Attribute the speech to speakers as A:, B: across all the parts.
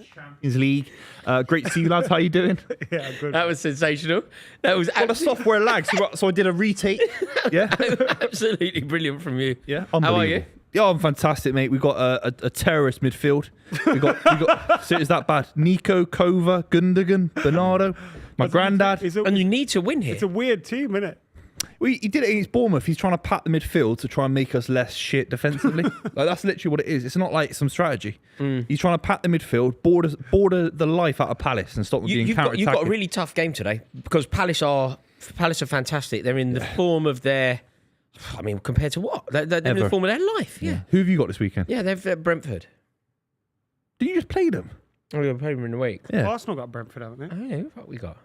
A: Champions League. Great to see you lads. How you doing?
B: Yeah, good.
C: That was sensational. That was
A: Got a software lag, so I did a retake. Yeah,
C: absolutely brilliant from you.
A: yeah.
C: How are you?
A: Yeah, I'm fantastic, mate. We've got a terrorist midfield. We got. So is that bad? Nico, Kova, Gundogan, Bernardo, my granddad.
C: And you need to win here.
B: It's a weird team, isn't it?
A: Well, he did it against Bournemouth. He's trying to pat the midfield to try and make us less shit defensively. Like, that's literally what it is. It's not like some strategy. He's trying to pat the midfield, border the life out of Palace and stop them being counter-attacking.
C: You've got a really tough game today because Palace are fantastic. They're in the form of their... I mean, compared to what? They're in the form of their life, yeah.
A: Who have you got this weekend?
C: Yeah, they're Brentford.
A: Did you just play them?
C: Oh, we played them in the week.
A: Yeah.
B: Arsenal got Brentford, haven't they?
C: Oh, yeah, what we got?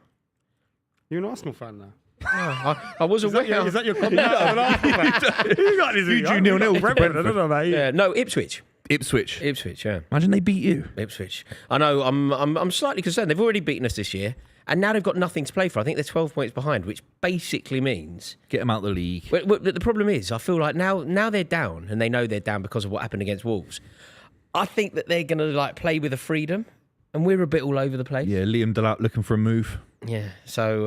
B: You're an Arsenal fan now.
C: No, I was aware.
B: Is that your comment? I'm an Arsenal fan. Who got this?
A: You drew 0-0
B: Brentford. I don't know about you.
C: Yeah, no, Ipswich.
A: Ipswich.
C: Yeah.
A: Imagine they beat you.
C: Ipswich. I know. I'm slightly concerned. They've already beaten us this year, and now they've got nothing to play for. I think they're 12 points behind, which basically means
A: Get them out of the league.
C: Well, the problem is, I feel like now they're down, and they know they're down because of what happened against Wolves. I think that they're going to play with a freedom, and we're a bit all over the place.
A: Yeah, Liam Delap looking for a move.
C: Yeah. So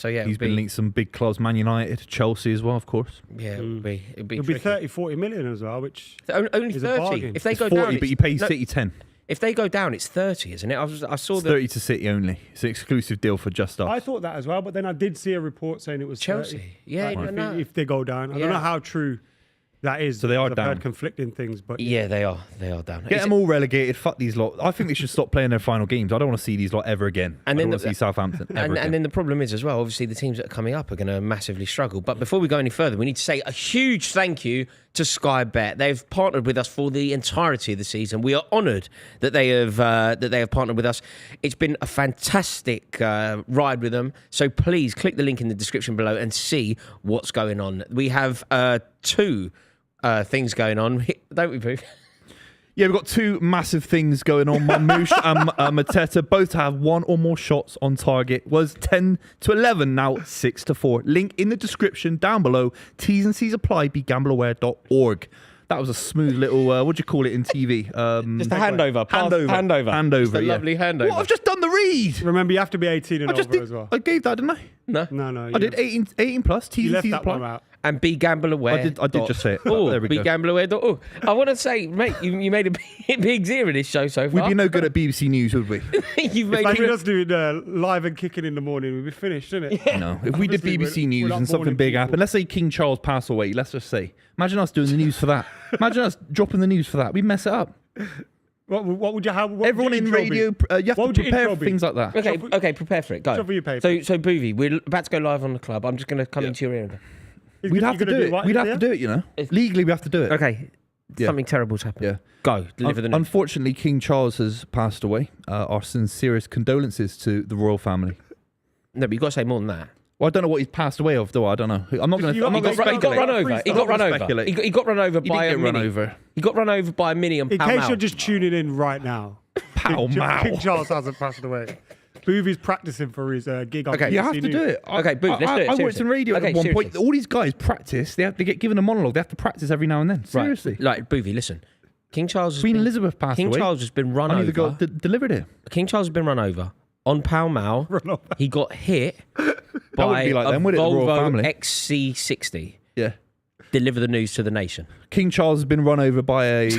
C: yeah,
A: He's been linked to some big clubs, Man United, Chelsea as well, of course.
C: Yeah, it'll be
B: It'll be 30-40 million as well, which
C: only
B: is a
C: 30.
B: bargain.
C: If they
A: It's
C: go
A: 40,
C: down,
A: but you pay City 10.
C: If they go down, it's 30, isn't it? I saw
A: It's
C: the
A: 30 to City only. It's an exclusive deal for just us.
B: I thought that as well, but then I did see a report saying it was
C: Chelsea.
B: 30,
C: Yeah,
B: like,
C: no.
B: if they go down. I
C: Yeah.
B: don't know how true that is.
A: So they are
B: because I've
A: down.
B: heard conflicting things, but
C: Yeah, they are down.
A: Get them all relegated. Fuck these lot. I think they should stop playing their final games. I don't want to see these lot ever again.
C: And
A: I
C: then
A: don't want to see Southampton ever again.
C: And then the problem is as well, obviously the teams that are coming up are going to massively struggle. But before we go any further, we need to say a huge thank you to Sky Bet. They've partnered with us for the entirety of the season. We are honoured that they have partnered with us. It's been a fantastic ride with them. So please click the link in the description below and see what's going on. We have two things going on, don't we, Booth?
A: Yeah, we've got two massive things going on. Mamouche and Mateta both have one or more shots on target. Was 10-11, now 6-4. Link in the description down below. T's and C's apply. BeGambleAware.org. That was a smooth little, what do you call it in TV?
C: Just a handover.
A: Handover.
C: Just a lovely handover.
A: What? I've just done the read.
B: remember you have to be 18 and over as well.
A: I gave that, didn't I?
C: No.
B: No,
A: I did 18 plus. T's
B: You
A: and
B: left
A: C's
B: that one
A: apply.
B: out.
C: And BeGambleAware.
A: I did just say it.
C: Oh,
A: There we go.
C: BeGambleAware. I want to say, mate, you made a big deal of this show so far.
A: We'd be no good at BBC News, would we?
C: You've made
B: Like
C: a
B: he does do it live and kicking in the morning, we'd be finished, isn't it?
A: No. If we did
B: Obviously,
A: BBC
B: we're
A: News
B: not
A: and something
B: morning
A: big
B: people.
A: happened, let's say King Charles passed away, let's just say. Imagine us doing the news for that. Imagine us dropping the news for that. We'd mess it up.
B: What would you have? What
A: Everyone
B: would
A: in
B: your intro
A: radio,
B: be?
A: you have
B: What
A: to
B: would your
A: prepare
B: intro
A: for
B: be?
A: things like that.
C: Okay, prepare for it. Go.
B: Shuffle your paper.
C: So Buvey, we're about to go live on the club. I'm just going to come into your ear.
A: We'd have to do it. We'd have to do it, you know. Legally, we have to do it.
C: Okay.
A: Yeah.
C: Something terrible's happened.
A: Yeah.
C: Go. Deliver the news.
A: Unfortunately, King Charles has passed away. Our sincerest condolences to the royal family.
C: No, but you've got to say more than that.
A: Well, I don't know what he's passed away of, though. I don't know. I'm not going
B: You
A: to.
B: got-
C: He got run over. He got run over.
A: Speculate.
C: He got run over
A: He
C: by a
A: didn't get run
C: mini.
A: over.
C: He got run over by a mini and
B: In
C: Pall
B: case
C: Mall.
B: you're just tuning in right now,
A: Pow,
B: King
A: mow.
B: Charles hasn't passed away. Boovy's practicing for his gig on
C: Okay,
A: You
B: BBC
A: have to
B: News.
A: do it.
C: Okay, Boo, let's do it,
A: I worked
C: seriously.
A: in radio
C: Okay,
A: at one point.
C: seriously.
A: All these guys practice. They get given a monologue. They have to practice every now and then. Seriously.
C: Right. Like, Buvey, listen. King Charles has
A: Queen
C: been,
A: Elizabeth passed
C: King
A: away.
C: Charles has been run
A: I
C: over.
A: need to go delivered it.
C: King Charles has been run over on Pall Mall. He got hit by
A: wouldn't be like
C: a
A: them, would it, the royal
C: Volvo
A: family?
C: XC60.
A: Yeah.
C: Deliver the news to the nation.
A: King Charles has been run over by a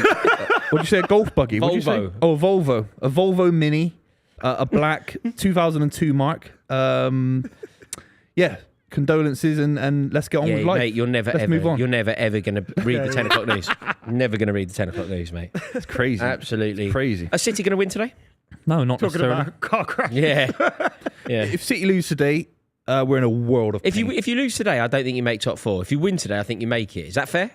A: what'd you say? A golf buggy? What'd you say?
C: Volvo.
A: Oh, a Volvo. A Volvo Mini, a black 2002 mark. Yeah. Condolences and let's get on with life.
C: Mate, you're never
A: Let's move
C: ever
A: on.
C: going to read the 10 o'clock news. Never going to read the 10 o'clock news, mate.
A: It's crazy.
C: Absolutely
A: It's crazy.
C: Are City going to win today?
A: No, not
B: Talking
A: necessarily.
B: about a car crash.
C: Yeah. Yeah.
A: If City lose today, we're in a world of
C: If
A: pain.
C: you lose today, I don't think you make top four. If you win today, I think you make it. Is that fair?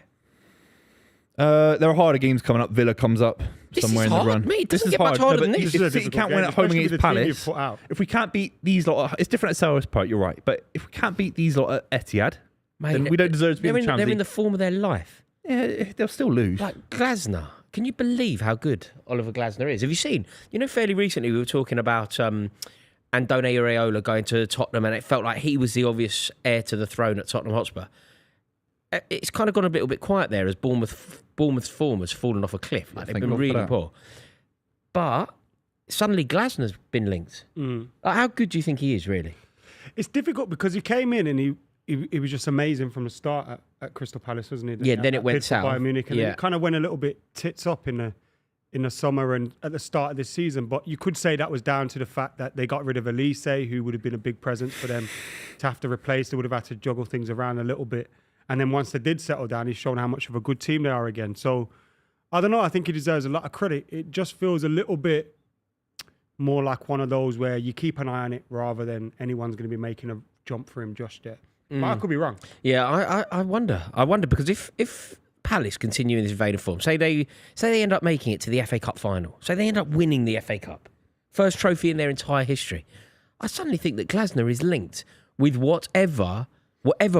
A: There are harder games coming up. Villa comes up
C: This
A: somewhere
C: is
A: in the
C: hard,
A: run.
C: mate. It
A: This
C: doesn't
A: is
C: get much
A: hard.
C: harder
A: No,
C: than
A: but
C: this.
A: if City can't win at home against Palace, if we can't beat these lot, it's different at Selhurst Park. You're right, but if we can't beat these lot at Etihad,
C: Mate,
A: then we don't deserve to be in the Champions
C: They're in
A: League.
C: the form of their life.
A: Yeah, they'll still lose.
C: Like Glasner. Can you believe how good Oliver Glasner is? Have you seen? You know, fairly recently we were talking about Andone Iraola going to Tottenham, and it felt like he was the obvious heir to the throne at Tottenham Hotspur. It's kind of gone a little bit quiet there as Bournemouth's form has fallen off a cliff. Like they've
A: thank
C: been
A: God for
C: really
A: that.
C: poor. But suddenly Glasner's been linked. How good do you think he is, really?
B: It's difficult because he came in and he was just amazing from the start at Crystal Palace, wasn't he?
C: Yeah, then it went south.
B: Bayern Munich, and then it kind of went a little bit tits up in the summer and at the start of this season. But you could say that was down to the fact that they got rid of Elise, who would have been a big presence for them to have to replace. They would have had to juggle things around a little bit. And then once they did settle down, he's shown how much of a good team they are again. So, I don't know. I think he deserves a lot of credit. It just feels a little bit more like one of those where you keep an eye on it rather than anyone's going to be making a jump for him just yet. But I could be wrong.
C: Yeah, I wonder. I wonder because if Palace continue in this vein of form, say they end up making it to the FA Cup final, say they end up winning the FA Cup, first trophy in their entire history, I suddenly think that Glasner is linked with whatever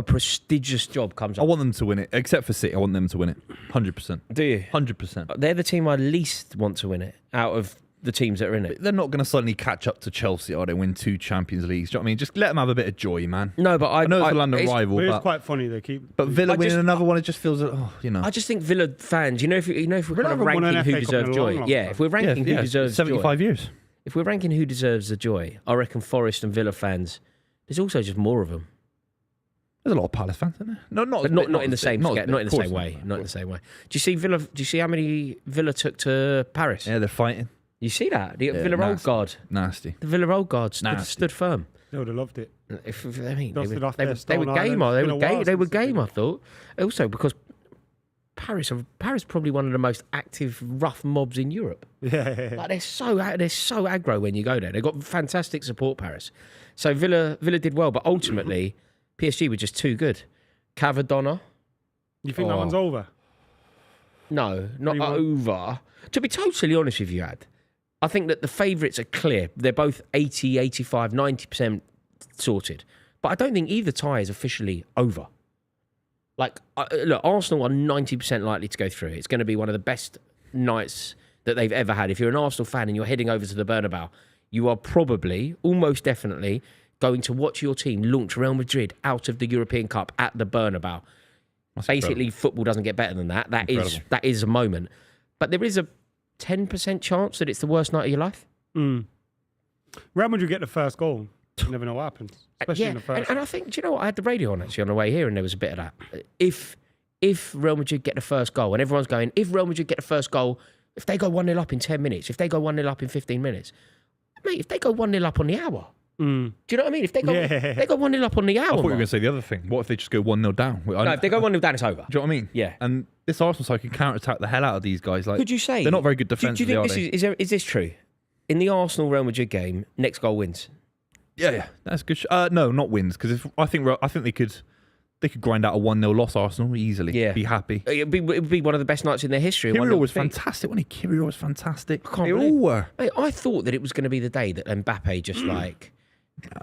C: prestigious job comes up.
A: I want them to win it, except for City. I want them to win it, 100%.
C: Do you?
A: 100%.
C: They're the team I least want to win it out of the teams that are in it.
A: They're not going to suddenly catch up to Chelsea or they win 2 Champions Leagues. Do you know what I mean? Just let them have a bit of joy, man.
C: No, but I
A: know it's a London rival,
B: But it's
A: but
B: quite funny they keep.
A: Villa winning
C: just-
A: another one, it just feels, oh.
C: I just think Villa fans, if we're kind of
B: haven't won an
C: ranking who
B: FA Cup in
C: deserves
B: a
C: joy,
B: long, long
C: yeah,
B: time.
C: if we're ranking who deserves
A: 75
C: joy,
A: years.
C: if we're ranking who deserves the joy, I reckon Forest and Villa fans. There's also just more of them.
A: There's a lot of Palace fans, isn't there? No,
C: But not in the same
A: not
C: scale, not in the
A: of course
C: same way.
A: not.
C: Not in the same way. Do you see Villa? Do you see how many Villa took to Paris?
A: Yeah, they're fighting.
C: You see that? The
A: Yeah,
C: Villa Old
A: nasty.
C: Guard.
A: Nasty.
C: The Villa Old Guard
A: Nasty.
C: stood firm.
B: They would have loved it.
C: I mean,
B: Dusted off
C: they
B: their
C: were
B: Stone
C: game.
B: Island.
C: They
B: It's been a
C: were
B: while
C: game. They were
B: since it's
C: game.
B: been-
C: I thought. Also because Paris probably one of the most active rough mobs in Europe.
B: Yeah.
C: Like they're so aggro when you go there. They've got fantastic support, Paris. So Villa did well, but ultimately PSG were just too good. Cavadonna,
B: You think that one's over?
C: no, not
B: 3-1.
C: over. To be totally honest with you, Ad, I think that the favourites are clear. They're both 80, 85, 90% sorted. But I don't think either tie is officially over. Like, look, Arsenal are 90% likely to go through. It's going to be one of the best nights that they've ever had. If you're an Arsenal fan and you're heading over to the Bernabeu, you are probably, almost definitely, going to watch your team launch Real Madrid out of the European Cup at the Bernabeu.
A: That's
C: Basically,
A: incredible.
C: football doesn't get better than that. That is a moment. But there is a 10% chance that it's the worst night of your life.
B: Real Madrid get the first goal. You never know what happens, especially in the first.
C: and I think, do you know what? I had the radio on actually on the way here, and there was a bit of that. If Real Madrid get the first goal, and everyone's going, if Real Madrid get the first goal, if they go 1-0 up in 10 minutes, if they go 1-0 up in 15 minutes, mate, if they go 1-0 up on the hour, do you know what I mean? If they go, they go 1-0 up on the hour,
A: I thought you were
C: mark.
A: going to say the other thing. What if they just go 1-0 down?
C: No, if they go 1-0 down, it's over.
A: Do you know what I mean?
C: Yeah.
A: And this Arsenal side can counter-attack the hell out of these guys. Like,
C: Could you say
A: they're not very good
C: Do
A: defensively,
C: you
A: are
C: think
A: they?
C: is this true? In the Arsenal Real Madrid game, next goal wins.
A: Yeah, that's good. No, not wins, because I think they could grind out a 1-0 loss, Arsenal, easily.
C: Yeah.
A: Be happy.
C: It'd be one of the best nights in their history.
A: Kirill was fantastic, wasn't he? Kirill was fantastic.
C: I can't
A: They
C: believe-
A: all were.
C: Mate, I thought that it was going to be the day that Mbappe just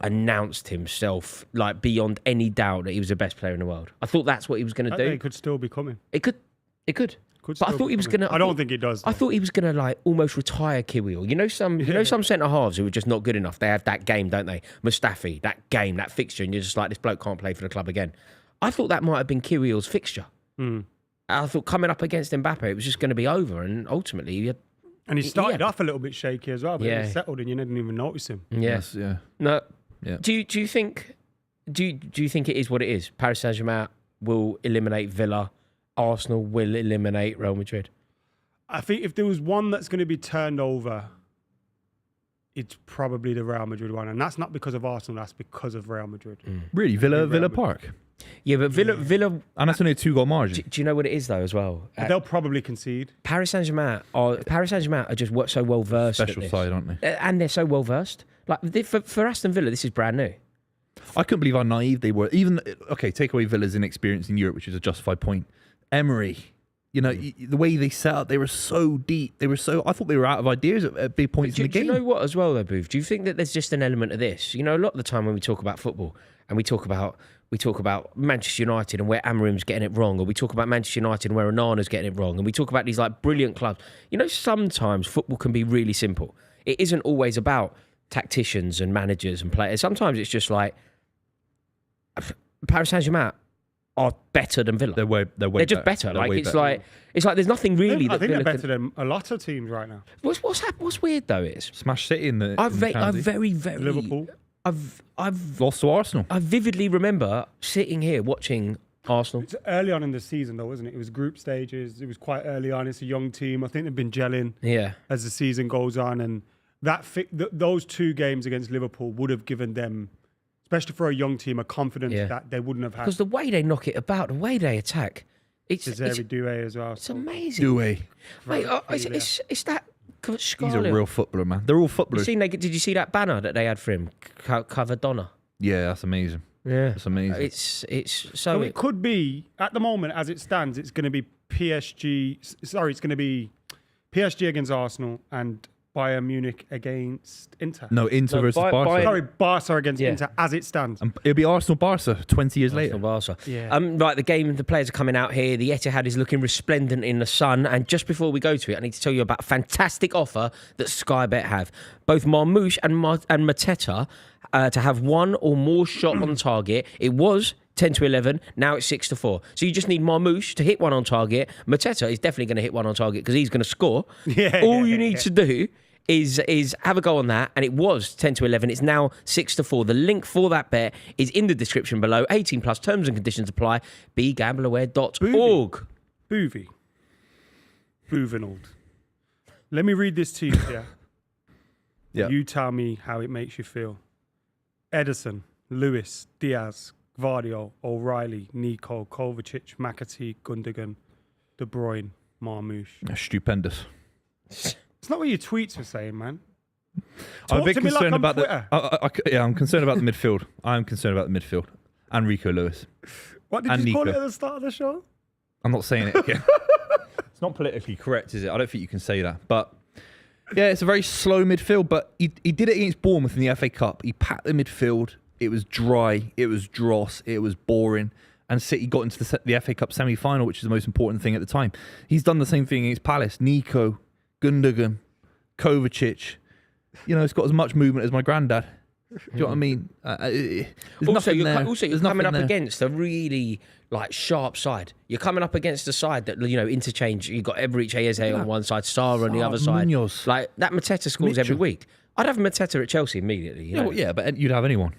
C: announced himself like beyond any doubt that he was the best player in the world. I thought that's what he was going to
B: That
C: do.
B: day could still be coming.
C: It could.
B: Could
C: But I
B: still
C: thought
B: be
C: he was
B: coming.
C: going to.
B: I don't think he does.
C: I thought he was going to like almost retire Kirill. You know some centre halves who are just not good enough. They have that game, don't they? Mustafi, that game, that fixture, and you're just like, this bloke can't play for the club again. I thought that might have been Kirill's fixture. I thought coming up against Mbappe, it was just going to be over, and ultimately,
B: And he started
C: Yeah.
B: off a little bit shaky as well, but
C: Yeah.
B: he settled and you didn't even notice him.
A: Yes, yeah.
C: No.
A: Yeah.
C: Do you think it is what it is? Paris Saint-Germain will eliminate Villa. Arsenal will eliminate Real Madrid.
B: I think if there was one that's going to be turned over, it's probably the Real Madrid one. And that's not because of Arsenal, that's because of Real Madrid.
A: Really, Villa Park.
C: Yeah, but Villa.
A: And that's only a 2-goal margin.
C: Do you know what it is though as well?
B: But they'll probably concede.
C: Paris Saint-Germain are just so well versed.
A: Special side, aren't they?
C: And they're so well versed. Like for Aston Villa, this is brand new.
A: I couldn't believe how naive they were. Even, okay, take away Villa's inexperience in Europe, which is a justified point. Emery, the way they set up, they were so deep. I thought they were out of ideas at big points in the game.
C: Do you know what as well though, Booth? Do you think that there's just an element of this? A lot of the time when we talk about football and we talk about Manchester United and where Amorim's getting it wrong, or we talk about Manchester United and where Onana's getting it wrong, and we talk about these like brilliant clubs. Sometimes football can be really simple. It isn't always about tacticians and managers and players. Sometimes it's just like Paris Saint-Germain are better than Villa.
A: They're way
C: They're just better.
A: They're way
C: It's
A: better.
C: like there's nothing really.
B: I
C: that
B: think they're
C: Villa
B: better than a lot of teams right now.
C: What's weird though is
A: Smash City in the.
C: I
A: in the Champions League.
C: very
B: Liverpool.
C: I've
A: Lost to Arsenal.
C: I vividly remember sitting here watching Arsenal.
B: It's early on in the season, though, wasn't it? It was group stages. It was quite early on. It's a young team. I think they've been gelling as the season goes on. And those 2 games against Liverpool would have given them, especially for a young team, a confidence that they wouldn't have had.
C: Because the way they knock it about, the way they attack, it's
B: Buvey as well.
C: It's amazing.
A: Buvey.
C: Wait, it's that
A: He's a real footballer, man. They're all footballers.
C: Did you see that banner that they had for him? Cavadonna.
A: Yeah, that's amazing.
C: Yeah,
A: that's amazing.
C: It's
B: so it could be at the moment as it stands. It's going to be PSG. Sorry, it's going to be PSG against Arsenal and Bayern Munich against Inter.
A: No, Inter versus Barca.
B: Sorry, Barca against Inter as it stands.
A: It'll be Arsenal-Barca 20 years later.
C: Barca.
B: Yeah.
C: Right, the players are coming out here. The Etihad is looking resplendent in the sun. And just before we go to it, I need to tell you about a fantastic offer that Sky Bet have. Both Marmoush and Mateta to have 1 or more shot on target. It was 10-11. Now it's 6-4. So you just need Marmoush to hit 1 on target. Mateta is definitely going to hit 1 on target because he's going to score. All you need to do is have a go on that, and it was 10-11. It's now 6-4. The link for that bet is in the description below. 18 plus terms and conditions apply. BeGambleAware.org.
B: Buvey. Buvenold. Let me read this to you.
A: Yeah.
B: You tell me how it makes you feel. Edison, Lewis, Diaz, Gvardiol, O'Reilly, Nico, Kovacic, McAtee, Gundogan, De Bruyne, Marmoush.
A: Stupendous.
B: It's not what your tweets were saying, man.
A: I'm a bit concerned about
B: Twitter.
A: I'm concerned about the midfield. I'm concerned about the midfield. And Rico Lewis.
B: What did you call it at the start of the show?
A: I'm not saying it again. It's not politically correct, is it? I don't think you can say that. But yeah, it's a very slow midfield. But he did it against Bournemouth in the FA Cup. He packed the midfield. It was dry. It was dross. It was boring. And City got into the FA Cup semi-final, which is the most important thing at the time. He's done the same thing against Palace. Nico, Gundogan, Kovacic. You know, it's got as much movement as my granddad. Do you know what I mean?
C: You're coming up against a really sharp side. You're coming up against a side that interchange. You've got Eberechi Eze on one side, Sarr on the other side.
A: Munoz.
C: Like that Mateta scores every week. I'd have Mateta at Chelsea immediately. You know?
A: But you'd have anyone.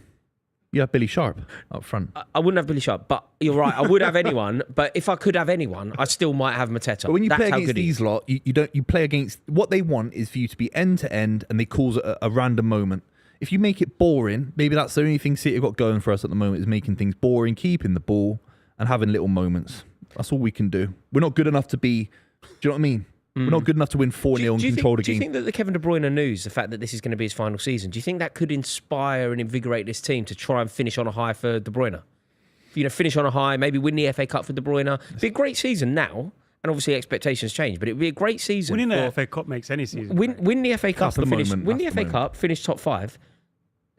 A: You have Billy Sharp up front.
C: I wouldn't have Billy Sharp, but you're right. I would have anyone. But if I could have anyone, I still might have Mateta.
A: But when you play against these lot, you play against what they want is for you to be end to end, and they cause a random moment. If you make it boring, maybe that's the only thing City have got going for us at the moment is making things boring, keeping the ball, and having little moments. That's all we can do. We're not good enough to be. Do you know what I mean? We're not good enough to win 4-0 and control the game.
C: Do you think that the Kevin De Bruyne news, the fact that this is going to be his final season, do you think that could inspire and invigorate this team to try and finish on a high for De Bruyne? Finish on a high, maybe win the FA Cup for De Bruyne. It'd be a great season now, and obviously expectations change, but it'd be a great season.
B: Winning the FA Cup makes any season.
C: Win the FA Cup and finish top 5.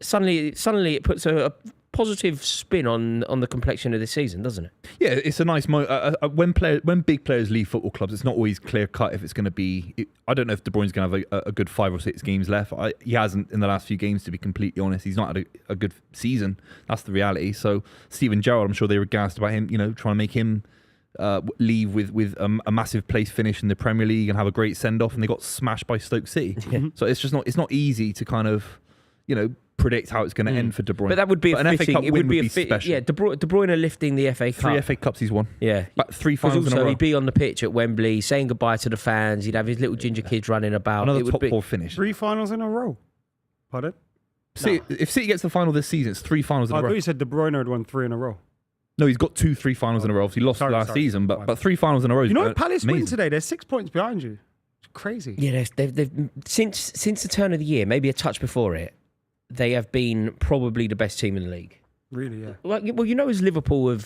C: Suddenly it puts a positive spin on the complexion of this season, doesn't it?
A: Yeah, it's a nice when big players leave football clubs, it's not always clear cut if it's going to be. I don't know if De Bruyne's going to have a good 5 or 6 games left. He hasn't in the last few games, to be completely honest. He's not had a good season. That's the reality. So Steven Gerrard, I'm sure they were gassed about him. Trying to make him leave with a massive place finish in the Premier League and have a great send off, and they got smashed by Stoke City. So it's not easy to kind of predict how it's going to end for De Bruyne.
C: But that would be
A: an FA Cup win would be special.
C: Yeah, De Bruyne lifting the FA Cup.
A: 3 FA Cups he's won.
C: Yeah.
A: But 3 finals in a row.
C: He'd be on the pitch at Wembley saying goodbye to the fans. He'd have his little ginger kids running about.
A: Another top 4 finish.
B: 3 finals in a row. Pardon?
A: If City gets to the final this season, it's 3 finals in a row.
B: I thought you said De Bruyne had won 3 in a row.
A: No, he's got 3 finals in a row. He lost last season, but 3 finals in a row.
B: You know what Palace win today? They're 6 points behind you. It's crazy.
C: Yeah, they've since the turn of the year, maybe a touch before it, they have been probably the best team in the league.
B: Really, yeah.
C: Well, as Liverpool were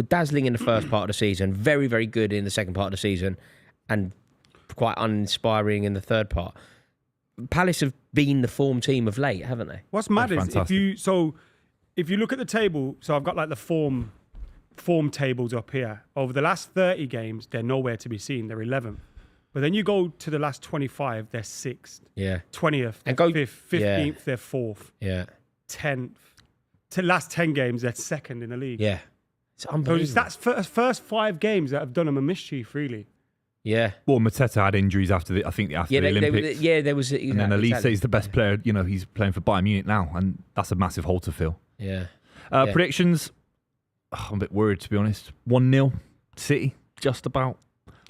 C: dazzling in the first part of the season, very, very good in the second part of the season, and quite uninspiring in the third part. Palace have been the form team of late, haven't they?
B: What's mad is if you look at the table, so I've got the form tables up here. Over the last 30 games, they're nowhere to be seen. They're 11th. But then you go to the last 25, they're 6th.
C: Yeah.
B: 20th, they're 5th. 15th, they're 4th.
C: Yeah.
B: 10th. to last 10 games, they're second in the league.
C: Yeah. It's
B: So
C: unbelievable.
B: that's first 5 games that have done them a mischief, really.
C: Yeah.
A: Well, Mateta had injuries after the Olympics.
C: There was.
A: And then Elise is the best player. You know, he's playing for Bayern Munich now, and that's a massive hole to fill.
C: Yeah.
A: Predictions. I'm a bit worried, to be honest. 1-0 City, just about.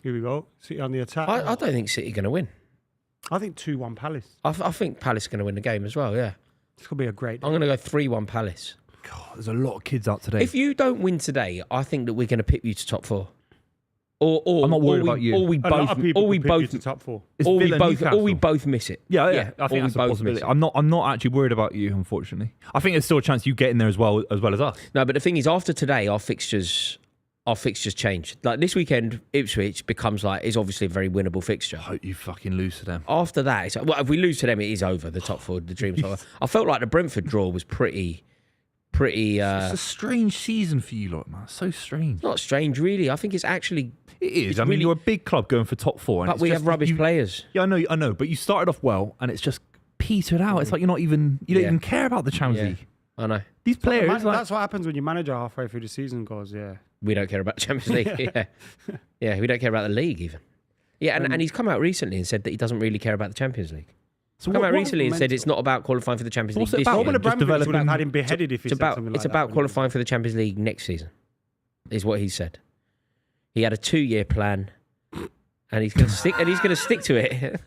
B: Here we go. City on the attack.
C: I don't think City are going to win.
B: I think 2-1 Palace.
C: I think Palace are going to win the game as well. Yeah.
B: It's going to be a great day.
C: I'm going to go 3-1 Palace.
A: God, there's a lot of kids out today.
C: If you don't win today, I think that we're going to pip you to top 4. Or
A: I'm not worried about you.
C: Or we
B: A lot of people
C: we
B: could pick you
C: both,
B: to top 4.
A: It's
C: or we
A: Villa,
C: both,
A: Newcastle.
C: or we both miss it.
A: Yeah,
C: or
A: I think that's
C: we
A: a
C: both
A: possibility.
C: miss it.
A: I'm not actually worried about you, unfortunately. I think there's still a chance you get in there as well as us.
C: No, but the thing is, after today, our fixtures change. Like this weekend, Ipswich is obviously a very winnable fixture.
A: I hope you fucking lose to them.
C: After that, if we lose to them, it is over. The top 4, the dream's over. I felt like the Brentford draw was pretty.
A: It's a strange season for you lot, man. So strange.
C: Not strange, really. I think it's actually.
A: It is.
C: It's
A: I mean,
C: really-
A: you're a big club going for top 4. And
C: But
A: it's
C: we
A: just
C: have rubbish
A: you-
C: players.
A: Yeah, I know. But you started off well, and it's just petered out. It's like you don't even care about the Champions
C: Yeah.
A: League.
C: I know.
A: These players,
B: That's what happens when your manager halfway through the season goes, yeah.
C: We don't care about the Champions League. Yeah, we don't care about the league even. Yeah, and he's come out recently and said that he doesn't really care about the Champions League.
A: so
C: Come out
A: what-
C: recently and said it's not about qualifying for the Champions League
A: What's it
C: this
A: about?
C: year.
B: Roman
A: Just
B: Abramovich would have
A: developing-
B: had him beheaded if he
C: It's
B: said something like that.
C: about
B: wouldn't
C: qualifying for the Champions League next season, is what he said. He had a 2-year plan, and he's going to stick. And he's going to stick to it.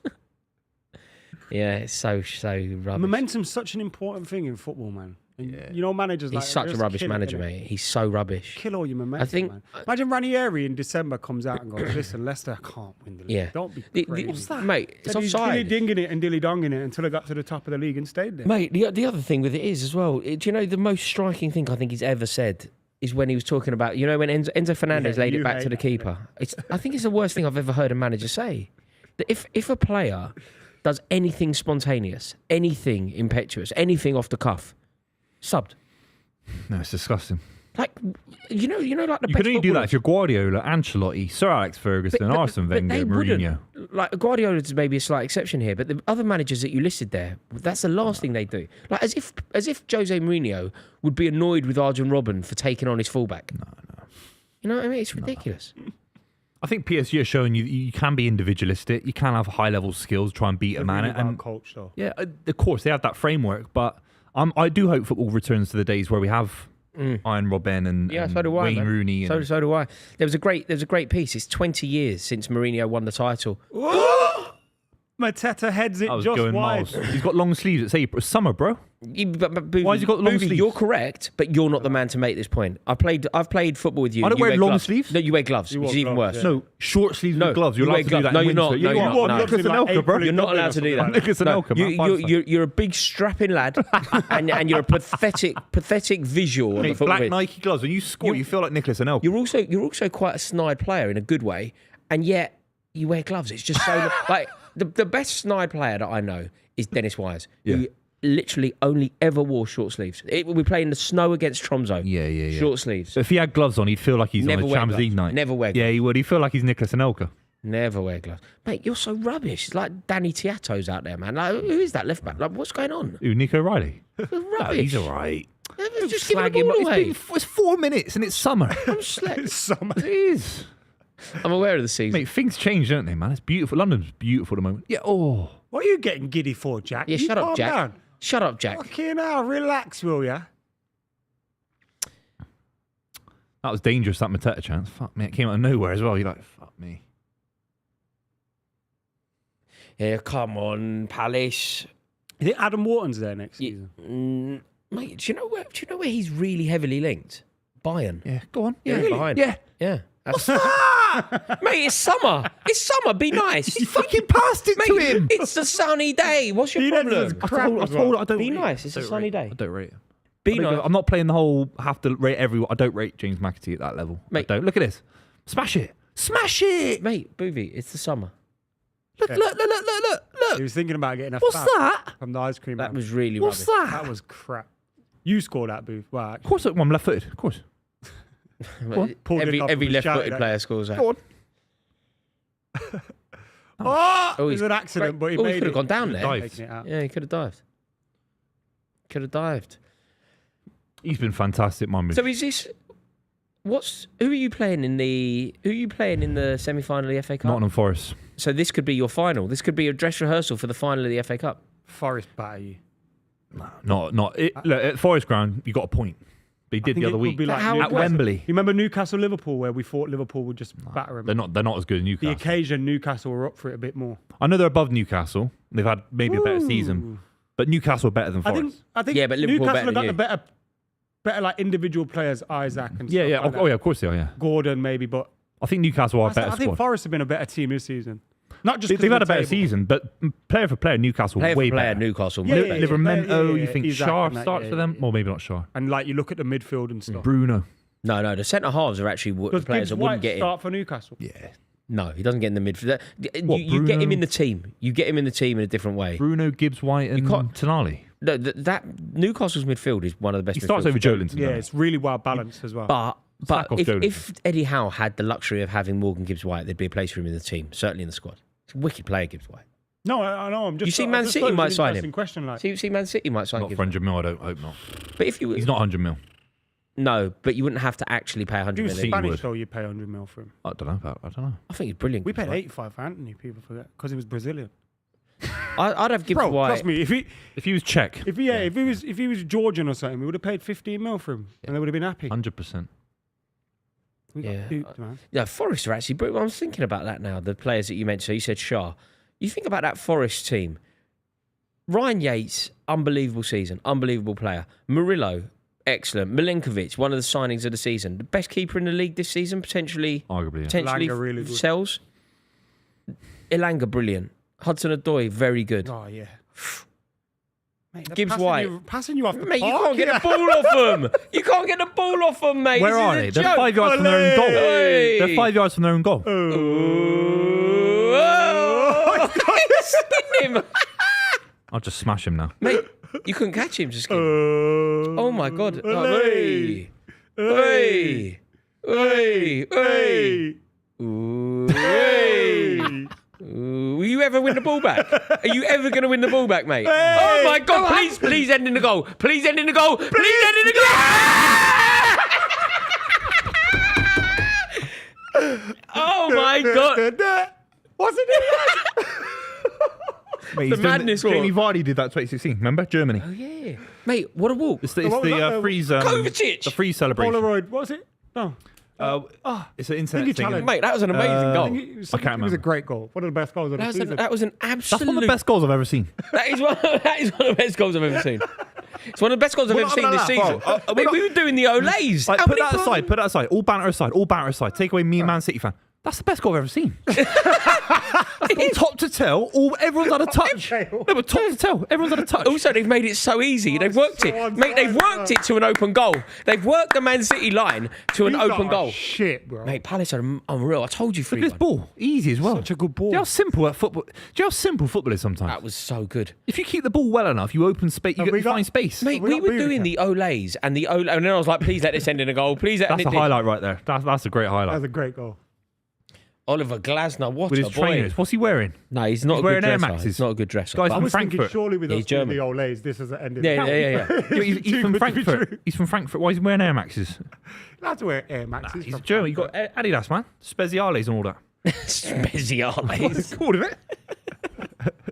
C: Yeah, it's so
B: he?
C: rubbish.
B: Momentum's such an important thing in football, man. And
A: Yeah.
B: You know, managers
C: He's
B: like
C: such a
B: just
C: rubbish
B: kill it,
C: manager,
B: innit?
C: mate. He's so rubbish.
B: Kill all your momentum,
C: think-
B: man. Imagine Ranieri in December comes out and goes, listen, Leicester can't win the league.
C: Yeah.
B: Don't be
C: The-
B: crazy.
C: what's that, mate? It's
B: Said he's
C: offside.
B: dilly-dinging it and dilly-donging it until I got to the top of the league and stayed there.
C: Mate, the other thing with it is as well, do you know the most striking thing I think he's ever said is when he was talking about, you know, when Enzo Fernandez
B: Yeah,
C: laid
B: you
C: it back
B: hate
C: to the
B: that,
C: keeper. I think it's the worst thing I've ever heard a manager say. That if a player does anything spontaneous, anything impetuous, anything off the cuff, subbed.
A: No, it's disgusting.
C: Like, you know, like the
A: You
C: best
A: could only do that if
C: footballers-
A: you're Guardiola, Ancelotti, Sir Alex Ferguson, Arsene
C: but
A: Wenger,
C: they wouldn't.
A: Mourinho.
C: Like Guardiola's maybe a slight exception here, but the other managers that you listed there, that's the last thing they do. Like as if Jose Mourinho would be annoyed with Arjen Robben for taking on his fullback. No. You know what I mean? It's ridiculous.
A: I think PSG are showing you can be individualistic. You can have high level skills, try and beat a man.
B: Really well
A: And
B: coached, though.
A: yeah, of course they have that framework, but I do hope football returns to the days where we have Iron Robben and,
C: Yeah,
A: and
C: so do I.
A: Wayne
C: man.
A: Rooney. And,
C: So do I. There was a great piece. It's 20 years since Mourinho won the title.
B: Mateta heads it
A: I was
B: just
A: going
B: wide.
A: miles. He's got long sleeves. It's April, summer, bro.
C: Buvey,
A: Why has he got long
C: Buvey,
A: sleeves?
C: You're correct, but you're not the man to make this point. I've played football with you.
A: I don't
C: You
A: wear long
C: gloves.
A: sleeves.
C: No, you wear gloves,
B: You
C: which
B: wear
C: is even
B: gloves,
C: worse.
B: yeah.
A: No, short sleeves
C: No,
A: with gloves. You're
C: you
A: allowed
C: wear
A: to do
C: gloves.
A: that
C: No,
A: in
C: you're
A: winter.
C: not.
A: Yeah,
C: No,
A: you
C: you're
A: are.
C: not. No.
A: Nicholas Anelka, bro.
C: You're not allowed to do that.
A: Nicholas
C: No,
A: Anelka, man.
C: you're a big strapping lad, and you're a pathetic visual of
A: Mate,
C: the football
A: black
C: pitch.
A: Nike gloves. When you score, you feel like Nicholas Anelka.
C: You're also quite a snide player in a good way, and yet you wear gloves. It's just so like the best snide player that I know is Dennis Wise, who literally only ever wore short sleeves. We play in the snow against Tromso.
A: Yeah.
C: Short sleeves.
A: So if he had gloves on, he'd feel like he's
C: Never
A: on a
C: wear
A: Champions
C: gloves.
A: League night.
C: Never wear
A: Yeah, he would. He'd feel like he's Nicholas Anelka.
C: Never wear gloves. Mate, you're so rubbish. It's like Danny Tiato's out there, man. Like, who is that left back? Like, what's going on?
A: Ooh, Nico Riley.
C: You're rubbish.
A: He's all right.
C: Just give the
A: Slag him
C: ball
A: up.
C: away.
A: It's 4 minutes and it's summer.
C: I'm slack.
B: It's summer.
A: It is.
C: I'm aware of the season.
A: Mate, things change, don't they, man? It's beautiful. London's beautiful at the moment. Yeah, oh.
B: What are you getting giddy for, Jack?
C: Yeah,
B: You
C: shut up,
B: calm
C: Jack.
B: down.
C: Shut up, Jack.
B: Fucking hell, relax, will ya?
A: That was dangerous, that Mateta chance. Fuck me. It came out of nowhere as well. You're like, fuck me.
C: Yeah, come on, Palace.
B: You think Adam Wharton's there next season?
C: Mate, do you know where he's really heavily linked? Bayern.
A: Yeah, go on.
C: Yeah,
A: really?
C: Bayern.
A: Yeah.
C: Yeah. Mate, it's summer. It's summer. Be nice.
A: He fucking passed it to him.
C: It's a sunny day. What's your
B: He
C: problem?
B: does crap as
A: I don't
C: Be
A: rate
C: nice.
A: it.
C: It's a
A: I don't
C: sunny
A: rate it.
C: day.
A: I don't rate it.
C: Be
A: I don't
C: nice.
A: go- I'm not playing the whole have to rate everyone. I don't rate James McAtee at that level.
C: Mate.
A: I don't. Look at this. Smash it. Smash it.
C: Mate, Buvey, it's the summer.
A: Look.
B: He was thinking about getting a
A: What's
B: fab
A: that?
B: from the ice cream.
C: That
B: man.
C: was really
A: What's
C: rubbish.
A: that?
B: That was crap. You scored that, Booth. Well,
A: Of course, I'm left-footed. Of course.
C: Mate,
B: Pulled it up
C: every
B: and
C: left-footed
B: shouted at
C: player scores that.
A: Go on.
B: oh, it was
C: he's
B: an accident, but he
C: he
B: made
C: could
B: it.
C: have gone down there.
A: Dive.
B: Taking it out.
C: Yeah, he could have dived. Could have dived.
A: He's been fantastic, Marmoush.
C: So is this? Who are you playing in the semi-final of the FA Cup?
A: Nottingham Forest.
C: So this could be your final. This could be a dress rehearsal for the final of the FA Cup.
B: Forest batter you.
A: Not. Look, at Forest Ground, you got a point. But he did the other week
B: Be like
A: at Wembley.
B: You remember Newcastle-Liverpool where we thought Liverpool would just batter them?
A: They're not as good as
B: The
A: Newcastle.
B: occasion Newcastle were up for it a bit more.
A: I know they're above Newcastle. They've had maybe a better season, but Newcastle are better than Forest.
B: I think
C: Yeah, but Liverpool
B: Newcastle
C: better
B: have got
C: than
B: the better like individual players, Isaac and
A: Yeah,
B: stuff
A: yeah.
B: like that.
A: Oh, yeah, of course they are, yeah.
B: Gordon maybe, but
A: I think Newcastle are a better
B: I think
A: squad.
B: Forest have been a better team this season. Not just 'cause
A: They've
B: of
A: had
B: the
A: a better
B: table.
A: season, but player for player, Newcastle
C: Player
A: way
C: for player,
A: better.
C: Newcastle.
B: Yeah,
C: way
B: yeah,
C: better.
B: yeah.
A: Livramento, you think
B: Isaac
A: Sharp
B: and that,
A: starts
B: yeah,
A: for them?
B: yeah.
A: Or maybe not Sharp.
B: And like you look at the midfield and stuff.
A: Bruno.
C: No, the centre halves are actually
B: Does
C: players
B: Gibbs
C: that
B: White
C: wouldn't get in.
B: start for Newcastle?
A: Yeah.
C: No, he doesn't get in the midfield.
A: What,
C: You get him
A: Bruno?
C: in the team. You get him in the team in a different way.
A: Bruno, Gibbs White, and
C: can't-
A: Tonali.
C: No, that Newcastle's midfield is one of the best.
A: He starts
C: midfields.
A: over Joelinton.
B: Yeah,
A: doesn't
B: it's really well balanced as well.
C: But
A: Sack off Joelinton.
C: if Eddie Howe had the luxury of having Morgan Gibbs White, there'd be a place for him in the team, certainly in the squad. It's a wicked player, Gibbs White.
B: No, I know. I'm just.
C: You see
B: I
C: Man
B: just
C: City
B: thought it was
C: might
B: an
C: sign him.
B: interesting Question, like,
C: See, Man City might sign
A: Not
C: Gibbs
A: for
C: White.
A: 100 mil, I don't hope not.
C: But if you
A: He's not 100 mil.
C: no, but you wouldn't have to actually pay
B: if
C: 100
B: he was
C: million.
A: City
B: Spanish,
A: would.
B: though, you'd pay 100 mil for him.
A: I don't know.
C: I think he's brilliant.
B: We
C: Gibbs
B: paid
C: White.
B: 85 for Anthony. People forget because he was Brazilian.
C: I'd have Gibbs
B: Bro,
C: White.
B: trust me.
A: If he was Czech,
B: If he was Georgian or something, we would have paid 15 mil for him, and they would have been happy.
A: 100%.
B: We got
C: Yeah.
B: duped, man.
C: Yeah, Forest are actually. I was thinking about that now. The players that you mentioned. So you said Shah. You think about that Forest team. Ryan Yates, unbelievable season, unbelievable player. Murillo, excellent. Milinkovic, one of the signings of the season. The best keeper in the league this season, potentially.
A: Arguably, yeah.
C: Potentially
B: Elanga really good.
C: sells. Elanga, brilliant. Hudson-Odoi, very good.
B: Oh yeah. Mate, they're
C: Gibbs
B: passing
C: White.
B: passing you off the
C: Mate, you
B: park
C: can't get the ball off them. You can't get the ball off them, mate.
A: Where
C: This
A: are
C: is a
A: they? They're
C: joke.
A: 5 yards from their own goal.
C: Hey.
A: They're 5 yards from their own goal.
C: Ooh. Oh, he's skinned him.
A: I'll just smash him now.
C: Mate, you couldn't catch him, just skin. Oh my God. Oh,
B: Hey.
C: hey. Hey. Hey. Hey. Ooh. Hey. Ooh. Will you ever win the ball back? Are you ever going to win the ball back, mate? Oh my God, please end in the goal. Please end in the goal. Please end in the goal. Oh my God.
B: Wasn't it?
A: Mate,
C: The
A: he's done-
C: madness walk.
A: Jamie Vardy did that 2016. Remember Germany?
C: Oh yeah. Mate, what a walk.
A: It's the
B: What was that?
A: freeze.
C: Kovacic!
A: The freeze celebration.
B: Polaroid. What was it? No.
A: It's an internet
B: he
A: thing.
B: challenged.
C: Mate, that was an amazing goal.
B: It was
A: I can't
B: It was a
A: remember.
B: great goal. One of the best goals of the season.
C: That was an
A: That's one of
C: absolute.
A: the best goals I've ever seen.
C: That is one of the best goals I've ever seen. It's one of the best goals I've
A: We're
C: ever
A: not
C: seen this
A: gonna laugh,
C: season.
A: bro.
C: Mate, we were doing the Olays.
A: Like,
C: How
A: put
C: many
A: that aside. Put that aside. All banter aside. Take away me, Man City fan. That's the best goal I've ever seen. From top to tail, everyone's had a touch. No, but top to tail, everyone's had a touch.
C: Also, they've made it so easy. They've worked
B: so
C: it. Mate, they've worked it to an open goal. They've worked the Man City line to an
B: These
C: open
B: are
C: goal.
B: Shit, bro.
C: Mate, Palace are unreal. I told you
A: Look at this
C: 3-1.
A: ball. Easy as well.
B: Such a good ball.
A: Do you know how simple that football? Do you know how simple football is sometimes?
C: That was so good.
A: If you keep the ball well enough, you open space. You
B: we got-
A: find space.
C: Mate,
B: we
C: we
B: got
C: were
B: Buvey
C: doing
B: cap.
C: the Olays and the Olay, and then I was like, please let this end in a goal. Please let
A: That's
C: it
A: a highlight right there. That's a great
B: That
A: highlight.
B: was a great goal.
C: Oliver Glasner, what
A: With
C: a
A: his
C: boy.
A: trainers. What's he wearing?
C: No, he's not
A: He's
C: a good
A: wearing Air
C: dresser.
A: Maxes.
C: He's not a good dresser.
A: Guys
C: but-
B: I
A: from
B: was thinking
A: Frankfurt.
B: surely with
C: Yeah,
B: us
C: he's
B: doing the
C: German.
B: Olays, this is the end of
C: yeah.
A: He's from Frankfurt. He's from Frankfurt. Why is he wearing Air Maxes?
B: That's where Air Maxes.
A: He's
B: from
A: German. You got Adidas, man. Speziales and all that.
C: Speciales.
A: Called of it.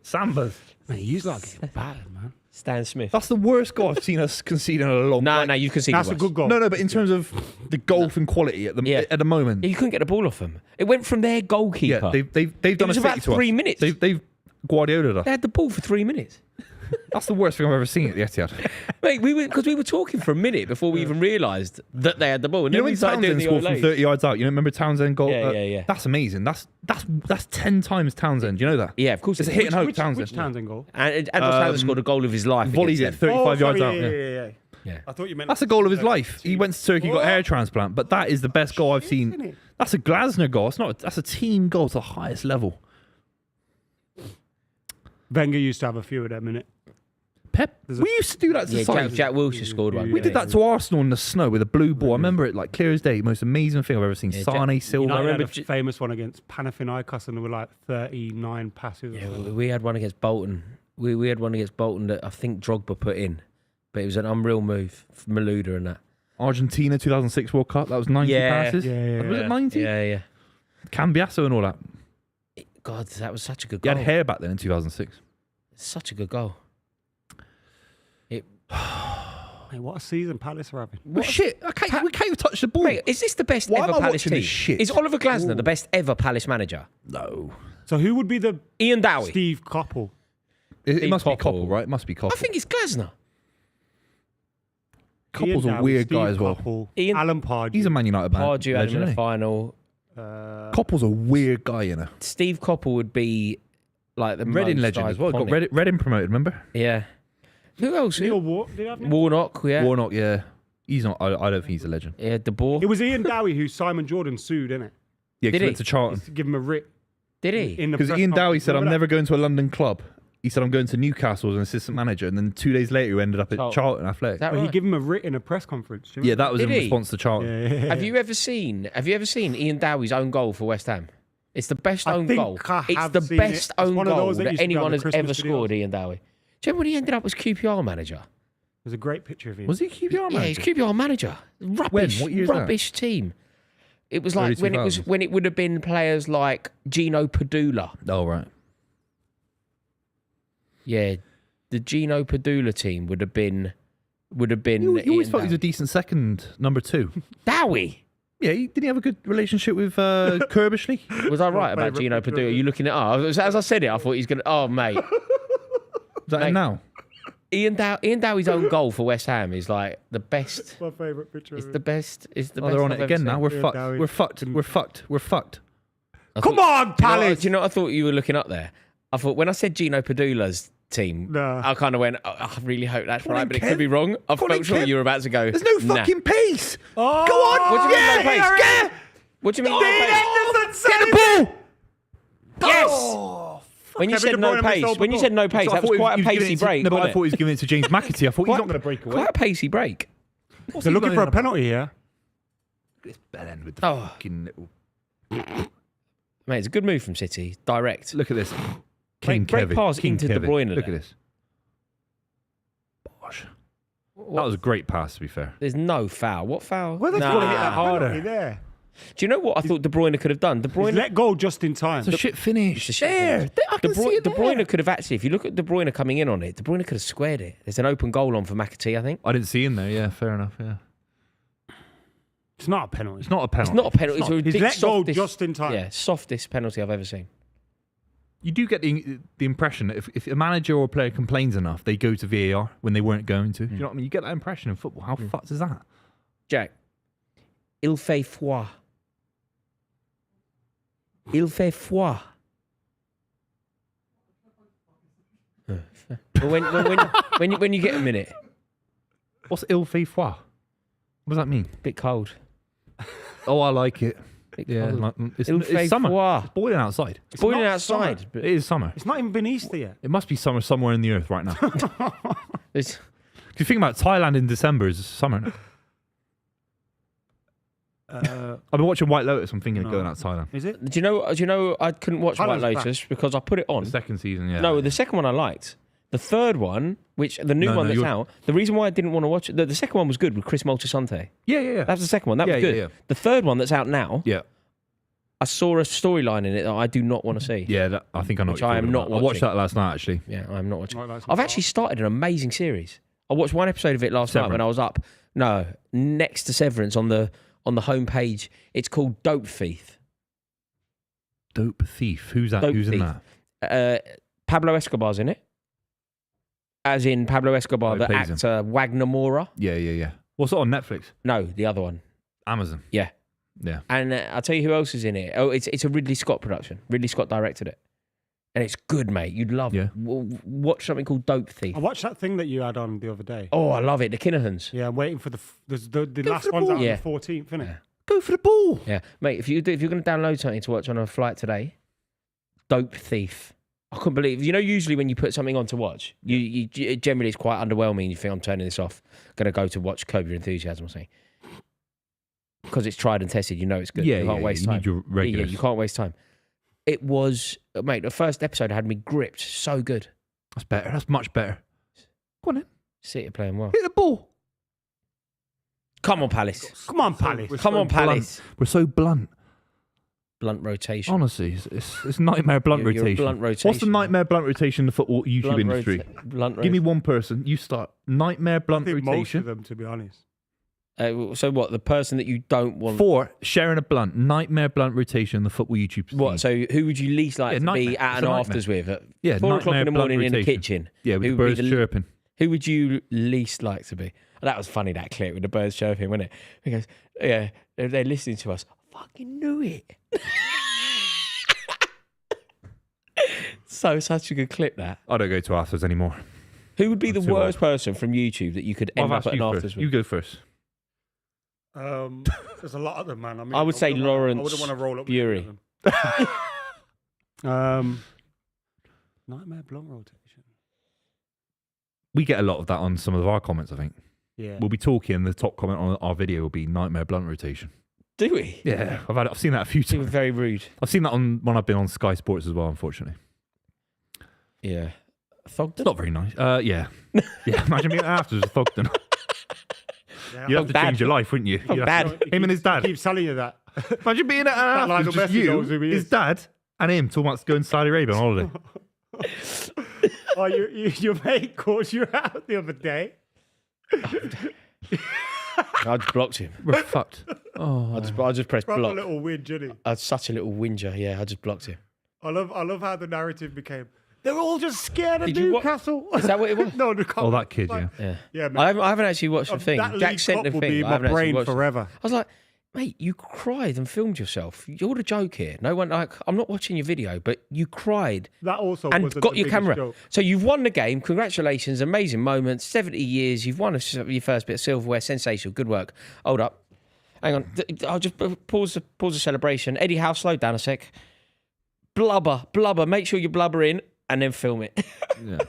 A: Sambas.
B: Mate, he's like getting battered, man.
C: Stan Smith.
A: That's the worst goal I've seen us concede in a long
C: No, you can see
B: That's a good goal.
A: No, but in terms of the golfing quality at the moment.
C: You couldn't get the ball off them. It went from their goalkeeper.
A: Yeah, they've done
C: was
A: a
C: about
A: city to us.
C: 3 minutes.
A: They've Guardiola'd us.
C: They had the ball for 3 minutes.
A: That's the worst thing I've ever seen at the Etihad.
C: Mate, because we were talking for a minute before we even realised that they had the ball. And
A: You
C: then
A: know
C: we
A: when
C: started doing
A: Townsend
C: the
A: scored from
C: Olays.
A: 30 yards out? You know, remember Townsend goal?
C: Yeah.
A: That's amazing. That's 10 times Townsend. Do you know that?
C: Yeah, of course.
A: It's a
C: it
A: hit
C: is.
A: and hope
B: Which
A: Townsend.
B: Townsend goal?
C: And Townsend scored a goal of his life.
A: Volleyed
C: against
A: it
C: them.
A: 35 yards
B: sorry,
A: out.
B: Yeah.
C: Yeah.
B: I thought you meant
A: That's a goal of his life. He went to Turkey, got a hair transplant, but that is the best goal I've
B: isn't
A: seen.
B: it?
A: That's a Glasner goal. That's a team goal to the highest level.
B: Wenger used to have a few of them, innit?
A: Pep, we used to do that to
C: Yeah,
A: sides.
C: Jack Wilshere scored one.
A: We did that to Arsenal in the snow with a blue ball. I remember it like clear as day. Most amazing thing I've ever seen.
C: Yeah,
A: Sane, Silva.
B: United
C: remember
B: had a famous one against Panathinaikos, and there were like 39 passes.
C: Yeah, we had one against Bolton. We had one against Bolton that I think Drogba put in. but it was an unreal move from Malouda and that.
A: Argentina 2006 World Cup. That was 90 passes. Was it 90?
C: Yeah.
A: Cambiasso and all that.
C: God, that was such a good
A: He
C: goal.
A: had hair back then in 2006.
C: Such a good goal.
B: Mate, what a season Palace are having.
A: But shit, we can't even touch the ball.
C: Mate, is this the best
A: Why
C: ever
A: am I
C: Palace
A: watching
C: team?
A: this shit?
C: Is Oliver Glasner the best ever Palace manager?
A: No.
B: So who would be the
C: Ian Dowie.
B: Steve Coppell?
A: It must be
C: Koppel.
A: Koppel, right? It must be Koppel.
C: I think it's Glasner.
A: Koppel's
B: Ian
A: a
B: Dowie,
A: weird
B: Steve
A: guy as well.
B: Coppell,
C: Ian-
B: Alan Pardew.
A: He's a Man United man.
C: Pardew had him in the
A: legend,
C: final.
A: Koppel's a weird guy, you know.
C: Steve Coppell would be like the
A: Reading
C: most
A: legend as well. Got
C: iconic.
A: Reading promoted, remember?
C: Yeah. Who else?
B: Neil Ward. Did he have Neil?
C: Warnock, yeah.
A: Warnock, yeah. He's not. I don't think he's a legend.
C: Yeah, De Boer.
B: It was Ian Dowie who Simon Jordan sued, innit?
A: Yeah, 'cause
C: Did
A: he
C: he?
A: went to Charlton.
B: To give him a writ.
C: Did he?
B: In the
A: Because
B: press
A: Ian Dowie
B: conference.
A: said, I'm
B: Remember
A: never going to a London club. He said, I'm going to Newcastle as an assistant manager. And then 2 days later, he ended up at
C: Charlton.
A: Charlton Athletic.
C: Is that
B: that? He
C: right?
B: gave him a writ in a press conference. Do you
A: Yeah, that was
C: Did
A: in
C: he?
A: response to Charlton.
B: remember? Yeah.
C: Have you ever seen Ian Dowie's own goal for West Ham? It's the best
B: I
C: own
B: think
C: goal.
B: I
C: It's
B: have
C: the
B: seen
C: best
B: it. It's
C: own
B: one of
C: goal
B: those that
C: that
B: used to be on
C: anyone
B: the
C: has ever
B: Christmas
C: scored,
B: videos.
C: Ian Dowie. Do you remember when he ended up as QPR manager?
B: There's a great picture of him.
A: Was he QPR
C: Yeah, he's
A: manager?
C: QPR manager. Rubbish.
A: What year is that?
C: Rubbish team. It was
A: Early
C: like when
A: 2000s.
C: it would have been players like Gino Padula.
A: Oh, right.
C: Yeah, the Gino Padula team would have been.
A: You always
C: Ian
A: thought he was a
C: Dowie.
A: decent second, number 2.
C: Dowie.
A: Yeah, didn't he have a good relationship with Kerbishley?
C: Was I right about
B: favourite
C: Gino
B: picture of
C: Padula? Are you looking it up? As I said it, I thought he's going to. Oh, mate.
A: Is that
C: Mate.
A: him now?
C: Ian Dowie's own goal for West Ham is like the best.
B: My favourite picture
C: It's
B: of
C: the
B: him.
C: best. It's the
A: Oh,
C: best.
A: they're on
C: I've
A: it
C: ever
A: again
C: seen.
A: now. We're
B: Ian
A: fucked.
B: Dowie.
A: We're fucked. We're fucked. We're fucked.
C: I
B: Come
C: thought-
B: on,
C: Do you know what-
B: Palace!
C: Do you know what I thought you were looking up there? I thought when I said Gino Padula's team,
B: Nah.
C: I kind of went, oh, I really hope that's
A: Come on
C: right,
A: in,
C: but it
A: Kev.
C: could be wrong. I
A: Come on
C: felt
A: in,
C: sure
A: Kev.
C: you were about to go.
A: There's no
C: nah.
A: fucking pace.
B: Oh,
A: Go on.
C: What do you mean no
A: Yeah,
C: pace?
A: yeah.
C: What do you mean?
B: Dean
C: No pace?
B: Henderson
A: Get the
B: saved
A: ball.
C: Yes.
A: Oh,
C: When you
B: Kevin
C: said
B: De
C: no
B: Bruyne
C: pace,
B: missed all
C: when you
B: the
C: said no pace,
A: So I
C: that was
A: thought he
C: quite a
A: was giving
C: pacey
A: it to-
C: break.
A: No, but I
C: wasn't
A: thought he was giving it to James McAtee. I thought he's
C: Quite-
A: not going to break away.
C: Quite a pacey break.
B: They're looking for a penalty here.
A: This bell end with the
C: Oh.
A: fucking little.
C: Mate, it's a good move from City. Direct.
A: Look at this. King
C: Break
A: Kevin.
C: pass
A: King
C: into De
A: Kevin.
C: Bruyne
A: Look
C: there.
A: at this. Bosh. That was a great pass, to be fair.
C: There's no foul. What foul?
B: Well, they've
C: Nah.
B: got to hit that
A: harder.
B: penalty there.
C: Do you know what I thought De Bruyne could have done? De
B: He's
C: Bruyne.
B: let go just in time.
A: It's a shit finish.
C: It's a shit
A: There.
C: finish.
A: I can see it
C: De
A: there.
C: Bruyne could have actually, if you look at De Bruyne coming in on it, De Bruyne could have squared it. There's an open goal on for McAtee, I think.
A: I didn't see him there. Yeah, fair enough. Yeah.
B: It's not a penalty.
A: It's not a penalty.
C: It's not a penalty. It's a
B: He's
C: ridiculous,
B: let go just in time.
C: Yeah, softest penalty I've ever seen.
A: You do get the impression that if a manager or a player complains enough, they go to VAR when they weren't going to. Do you know what I mean? You get that impression in football. How fucked is that?
C: Jack, il fait froid. Il fait froid. But when you get a minute,
A: What's il fait froid? What does that mean?
C: bit cold.
A: Oh, I like it.
C: Bit
A: Yeah,
C: cold.
A: like,
C: Il fait
A: it's summer.
C: froid.
A: It's boiling outside.
C: It's boiling
B: not
C: outside.
B: summer.
C: But
A: It is summer.
B: It's not even been Easter yet.
A: It must be summer somewhere in the earth right now.
C: it's-
A: If you think about Thailand in December is summer. Now. I've been watching White Lotus. I'm thinking of going out to Thailand.
B: Is it?
C: do you know I couldn't watch White
B: Thailand's back.
C: Lotus because I put it on.
A: The second season, yeah.
C: No, the second one I liked. The third one, which the new one that's out, the reason why I didn't want to watch it, the second one was good with Chris Moltisanti.
A: Yeah.
C: That was the second one. That
A: Yeah,
C: was good.
A: yeah, yeah.
C: The third one that's out now,
A: Yeah.
C: I saw a storyline in it that I do not want to see.
A: Yeah, I think I know
C: Which
A: what you're
C: I am
A: talking
C: not
A: about. I watched
C: watching.
A: that last night, actually.
C: Yeah, I'm not watching.
B: Right, that's
C: I've
B: not
C: actually started an amazing series. I watched one episode of it last night when I was up. No, next to Severance on the homepage. It's called Dope Thief.
A: Dope Thief. Who's that?
C: Dope
A: Who's in
C: Thief.
A: that?
C: Pablo Escobar's in it. As in Pablo Escobar,
A: Oh,
C: the
A: plays him.
C: actor Wagner Moura.
A: Yeah. What's it on Netflix?
C: No, the other one.
A: Amazon.
C: Yeah.
A: Yeah.
C: And I'll tell you who else is in it. Oh, it's a Ridley Scott production. Ridley Scott directed it. And it's good, mate. You'd love it. Watch something called Dope Thief.
B: I watched that thing that you had on the other day.
C: Oh, I love it. The Kinahans.
B: Yeah, I'm waiting for the last
A: for the
B: one's out
A: ball.
C: Yeah.
B: on the 14th, isn't it?
A: Go for the ball.
C: Yeah. Mate, if you're going to download something to watch on a flight today, Dope Thief. I couldn't believe. You know, usually when you put something on to watch, you generally it's quite underwhelming. You think, I'm turning this off. Going to go to watch Curb Your Enthusiasm or something. Because it's tried and tested, you know it's good.
A: Yeah,
C: you can't waste
A: you
C: time.
A: need your regulars.
C: Yeah, you can't waste time. It was, mate, the first episode had me gripped. So good.
A: That's better. That's much better. Go on then.
C: City are playing well.
A: Hit the ball.
C: Come on, Palace.
B: Come on, Palace.
C: Come on, Palace.
A: We're so blunt.
C: Blunt rotation.
A: Honestly, it's nightmare blunt
C: You're a
A: rotation.
C: blunt rotation.
A: What's the nightmare blunt rotation in the football YouTube
C: Blunt
A: industry?
C: blunt
A: Give me one person. You start. Nightmare
B: I
A: blunt
B: think most
A: rotation.
B: of them, to be honest.
C: So what? The person that you don't want.
A: 4, sharing a blunt. Nightmare blunt rotation in the football YouTube scene.
C: What? So who would you least like
A: Yeah,
C: to
A: nightmare.
C: be at
A: It's
C: an
A: a nightmare.
C: afters with? At
A: Yeah,
C: 4 o'clock
A: nightmare
C: in the
A: blunt
C: morning in the
A: rotation.
C: kitchen.
A: Yeah, with
C: Who
A: the
C: would be
A: birds chirping.
C: Who would you least like to be? That was funny, that clip with the birds chirping, wasn't it? He goes, yeah, they're listening to us. I fucking knew it. Such a good clip, that.
A: I don't go to afters anymore.
C: Who would be the
A: too
C: worst person from YouTube that you could end
A: I've
C: up
A: asked
C: at an
A: you
C: afters
A: first.
C: with?
A: You go first.
B: There's a lot of them, man. I mean,
C: I would say
B: wouldn't
C: Lawrence
B: I wouldn't want to roll up with
C: Buvey.
B: any of them. Nightmare blunt rotation.
A: We get a lot of that on some of our comments, I think.
B: Yeah.
A: We'll be talking, the top comment on our video will be nightmare blunt rotation.
C: Do we?
A: Yeah, I've seen that a few
C: They were
A: times.
C: very rude.
A: I've seen that on when I've been on Sky Sports as well, unfortunately.
C: Yeah.
A: It's
C: Thogden?
A: not very nice. Yeah. Yeah, imagine being afters with Thogden.
B: Yeah,
A: You'd have to
C: Dad.
A: change your life, wouldn't you? You'd have
C: Dad.
A: to- him and his dad.
B: Keeps telling you that.
A: Imagine being at
B: That
A: an
B: Lionel
A: afters, just
B: Messi knows who he
A: you, his
B: is.
A: dad, and him talking about going to Saudi Arabia on holiday.
B: Oh, your mate called you out the other day.
C: I just blocked him.
A: We're fucked. Oh,
C: I just pressed
B: Proper
C: block.
B: little win, Jenny.
C: I was such a little whinger. Yeah, I just blocked him.
B: I love how the narrative became. They're all just scared of
C: Did you wa-
B: Newcastle.
C: Is that what it was?
B: No, the
A: oh, that kid, yeah.
C: Yeah.
B: Yeah, man.
C: I haven't actually watched the thing.
B: That
C: Jack
B: League
C: sent
B: Cup
C: the
B: will
C: thing.
B: be in
C: but I
B: my
C: haven't actually
B: brain
C: watched it.
B: forever.
C: I was like, mate, you cried and filmed yourself. You're the joke here. No one, like, I'm not watching your video, but you cried
B: That also
C: and
B: wasn't
C: got
B: the
C: your
B: biggest
C: camera.
B: joke.
C: So you've won the game. Congratulations. Amazing moments. 70 years. You've won your first bit of silverware. Sensational. Good work. Hold up. Hang on. I'll just pause the celebration. Eddie Howe, slow down a sec. Blubber. Make sure you blubber in and then film it.
A: Yeah.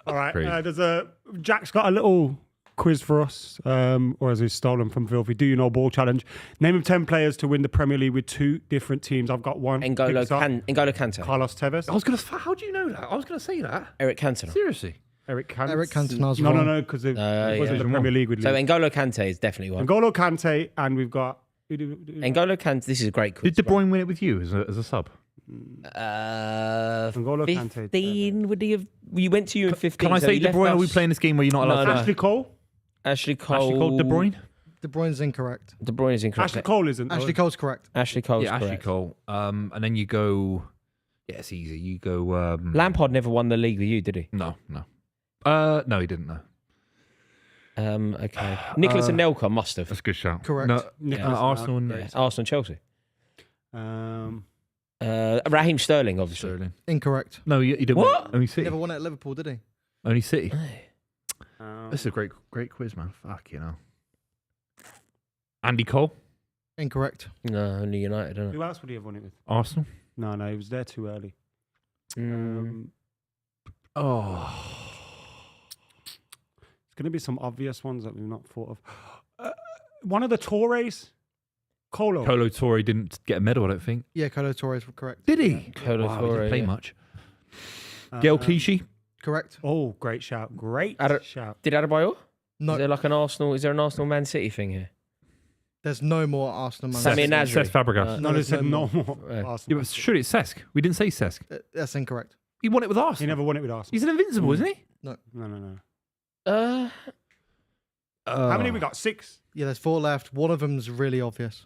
B: All right.
A: Crazy.
B: Jack's got a little quiz for us, or as he's stolen from Filthy. Do you know ball challenge? Name of 10 players to win the Premier League with 2 different teams. I've got one.
C: N'Golo
B: Kick us off.
C: Kante.
B: Carlos Tevez.
A: I was going to... How do you know that? I was going to say that.
C: Eric Cantona.
A: Seriously.
B: Eric Cantona.
D: Eric Cantona's
B: No,
D: wrong.
B: because it
C: yeah.
B: wasn't the Premier League with
C: So
B: Leeds.
C: N'Golo Kante is definitely one.
B: N'Golo Kante, and we've got...
C: N'Golo Kante, this is a great quiz.
A: Did De Bruyne win it with you as a sub?
B: N'Golo Kante.
C: 15, would he have... You went to you in 15.
A: Can I
C: so
A: say
C: he
A: De
C: left
A: Bruyne? Are
C: us-
A: we playing this game where you're not allowed
C: No,
A: to...
B: Ashley Cole?
C: Ashley Cole.
A: Ashley Cole, De Bruyne?
D: De Bruyne's incorrect.
C: De Bruyne is incorrect.
B: Ashley Cole isn't.
D: Ashley Cole's correct.
C: Ashley Cole's
A: Yeah, Ashley
C: correct.
A: Cole. And then you go... Yeah, it's easy. You go...
C: Lampard never won the league with you, did he?
A: No. No, he didn't, no.
C: Okay. Nicholas Anelka must have.
A: That's a good shout.
D: Correct.
A: No,
B: Nicholas
A: Arsenal and
C: Yeah, Arsenal and Chelsea.
B: Um,
C: Raheem Sterling, obviously.
A: Sterling.
D: Incorrect.
A: No, he didn't.
C: What?
A: Only
D: He
A: City.
D: never won it at Liverpool, did he?
A: Only City.
B: um,
A: This is a great quiz, man. Fuck, you know. Andy Cole,
D: Incorrect.
C: No, only United, isn't it?
B: who else would he have won it with?
A: Arsenal.
B: No, he was there too early.
C: Mm.
A: Oh,
B: It's going to be some obvious ones that we've not thought of. One of the Torres, Colo.
A: Colo Torre didn't get a medal, I don't think.
D: Yeah, Colo Torres were correct.
A: Did he?
C: Colo
A: Wow, he
C: Torre,
A: didn't play
C: yeah.
A: much. Gail
B: Um,
A: Clichy.
D: Correct.
B: Oh, great shout. Great
C: Ad-
B: shout.
C: Did Adebayor?
D: No,
C: Is there like an Arsenal? Is there an Arsenal Man City thing here?
D: there's no more Arsenal Man.
C: Samir
D: City.
C: Nasri.
A: Cesc Fabregas.
B: No, they
D: there's
B: said
D: no
B: no more.
C: Yeah.
A: Yeah,
B: Arsenal.
A: but surely it's Cesc. We didn't say Cesc.
D: That's incorrect.
A: He won it with Arsenal.
B: He never won it with Arsenal.
A: He's an invincible, isn't he?
B: No.
C: Uh,
B: How many we got? 6.
D: Yeah, there's 4 left. One of them's really obvious.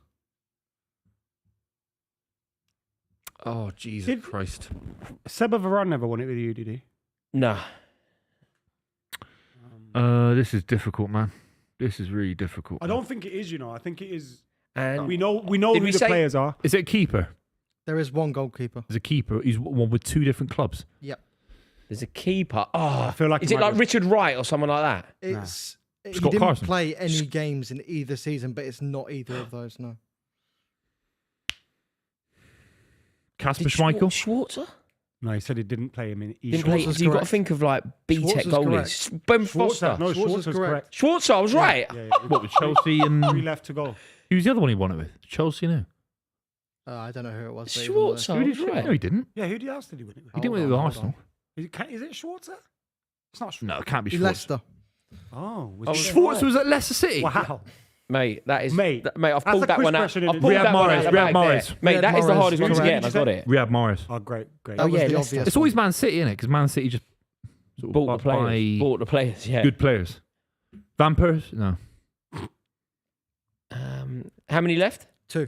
A: Oh, Jesus
B: Did-
A: Christ.
B: Seba Varane never won it with you, did he?
C: nah.
A: This is difficult, man. This is really difficult.
B: I don't think it is, I think it is.
C: And
B: We know
C: Did
B: who
C: we
B: the
C: say-
B: players are.
A: Is it a keeper?
D: There is one goalkeeper.
A: There's a keeper. He's one with 2 different clubs.
D: Yep.
C: there's a keeper. Oh,
B: I feel like
C: is
B: it
C: it
B: might
C: like
B: be-
C: Richard Wright or someone like that?
D: It's he
A: Scott
D: didn't
A: Carson.
D: play any games in either season, but it's not either of those. No.
A: Casper
C: Did
A: Schmeichel.
C: Schwarzer?
B: No, he said he didn't play him in
C: Didn't play.
D: Schwarzer's
C: So you've got to
D: correct.
C: think of like B-Tech
D: Schwarzer's
C: goalies. Ben Foster.
B: Schwarzer. No,
D: Schwarzer's
B: Schwarzer's correct.
C: Schwarzer, I was right.
B: Yeah,
A: What, with Chelsea
B: 3
A: and...
B: left to go.
A: Who's the other one he won it with? Chelsea, no.
D: I don't know who it was. but
C: Schwarzer.
D: even
C: I was right.
A: No, he didn't.
B: Yeah, who else did he win it with?
A: He didn't
D: Hold
A: win it with
D: on, hold
A: Arsenal.
B: Is it Schwarzer? It's not Schwarzer.
A: No, it can't be
D: though.
A: Schwarzer.
D: Leicester.
B: Oh,
A: Schwartz was at Leicester City.
B: wow.
C: Mate, that is...
B: Mate,
C: mate, I've
B: that's
C: pulled
B: a
C: that
B: quiz
C: one out.
B: question,
C: I've
B: isn't
C: pulled
B: it?
C: that one out.
A: Riyad
C: of the bag
A: Mahrez.
C: there. Mate,
D: Riyad
C: that is the
D: Mahrez.
C: hardest one to
B: Correct.
C: get, and I got it.
A: Riyad Mahrez.
B: Oh, great.
D: That
C: Oh,
D: was
C: yeah,
D: the
C: Leicester.
D: obvious
A: It's always Man City, innit? Because Man City just sort of
C: Bought the players.
A: buy
C: Bought the players, yeah.
A: good players. Van Persie? No.
C: How many left?
D: Two.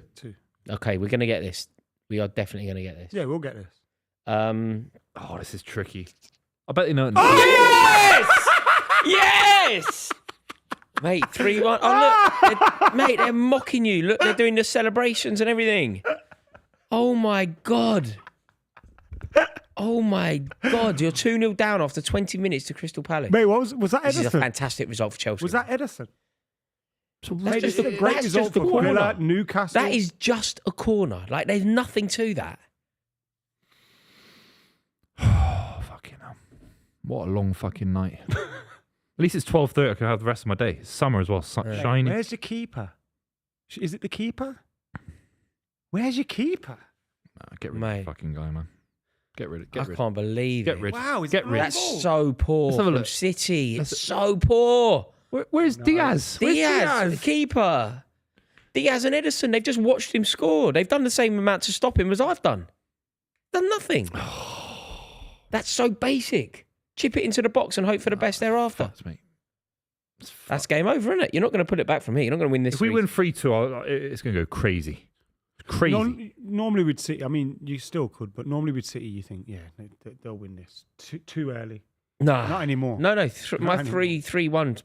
C: Okay, we're going to get this. We are definitely going to get this.
B: Yeah, we'll get this.
A: Oh, this is tricky. I bet you know it.
C: Yes! Yes! Mate, 3-1. Oh, look. Mate, they're mocking you. Look, they're doing the celebrations and everything. Oh, my God. Oh, my God. You're 2-0 down after 20 minutes to Crystal Palace.
B: Mate, was that
C: This is a
B: Edison?
C: fantastic result for Chelsea.
B: Was that Edison?
C: That's just a
B: Great result for Villa, Newcastle.
C: That is just a corner. Like, there's nothing to that.
A: Oh, fucking hell. What a long fucking night. At least it's 12:30. I can have the rest of my day. It's summer as well. Shiny.
B: Where's your keeper? Is it the keeper? Where's your keeper?
A: Get rid of
C: Mate.
A: the fucking guy, man. Get rid of
C: I can't believe
A: Get
C: it.
A: rid.
B: Wow, it's
A: Get rid.
C: That's so poor
A: Let's have a
C: from
A: look.
C: City. It's so poor.
A: Where's Diaz? Where's
C: Diaz, the keeper. Diaz and Edison, they've just watched him score. They've done the same amount to stop him as I've done. Done nothing. That's so basic. Chip it into the box and hope for the best thereafter.
A: Fucked, mate.
C: That's game over, isn't it? You're not going to put it back from here. You're not going to win this.
A: If we
C: week.
A: win 3-2, it's going to go crazy. Crazy.
B: Normally with City, I mean, you still could, but normally with City, you think, yeah, they'll win this too early.
C: Nah.
B: Not anymore.
C: No.
B: Not
C: My
B: anymore.
C: 3-1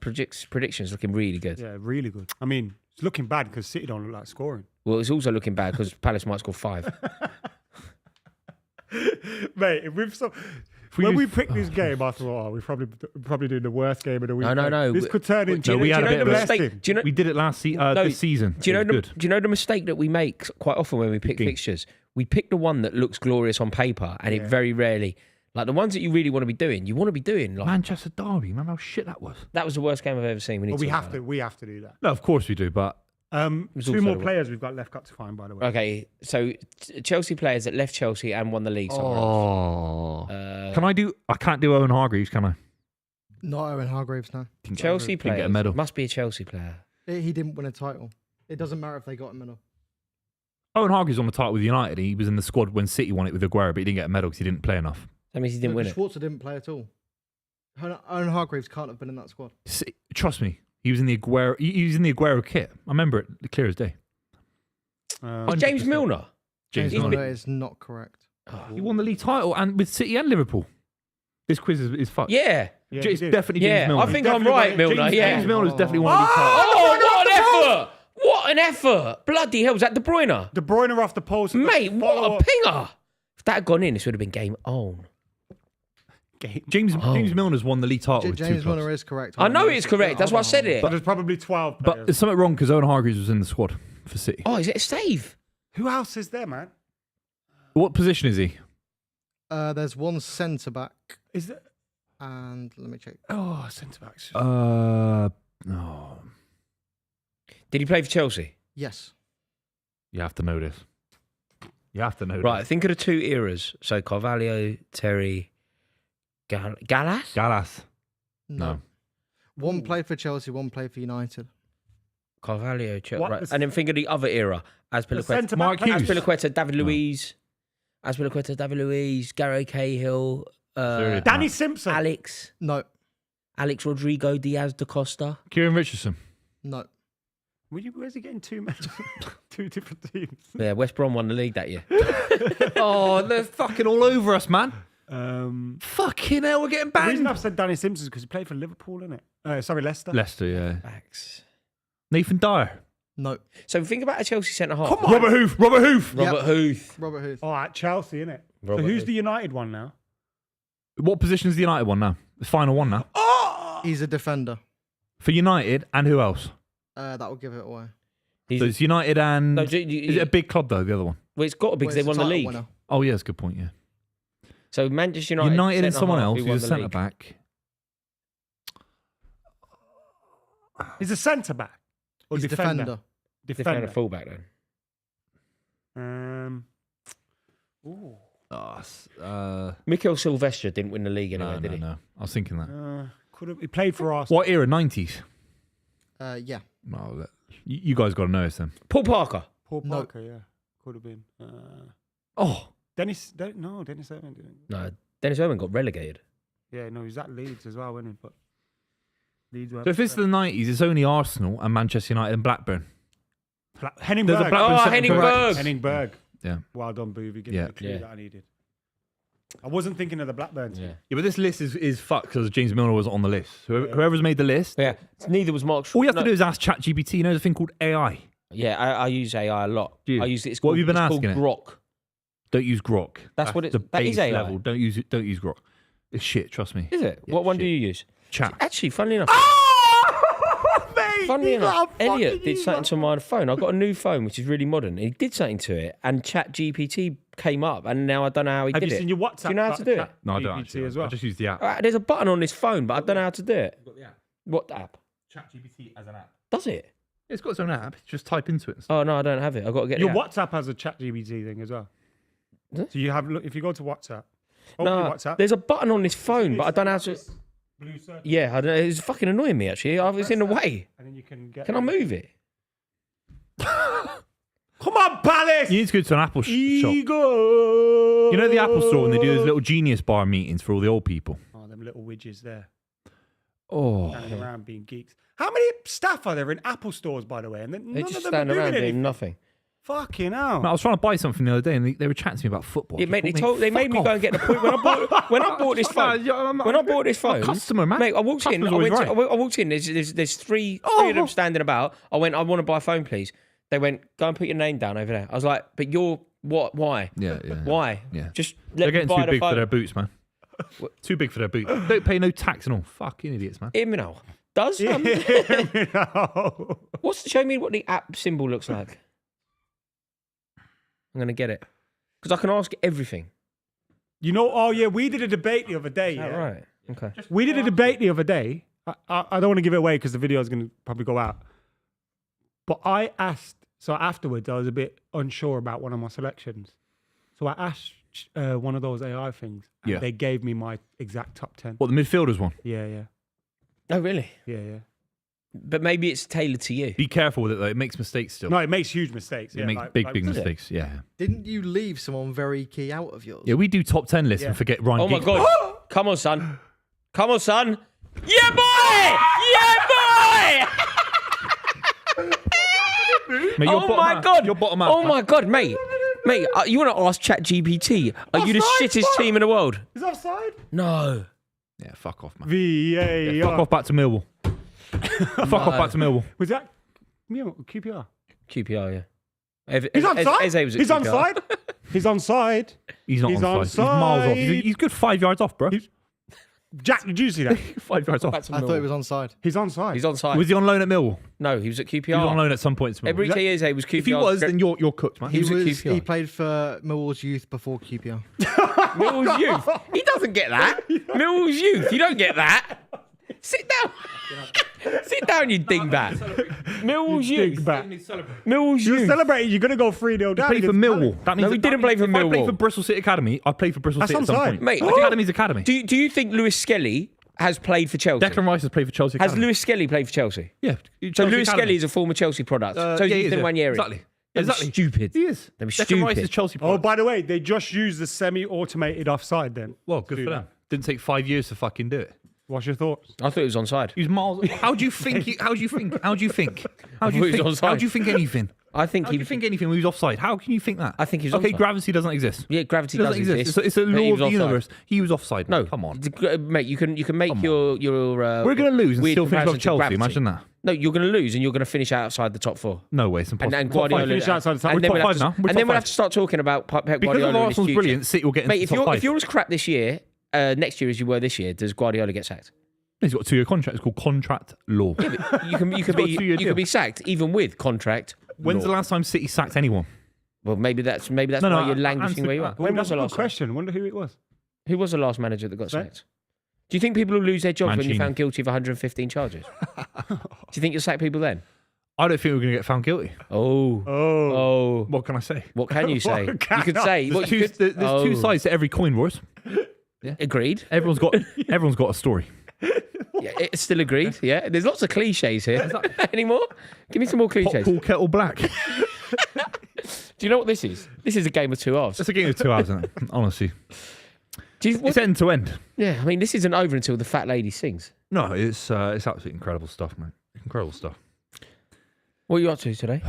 C: prediction is looking really good.
B: Yeah, really good. I mean, it's looking bad because City don't look like scoring.
C: Well, it's also looking bad because Palace might score 5.
B: Mate, when we picked this game, I thought, we're probably doing the worst game of the week.
C: No.
B: This could turn into.
A: we had a bit of a
C: mistake. Do you know?
A: We did it last this season.
C: Do you know
A: It was good.
C: do you know the mistake that we make quite often when we pick fixtures? We pick the one that looks glorious on paper, and it very rarely, like the ones that you really want to be doing. You want to be doing like
A: Manchester Derby. Remember how shit that was?
C: that was the worst game I've ever seen.
B: Well, we have to do that.
A: No, of course we do, but
C: was
B: Two
C: also
B: more
C: the-
B: players we've got left to find, by the way.
C: Okay, so Chelsea players that left Chelsea and won the league somewhere else.
A: can I do? I can't do Owen Hargreaves, can I?
D: Not Owen Hargreaves, no.
C: Chelsea
A: Didn't get a
C: players
A: medal.
C: must be a Chelsea player.
D: He didn't win a title. It doesn't matter if they got a medal.
A: Owen Hargreaves won the title with United. He was in the squad when City won it with Aguero, but he didn't get a medal because he didn't play enough.
C: That means he didn't win it.
D: Schwarzer didn't play at all. Owen Hargreaves can't have been in that squad.
A: Trust me, he was in the Aguero. He was in the Aguero kit. I remember it clear as day.
C: Oh, James
A: 100%.
C: Milner.
D: James
A: Milner.
D: Milner is not correct.
A: He won the league title and with City and Liverpool. This quiz is fucked.
C: Yeah.
B: Yeah,
A: It's
B: he did.
A: definitely James
C: Yeah,
A: Milner.
C: I think I'm
B: Definitely
C: right,
B: won it.
C: Milner.
A: James,
C: Yeah.
A: James Milner's definitely won the league title.
C: Oh, what an effort! What an effort! Bloody hell, was that De Bruyne?
B: De Bruyne off the post.
C: Mate, what a pinger! If that had gone in, this would have been game on.
A: James Milner's won the league title with two
D: James
A: clubs.
D: Milner is correct.
C: I know it's correct. That's why I said it.
B: But there's probably 12
A: But
B: players.
A: there's something wrong because Owen Hargreaves was in the squad for City.
C: Oh, is it a save?
B: Who else is there, man?
A: What position is he?
D: There's one centre back,
B: Is there?
D: and let me check.
B: Oh, centre backs.
A: No.
C: Did he play for Chelsea?
D: Yes.
A: You have to know this. You have to know
C: Right,
A: this.
C: think of the 2 eras. So Carvalho, Terry, Gallas?
A: Gallas. No.
D: One played for Chelsea, one played for United.
C: Carvalho, Chelsea.
B: What
C: Right.
B: was-
C: And then think of the other era. Azpilicueta,
B: centre
A: Mark
B: back
A: Hughes.
C: Azpilicueta, David Luiz. Azpilicueta, David Luiz, Gary Cahill,
A: Third.
B: Danny Simpson.
C: Alex Rodrigo, Diaz da Costa.
A: Kieran Richardson.
D: No.
B: Where's he getting 2 medals? 2 different teams.
C: Yeah, West Brom won the league that year.
A: Oh, they're fucking all over us, man.
B: Fucking
A: hell, we're getting
B: The reason
A: banned.
B: I've said Danny Simpson is because he played for Liverpool, innit? Sorry, Leicester.
A: Leicester, yeah.
C: Backs.
A: Nathan Dyer.
D: No.
C: So think about a Chelsea centre half.
B: Come on.
A: Robert Hoof.
C: Robert Huth.
D: Robert Huth.
B: Oh, at Chelsea, innit?
C: Robert
B: So who's
C: Huth.
B: the United one now?
A: What position is the United one now? The final one now.
D: He's a defender.
A: For United and who else?
D: That will give it away.
A: So it's United and...
C: No,
A: is it a big club, though, the other one?
C: Well, it's got to be because
D: Well,
C: they
D: it's
C: won
D: a
C: the
D: title
C: league.
D: winner.
A: Oh, yeah, that's a good point, yeah.
C: So Manchester United.
A: United and someone
C: centre-half
A: else
C: who won
A: who's a
C: the league.
A: centre-back.
B: He's a centre back or
D: He's a
B: defender.
C: Defender, fullback then.
A: Oh,
C: Mikel Silvestre didn't win the league anyway,
A: no,
C: did he?
A: no. I was thinking that.
B: He played for Arsenal.
A: What era? 90s?
D: Yeah.
A: No, you guys got to know this then.
C: Paul Parker.
B: Paul
D: No.
B: Parker, yeah. Could have been. Dennis Irwin didn't.
C: No, Dennis Irwin got relegated.
B: Yeah, no, he was at Leeds as well, wasn't he? But Leeds were.
A: So if it's the 90s, it's only Arsenal and Manchester United and Blackburn.
B: Henningberg.
A: There's a Blackburn
C: Oh,
A: centre
C: Henningberg.
B: Henningberg.
A: Yeah.
B: Well done, Buvey. Give me
A: Yeah.
B: the clue
C: Yeah.
B: that I needed. I wasn't thinking of the Blackburn team.
C: Yeah.
A: Yeah, but this list is fucked because James Milner was on the list. Whoever's made the list,
C: Yeah. Neither was Mark.
A: all you have
C: no.
A: to do is ask ChatGPT. You know, there's a thing called AI.
C: Yeah, I use AI a lot.
A: Do you?
C: I use it. It's
A: What
C: called,
A: have you been
C: it's
A: asking it?
C: called Grok.
A: Don't use Grok.
C: That's what
A: the
C: that is
A: base
C: AI.
A: level. Don't use Grok. It's shit. Trust me.
C: Is it?
A: Yeah,
C: What one do
A: shit.
C: you use?
A: Chat.
C: Actually, funnily enough,
A: Mate,
C: funnily
A: you
C: enough,
A: got a
C: Elliot
A: fucking
C: did something to my phone. I got a new phone which is really modern. He did something to it, and ChatGPT came up, and now I don't know how he
B: Have
C: did
B: you
C: it.
B: seen your WhatsApp?
C: Do you know how to do it?
A: No, I don't
B: GPT
A: actually.
B: as well.
A: I just use the app.
C: There's a button on this phone, but I don't know how to do it. What app?
A: ChatGPT as an app.
C: Does it?
A: It's got its own app. Just type into it.
C: Oh no, I don't have it. I've got to get
B: Your
C: it.
B: WhatsApp has a ChatGPT thing as well.
C: Does it?
B: So you have look if you go to WhatsApp. Open
C: No,
B: your WhatsApp.
C: there's a button on this phone, but I don't know how to.
B: Blue circle,
C: Yeah, I don't, it's fucking annoying me actually. It's in the way.
B: and then you can get.
C: Can I move it?
B: Come on, Palace.
A: You need to go to an Apple shop.
B: Ego.
A: You know the Apple store when they do those little Genius Bar meetings for all the old people.
B: Oh, them little widgets there,
A: Oh,
B: standing around being geeks. How many staff are there in Apple stores, by the way? And
C: They
B: none
C: just
B: of them
C: stand
B: are doing
C: around
B: anything.
C: doing nothing.
B: Fucking hell.
A: man, I was trying to buy something the other day, and they were chatting to me about football.
C: Yeah,
A: I
C: mate,
A: thought,
C: they made me
A: fuck
C: go
A: off.
C: and get the point when I bought this phone. When I bought this phone,
A: customer, man.
C: mate, I walked in.
A: Customer's
C: I
A: always
C: went.
A: right.
C: I walked in. There's three of them standing about. I went. I want to buy a phone, please. They went. Go and put your name down over there. I was like, but you're what? Why?
A: Yeah.
C: Why?
A: Yeah.
C: Just
A: They're
C: let me
A: getting
C: buy
A: too
C: the
A: big
C: phone.
A: for their boots, man. Too big for their boots. Don't pay no tax and all. Fucking idiots, man.
C: Imino. Does
B: No.
C: show me what the app symbol looks like. I'm gonna get it because I can ask everything.
B: You know, oh yeah, we did a debate the other day.
C: Is that
B: Yeah?
C: right? Okay.
B: We did a debate the other day. I don't want to give it away because the video is going to probably go out. But I asked, so afterwards I was a bit unsure about one of my selections. So I asked one of those AI things. And
A: Yeah.
B: they gave me my exact top 10.
A: What, the midfielders one?
B: Yeah.
C: Oh really?
B: Yeah.
C: But maybe it's tailored to you.
A: Be careful with it, though. It makes mistakes still.
B: No, it makes huge mistakes.
A: it
B: Yeah,
A: makes
B: like-
A: big
B: like-
C: Does it?
A: mistakes. Yeah.
D: Didn't you leave someone very key out of yours?
A: Yeah, we do top 10 lists and forget Ryan
C: Oh my
A: Giggs.
C: god! Come on, son. Come on, son. Yeah, boy! Yeah, boy!
A: Mate, you're
C: Oh
A: bottom
C: my
A: half.
C: god!
A: You're bottom half,
C: Oh
A: man.
C: my god, mate! Mate, you want to ask ChatGPT? Are you the
B: Offside?
C: shittest
B: Fuck.
C: team in the world?
B: Is offside?
C: No.
A: Yeah, fuck off, man.
B: VAR.
A: Fuck off back to Millwall. Fuck off back to Millwall.
B: Was that QPR?
C: QPR, yeah.
B: He's onside.
C: Eze was at
B: He's
C: QPR.
B: onside. He's onside.
A: He's not
B: He's
A: onside. He's miles off.
B: onside.
A: He's good 5 yards off, bro.
B: Jack, did you see that?
A: 5 yards off.
C: Back to
D: I thought he
C: Millwall.
D: was onside.
B: He's onside.
C: He's onside.
A: Was he on loan at Millwall?
C: No, he was at QPR.
A: He was on loan at some point. To Millwall.
C: Every Eze was QPR.
A: If he was, then you're cooked, man.
C: He was at QPR.
D: He played for Millwall's youth before QPR.
C: Millwall's youth. He doesn't get that. Millwall's youth. You don't get that. Sit down. Sit down, you dingbat. Millwall's youth. Millwall's
B: You're
C: youth.
B: celebrating. You're gonna go 3-0 down.
A: Played for
B: against
A: Millwall. That means
C: No, he didn't play for
A: if I played
C: Millwall.
A: for Bristol City Academy, I played for Bristol
B: That's
A: City at some
B: onside.
A: point.
C: Mate,
A: Academy's academy.
C: Do you think Lewis Skelly has played for Chelsea?
A: Declan Rice has played for Chelsea
C: Has
A: Academy.
C: Lewis Skelly played for Chelsea?
A: Yeah.
C: So
A: Chelsea
C: Lewis
A: Academy.
C: Skelly is a former Chelsea product. so
A: yeah,
C: he's
A: he is,
C: been
A: yeah.
C: 1 year.
A: Exactly.
C: That'd be
A: Exactly.
C: stupid.
A: He is.
C: That'd be
A: Declan Rice
C: stupid.
A: is Chelsea
B: Oh,
A: product.
B: by the way, they just used the semi-automated offside. Then,
A: Well, good
B: Do
A: for
B: that.
A: them. Didn't take 5 years to fucking do it.
B: what's your thoughts?
C: I thought it was onside.
A: He was miles. How do you think? How do you think? How do you think? How do
C: I thought
A: you
C: he
A: think?
C: was
A: How
C: onside.
A: do you think anything?
C: I think
A: How do
C: he
A: you think anything when he was offside? How can you think that?
C: I think he was
A: Okay,
C: offside.
A: gravity doesn't exist.
C: Yeah, gravity
A: It
C: does
A: doesn't exist.
C: exist.
A: It's a
C: but he
A: law of
C: was
A: the
C: offside.
A: universe. He was offside.
C: No,
A: come on.
C: mate. You can make your.
A: We're gonna lose and
C: weird
A: still finish
C: comparison
A: off
C: to
A: Chelsea.
C: gravity.
A: Imagine that.
C: No, you're going to lose and you're going to finish outside the top four.
A: No way. It's impossible.
C: And
A: Top five.
C: Guardiola.
B: Finish outside the top-
C: and
A: We're
C: then
A: top
C: we'll have
A: five
C: to-
A: now. We're
C: and
A: top
C: then we'll
A: five.
C: have to start talking about Pep
A: Because
C: Guardiola.
A: of
C: in his
A: Arsenal's
C: future.
A: brilliance, City will get into
C: Mate,
A: the
C: if
A: top
C: you're
A: five.
C: if you're as crap this year, next year as you were this year, does Guardiola get sacked?
A: He's got a 2-year contract. It's called contract law.
C: You can
A: got a 2-year deal.
C: be sacked even with contract.
A: When's
C: law.
A: the last time City sacked anyone?
C: Well, maybe that's
A: No,
C: why you're languishing
A: answer
C: where you
A: that.
C: are. When was
B: That's
C: the
B: a good
C: last one?
B: question. Wonder who it was.
C: Who was the last manager that got
B: Right.
C: sacked? Do you think people will lose their jobs when
A: Mancini.
C: you're found guilty of 115 charges? Do you think you'll sack people then?
A: I don't think we're going to get found guilty.
C: Oh,
B: Oh,
A: What can I say?
C: what can you say?
B: What can
C: You could
B: I-
C: say
A: There's,
C: what you could.
A: there's two sides to every coin, Royce.
C: Agreed.
A: Everyone's got a story.
C: Yeah, it's still agreed. Yeah, there's lots of cliches here. Any more? Give me some more
A: Hot
C: cliches.
A: pool kettle black.
C: Do you know what this is? This is a game of two halves.
A: It's a game of 2 hours, isn't it? Honestly. It's end to end.
C: Yeah, I mean, this isn't over until the fat lady sings.
A: No, it's absolutely incredible stuff, mate. Incredible stuff.
C: What are you up to today?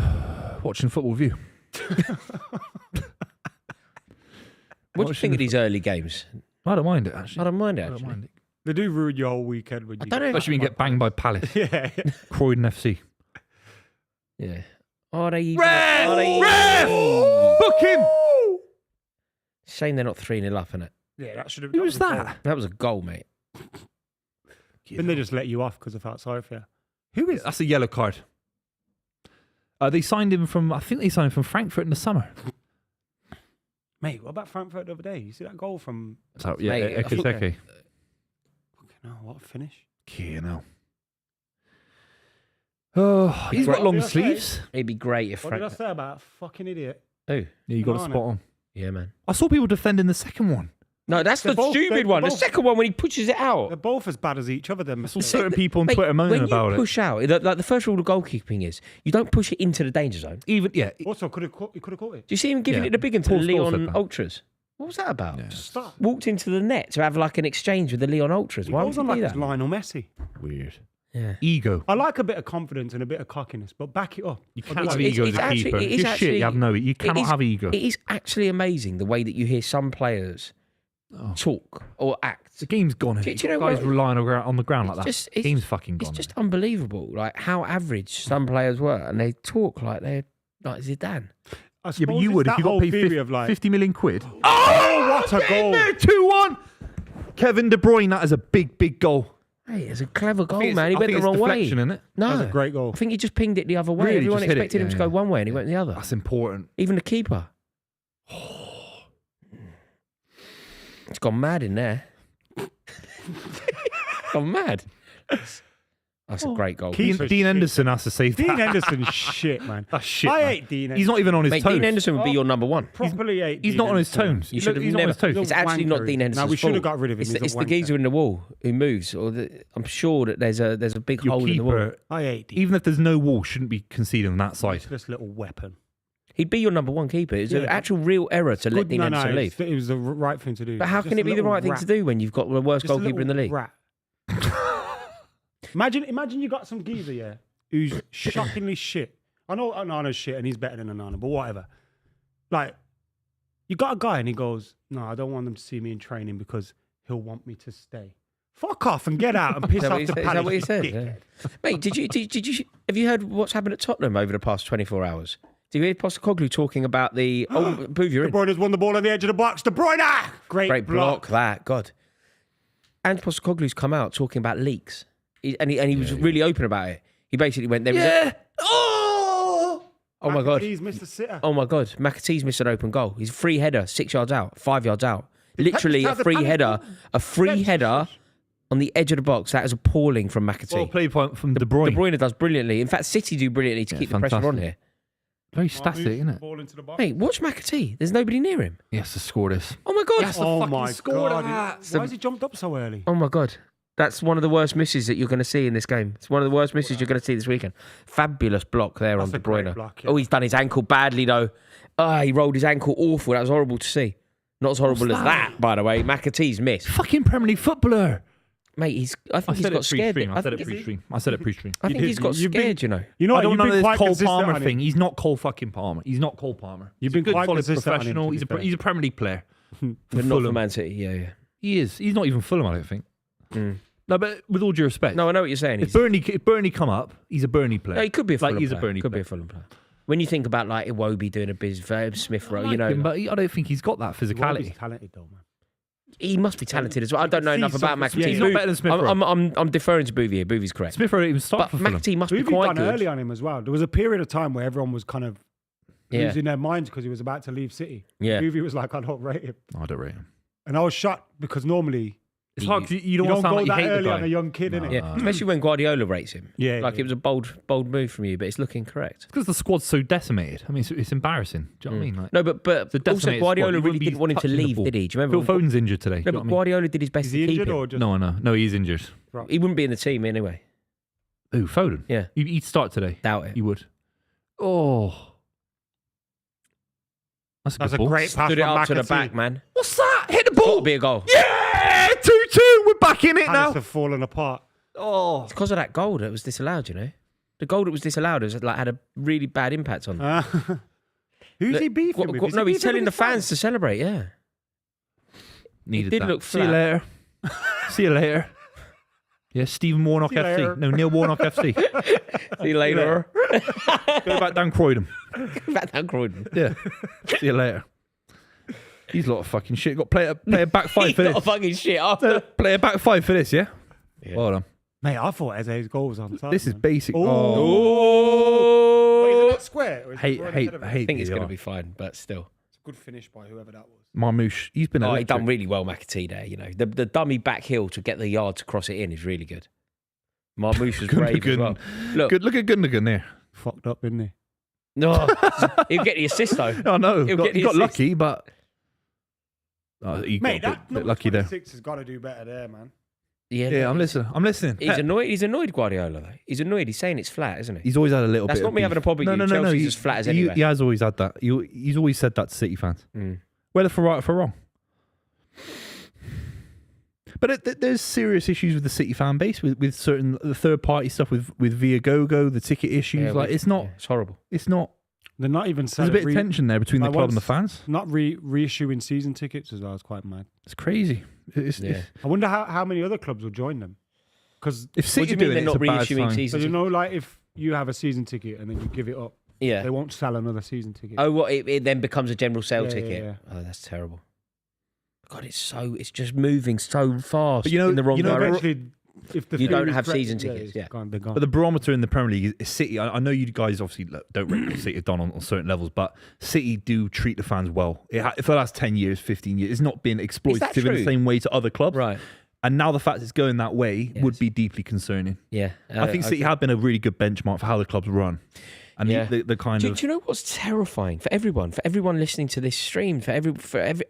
A: Watching Football View.
C: What do you think of these early games?
A: I don't mind it, actually.
C: I don't mind it,
A: I don't
C: actually.
A: mind it.
B: They do ruin your whole weekend when you.
C: I don't know.
A: Especially when you get banged by Palace.
B: Yeah.
A: Croydon FC.
C: Yeah. Are they?
A: Ref!
C: Are they?
A: Ref! Book him!
C: Shame they're not 3-0 up, innit?
B: Yeah, that should have.
A: Who was that?
C: That was a goal, mate.
B: Then they just let you off because I felt sorry for you.
A: Who is? That's a yellow card. They signed him from. I think they signed him from Frankfurt in the summer.
B: Mate, what about Frankfurt the other day? You see that goal from?
A: So, yeah,
C: Mate, I think-
A: Ekiteke.
B: Fucking hell, what a finish!
A: You know. Oh, he's got long
B: What did I say?
A: sleeves.
C: It'd be great if
B: What did I
C: Frank.
B: say about that fucking idiot?
C: Oh,
A: Yeah, you got a
B: Banana.
A: spot on.
C: yeah, man.
A: I saw people defending the second one.
C: No, that's
B: They're
C: the
B: both-
C: stupid
B: they're
C: one. The
B: both-
C: second one when he pushes it
B: They're
C: out.
B: both as bad as each other. Them.
A: I saw certain people on
C: Mate,
A: Twitter moaning
C: when
A: about
C: you
A: it.
C: push out, like the first rule of goalkeeping is you don't push it into the danger zone. Do
A: Even
B: Also, he could have caught it.
C: you see him giving
A: Yeah.
C: it the big one to
A: Paul
C: the
A: Scholes said
C: Leon
A: that.
C: Ultras? What was that about?
A: Yeah.
B: Just stop.
C: Walked into the net to have like an exchange with the Leon Ultras.
B: He
C: Why would
B: goes
C: you
B: on
C: do
B: like
C: that?
B: it's Lionel Messi.
A: Weird.
C: Yeah.
A: Ego.
B: I like a bit of confidence and a bit of cockiness, but back it up.
A: You
C: It's-
A: can't have
C: it's-
A: ego as
C: it's
A: a
C: actually-
A: keeper.
C: it is
A: You're shit.
C: actually-
A: You have no. You
C: It
A: cannot
C: is-
A: have ego.
C: It is actually amazing the way that you hear some players talk or act.
A: The game's gone.
C: Do
A: Do
C: you know
A: guys
C: what-
A: relying on the ground like that.
C: Just-
A: Game's fucking gone.
C: It's just unbelievable, like how average some players were, and they talk like they're like Zidane.
B: I
A: Yeah, but
B: suppose
A: you
B: it's
A: would if
B: that
A: you got
B: whole
A: paid
B: theory of like,
A: 50 million quid.
B: oh, what a goal!
A: 2-1. Kevin De Bruyne, that is a big, big goal.
C: Hey, it's a clever goal,
A: I think
C: man. He
A: I
C: went
A: think
C: the
A: it's
C: wrong way.
A: deflection, isn't it?
C: No,
B: That was a great goal.
C: I think he just pinged it the other way.
A: Really,
C: Everyone
A: just hit it,
C: expected him to
A: yeah,
C: go
A: yeah.
C: one way, and he went the other.
A: That's important.
C: Even the keeper. It's gone mad in there. Gone mad. That's a great goal.
B: Keep-
A: Dean,
B: Keeper's
A: Dean
B: shit.
A: Henderson has to save
B: Dean
A: that.
B: Henderson's shit, man.
A: That's shit.
B: I
A: man.
B: hate Dean.
A: He's not even on his
C: Mate,
A: toes.
C: Dean Henderson would be your number one.
B: properly hate.
A: He's
B: Dean
A: not on his
B: Henderson.
A: toes.
C: You should have
A: He's not on
C: never.
A: his toes.
C: It's actually not
B: wanker.
C: Dean Henderson's
B: No, we should have
C: fault.
B: got rid of him.
C: It's,
B: He's a
C: it's the
B: wanker.
C: geezer in the wall who moves, or I'm sure that there's a big
A: Your
C: hole in the wall.
A: keeper,
B: I hate Dean.
A: even if there's no wall, shouldn't be conceding on that side.
B: This little weapon.
C: He'd be your number one keeper. It's an
B: Yeah.
C: actual real error to let Dean Henderson leave.
B: It was the right thing to do.
C: But how
B: Just
C: can
B: a
C: it be the
B: little
C: right thing
B: rat.
C: to do when you've got the worst
B: Just a
C: goalkeeper in the
B: little
C: league?
B: rat. Imagine you got some geezer, yeah, who's shockingly shit. I know Onana's shit and he's better than Onana, but whatever. Like, you got a guy and he goes, no, I don't want them to see me in training because he'll want me to stay. Fuck off and get out and piss
C: Is that
B: off
C: what he
B: the
C: said? Is
B: palace.
C: that what he said?
B: dickhead.
C: Yeah. Mate, did you have you heard what's happened at Tottenham over the past 24 hours? Did you hear Postecoglou talking about the Buvey, you're
B: De
C: in.
B: Bruyne's won the ball on the edge of the box. De Bruyne!
C: Great block that, God. And Postecoglou's come out talking about leaks. He was really open about it. He basically went, there was a, oh my God.
B: He's Mr. Sitter.
C: Oh my God, McAtee's missed an open goal. He's a free header, 6 yards out, 5 yards out. Literally a free header on the edge of the box. That is appalling from McAtee.
A: Well played from De Bruyne.
C: De Bruyne does brilliantly. In fact, City do brilliantly to keep the pressure on
A: fantastic.
C: here.
A: Very static, isn't it?
B: Ball into the box.
C: Mate, watch McAtee. There's nobody near him.
A: He has to score this.
C: Oh my God.
A: Yes.
B: Oh
A: fucking
B: my
A: scored
B: God.
A: that.
B: Why has he jumped up so early?
C: Oh my God. That's one of the worst misses that you're going to see in this game. It's one of the worst misses you're going to see this weekend. Fabulous block there
B: That's
C: on De
B: a great
C: Bruyne.
B: block, yeah.
C: Oh, he's done his ankle badly though. He rolled his ankle awful. That was horrible to see. Not as horrible as that, by the way. McAtee's miss.
A: Fucking Premier League footballer.
C: Mate, I think he's got scared.
A: I said it pre-stream. I said it pre-stream.
C: I think
B: did.
C: he's got
B: You've been-
C: scared, you know.
B: You know
A: I
B: what?
A: don't
B: You've
A: know
B: been
A: this
B: quite
A: Cole
B: consistent
A: Palmer
B: on him.
A: thing. He's not Cole fucking Palmer. He's not Cole Palmer.
B: You've
A: He's a
B: been
A: good,
B: quite
A: solid
B: consistent on him,
A: professional.
B: to be
A: He's
B: fair.
A: a Premier League player.
C: But not for
A: Fulham.
C: Man City, yeah.
A: He is. He's not even Fulham, I don't think. No, but with all due respect,
C: No, I know what you're saying.
A: if Burnley come up, he's a Burnley player.
C: No, he could be a Fulham
A: he's
C: player.
A: a Burnley
C: Could
A: player.
C: be a Fulham player. When you think about like Iwobi doing a biz for Smith Rowe, you know,
A: but I don't think he's got that
B: He's
A: physicality.
B: talented though, man.
C: he must be talented as well. I don't know
B: See
C: enough about
B: something-
C: McAtee.
B: yeah,
A: he's not better than Smith Rowe.
C: I'm deferring to Buvey here. Buvey's correct.
A: Smith Rowe didn't even start
C: But
A: for Fulham.
C: McAtee must be
B: We've
C: quite
B: gone
C: good.
B: early on him as well. There was a period of time where everyone was kind of
C: Yeah.
B: losing their minds because he was about to leave City.
C: Yeah.
B: Buvey was like, I don't rate him.
A: I don't rate him.
B: And I was shocked because normally
A: It's hard 'cause you don't
B: You
A: want
B: don't
A: to sound
B: go
A: like you
B: that
A: hate the
B: early
A: guy.
B: on a young kid, innit?
C: Yeah, especially when Guardiola rates him.
B: Yeah,
C: Like
B: yeah.
C: it was a bold move from you, but it's looking correct.
A: Because the squad's so decimated. I mean, it's embarrassing. Do you know what I mean? Like,
C: No, but
A: it's a
C: also
A: decimated
C: Guardiola
A: squad. You
C: really
A: wouldn't be
C: didn't want him to
A: touching the
C: leave,
A: ball.
C: did he? Do you remember?
A: Phil Foden's injured today.
C: No,
A: do you know
C: but
A: what I mean?
C: Guardiola did his best
B: Is
C: to
B: he
C: keep
B: injured
C: him.
B: or just?
A: No, he's injured.
C: He wouldn't be in the team anyway.
A: Who, Foden?
C: Yeah.
A: He'd start today.
C: Doubt it.
A: He would. Oh. That's
B: That's
A: good
B: a
A: ball.
B: great pass
C: Stood it
B: from
C: up to the
B: McAtee.
C: back, man.
A: What's that? Hit the
C: Got
A: ball.
C: to be a goal.
A: Yeah! 2-2. We're back in it
B: Palace
A: now.
B: have fallen apart.
A: Oh.
C: It's because of that goal that was disallowed, you know? The goal that was disallowed had a really bad impact on them.
B: Who's he beefing with? Is
C: No,
B: he
C: he's
B: beefing
C: telling the
B: with his
C: fans to celebrate, yeah.
A: Needed
C: did
A: that.
C: look
A: See you
C: flat.
A: later. See you later. Yeah, Stephen Warnock
B: See you
A: FC.
B: later.
A: No, Neil Warnock FC.
C: See you later.
A: Go back down Croydon.
C: Back down Croydon.
A: Yeah. See you later. He's a lot of fucking shit. Got play a back five for
C: Got a
A: this.
C: fucking shit after.
A: Play a back five for this, yeah?
C: Yeah.
A: Well done.
B: Mate, I thought Eze's goal was on time.
A: This is
B: man.
A: basic.
B: Oh.
A: Oh.
B: Wait, is it not square? Or is it
A: Hate,
B: right
A: hate,
B: ahead of it?
C: I
A: hate.
C: think it's going to
A: VR.
C: be fine, but still.
B: It's a good finish by whoever that was.
A: Marmouche. He's been
C: Oh, he
A: electric.
C: done really well, McAtee, there, you know. The dummy back heel to get the yard to cross it in is really good. Marmouche was brave as well. Look,
A: Good. Look at Gundogan there.
B: Fucked up, didn't he?
C: no, he'll get the assist, though.
A: Oh no,
C: He'll
A: got,
C: get the
A: he got
C: assist.
A: lucky, but he
B: Mate,
A: got a
B: that
A: bit
B: number
A: lucky there.
B: 26 has got to do better there, man.
A: Yeah, I'm listening.
C: He's annoyed. He's annoyed, Guardiola, though. He's annoyed. He's saying it's flat, isn't he?
A: He's always had a little
C: That's
A: bit.
C: not
A: of
C: me
A: beef.
C: having a problem with
A: No,
C: you.
A: no, no, no.
C: Chelsea's as flat as
A: he
C: anywhere.
A: he has always had that. He's always said that to City fans,
C: Mm.
A: whether for right or for wrong. But there's serious issues with the City fan base with certain the third party stuff with Viagogo, the ticket issues.
C: Yeah,
A: like it's not.
C: yeah, it's horrible.
A: It's not.
B: They're not even
A: There's a bit of tension there between the
B: like
A: club and the
B: once-
A: fans.
B: Not reissuing season tickets as well. It's quite mad.
A: It's crazy. It's,
C: Yeah.
A: it's-
B: I wonder how many other clubs will join them. Because
A: if
C: What
A: City
C: do you
A: do
C: mean
A: it,
C: they're
A: it's
C: not
A: a bad
C: reissuing
A: sign.
C: season?
B: you know, like if you have a season ticket and then you give it up,
C: Yeah.
B: they won't sell another season ticket.
C: Oh, what? It then becomes a general sale
B: Yeah,
C: ticket.
B: yeah.
C: Oh, that's terrible. God, it's just moving so fast
A: But you know-
C: in the wrong
A: you know,
C: direction.
B: Eventually, if the
C: You don't
B: theory's
C: have
B: correct,
C: season
B: yeah,
C: tickets,
B: it's
C: yeah.
B: gone, they're gone.
A: But the barometer in the Premier League is City. I know you guys obviously don't rate what City have done on certain levels, but City do treat the fans well. For the last 10 years, 15 years, it's not been exploitative in
C: true?
A: the same way to other clubs.
C: Right.
A: And now the fact it's going that way would
C: Yes.
A: be deeply concerning.
C: Yeah.
A: I think City have been a really good benchmark for how the clubs run. And
C: Yeah.
A: the kind
C: Do
A: of...
C: you know what's terrifying for everyone listening to this stream, for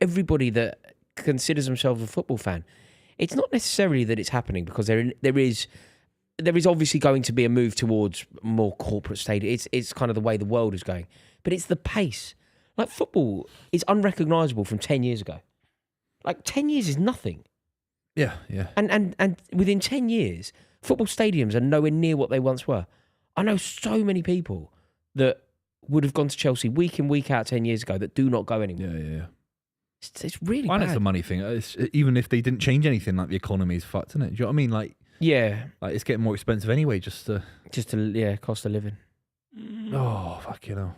C: everybody that considers themselves a football fan? It's not necessarily that it's happening because there is obviously going to be a move towards more corporate stadium. It's kind of the way the world is going, but it's the pace. Like football is unrecognisable from 10 years ago. Like 10 years is nothing,
A: Yeah.
C: and within 10 years, football stadiums are nowhere near what they once were. I know so many people that would have gone to Chelsea week in, week out 10 years ago that do not go anymore.
A: Yeah.
C: It's really
A: Finance
C: bad.
A: the money thing. Even if they didn't change anything, like the economy is fucked, isn't it? Do you know what I mean? Like it's getting more expensive anyway. Just to
C: cost of living.
A: oh fucking hell.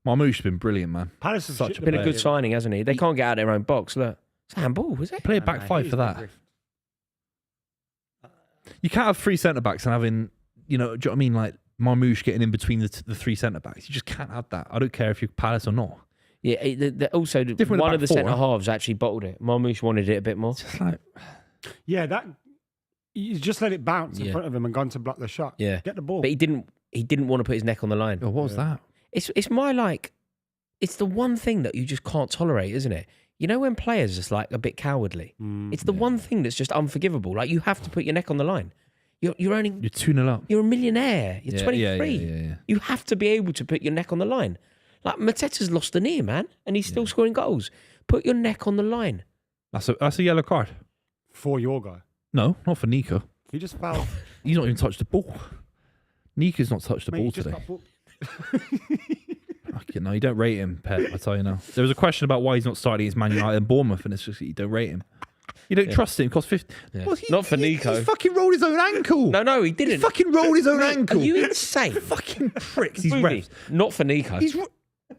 A: Marmouche's been brilliant, man.
B: Palace have
A: Such
B: shit
A: a
B: the
C: Been a
B: bed.
C: good signing, hasn't he? They can't get out of their own box. Look, it's a handball, is it?
A: Play a back five for that. You can't have three centre backs and having, do you know what I mean? Like Marmouche getting in between the three centre backs. You just can't have that. I don't care if you're Palace or not.
C: Yeah. Also,
A: Different
C: one
A: back
C: of the
A: four.
C: centre halves actually bottled it. Marmouche wanted it a bit more.
A: It's just like
B: Yeah, that you just let it bounce in
C: Yeah.
B: front of him and gone to block the shot.
C: Yeah.
B: Get the ball.
C: But he didn't want to put his neck on the line.
A: oh, what was that?
C: It's the one thing that you just can't tolerate, isn't it? You know when players are just like a bit cowardly. It's the one thing that's just unforgivable. Like you have to put your neck on the line. You're only
A: You're 2-0 up.
C: you're a millionaire. You're 23.
A: Yeah.
C: You have to be able to put your neck on the line. Like Mateta's lost an ear, man, and he's still scoring goals. Put your neck on the line.
A: That's a yellow card.
B: For your guy.
A: No, not for Nico.
B: He just fouled.
A: He's not even touched the ball. Nico's not touched the
B: Mate,
A: ball
B: he just
A: today.
B: got booked.
A: No, you don't rate him, Pep. I tell you now. There was a question about why he's not starting against Man United and Bournemouth, and it's just you don't rate him. You don't trust him. It costs 50.
C: Yeah.
A: Well,
C: Not for Nico.
A: He fucking rolled his own ankle.
C: No, he
A: He
C: didn't.
A: fucking rolled his own
C: Mate,
A: ankle.
C: Are you insane?
A: fucking pricks. These
C: Buvey,
A: refs.
C: Not for Nico.
A: He's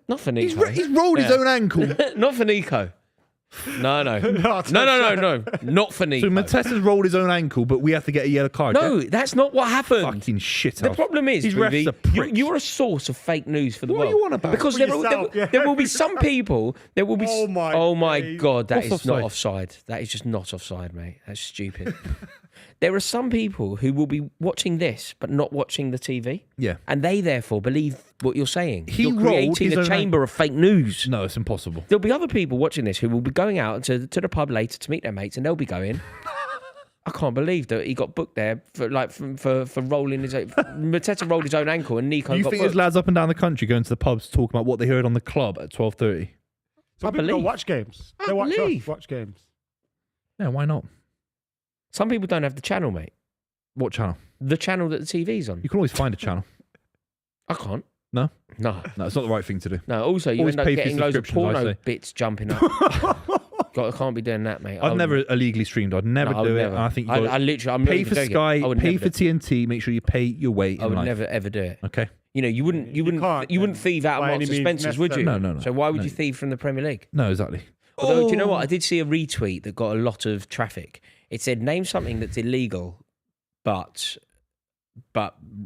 C: Not for Nico.
A: he's rolled his
C: Yeah.
A: own ankle.
C: Not for Nico. No.
B: No,
C: No. Not for
A: So
C: Nico.
A: Mateta's rolled his own ankle, but we have to get a yellow card.
C: No,
A: yeah?
C: that's not what happened.
A: Fucking shit.
C: The problem is,
A: these refs
C: Buvey,
A: are pricks.
C: you're a source of fake news for the
A: What are
C: world.
A: you on about?
C: Because
B: For
C: there
B: yourself, yeah.
C: will be some people. There will be.
B: Oh my days.
C: God, that
A: What's
C: is not
A: offside?
C: offside. That is just not offside, mate. That's stupid. There are some people who will be watching this but not watching the TV.
A: Yeah.
C: And they therefore believe what you're saying.
A: He
C: You're
A: rolled
C: creating
A: his
C: a
A: own
C: chamber of fake news.
A: No, it's impossible.
C: There'll be other people watching this who will be going out to the pub later to meet their mates, and they'll be going, I can't believe that he got booked there for rolling his own. Mateta rolled his own ankle, and Nico
A: You
C: got
A: think
C: booked.
A: there's lads up and down the country going to the pubs talking about what they heard on the club at 12:30?
B: Some people don't
C: believe.
B: watch games.
C: I
B: They
C: believe.
B: watch games.
A: Yeah, why not?
C: Some people don't have the channel, mate.
A: What channel?
C: The channel that the TV's on.
A: You can always find a channel.
C: I can't.
A: No?
C: No.
A: No, it's not the right thing to do.
C: No, also, you
A: Always
C: end up
A: pay for
C: getting loads of
A: subscriptions, I
C: porno
A: say.
C: bits jumping up. God, I can't be doing that, mate.
A: I've never illegally streamed. I'd never
C: No, I would
A: do it.
C: never.
A: And I think you
C: I literally, I'm not
A: pay
C: even
A: for
C: joking.
A: Sky,
C: I would
A: pay
C: never
A: for
C: do it.
A: TNT. Make sure you pay your weight
C: I
A: in
C: would
A: life.
C: never ever do it.
A: Okay.
C: You know, you wouldn't
B: can't,
C: thieve out
B: by
C: Marks
B: any
C: and
B: means
C: Spencers, would you?
B: necessary.
A: No.
C: So why would
A: No.
C: you thieve from the Premier League?
A: No, exactly.
C: Although, do you know what? I did see a retweet that got a lot of traffic. It said, name something that's illegal, but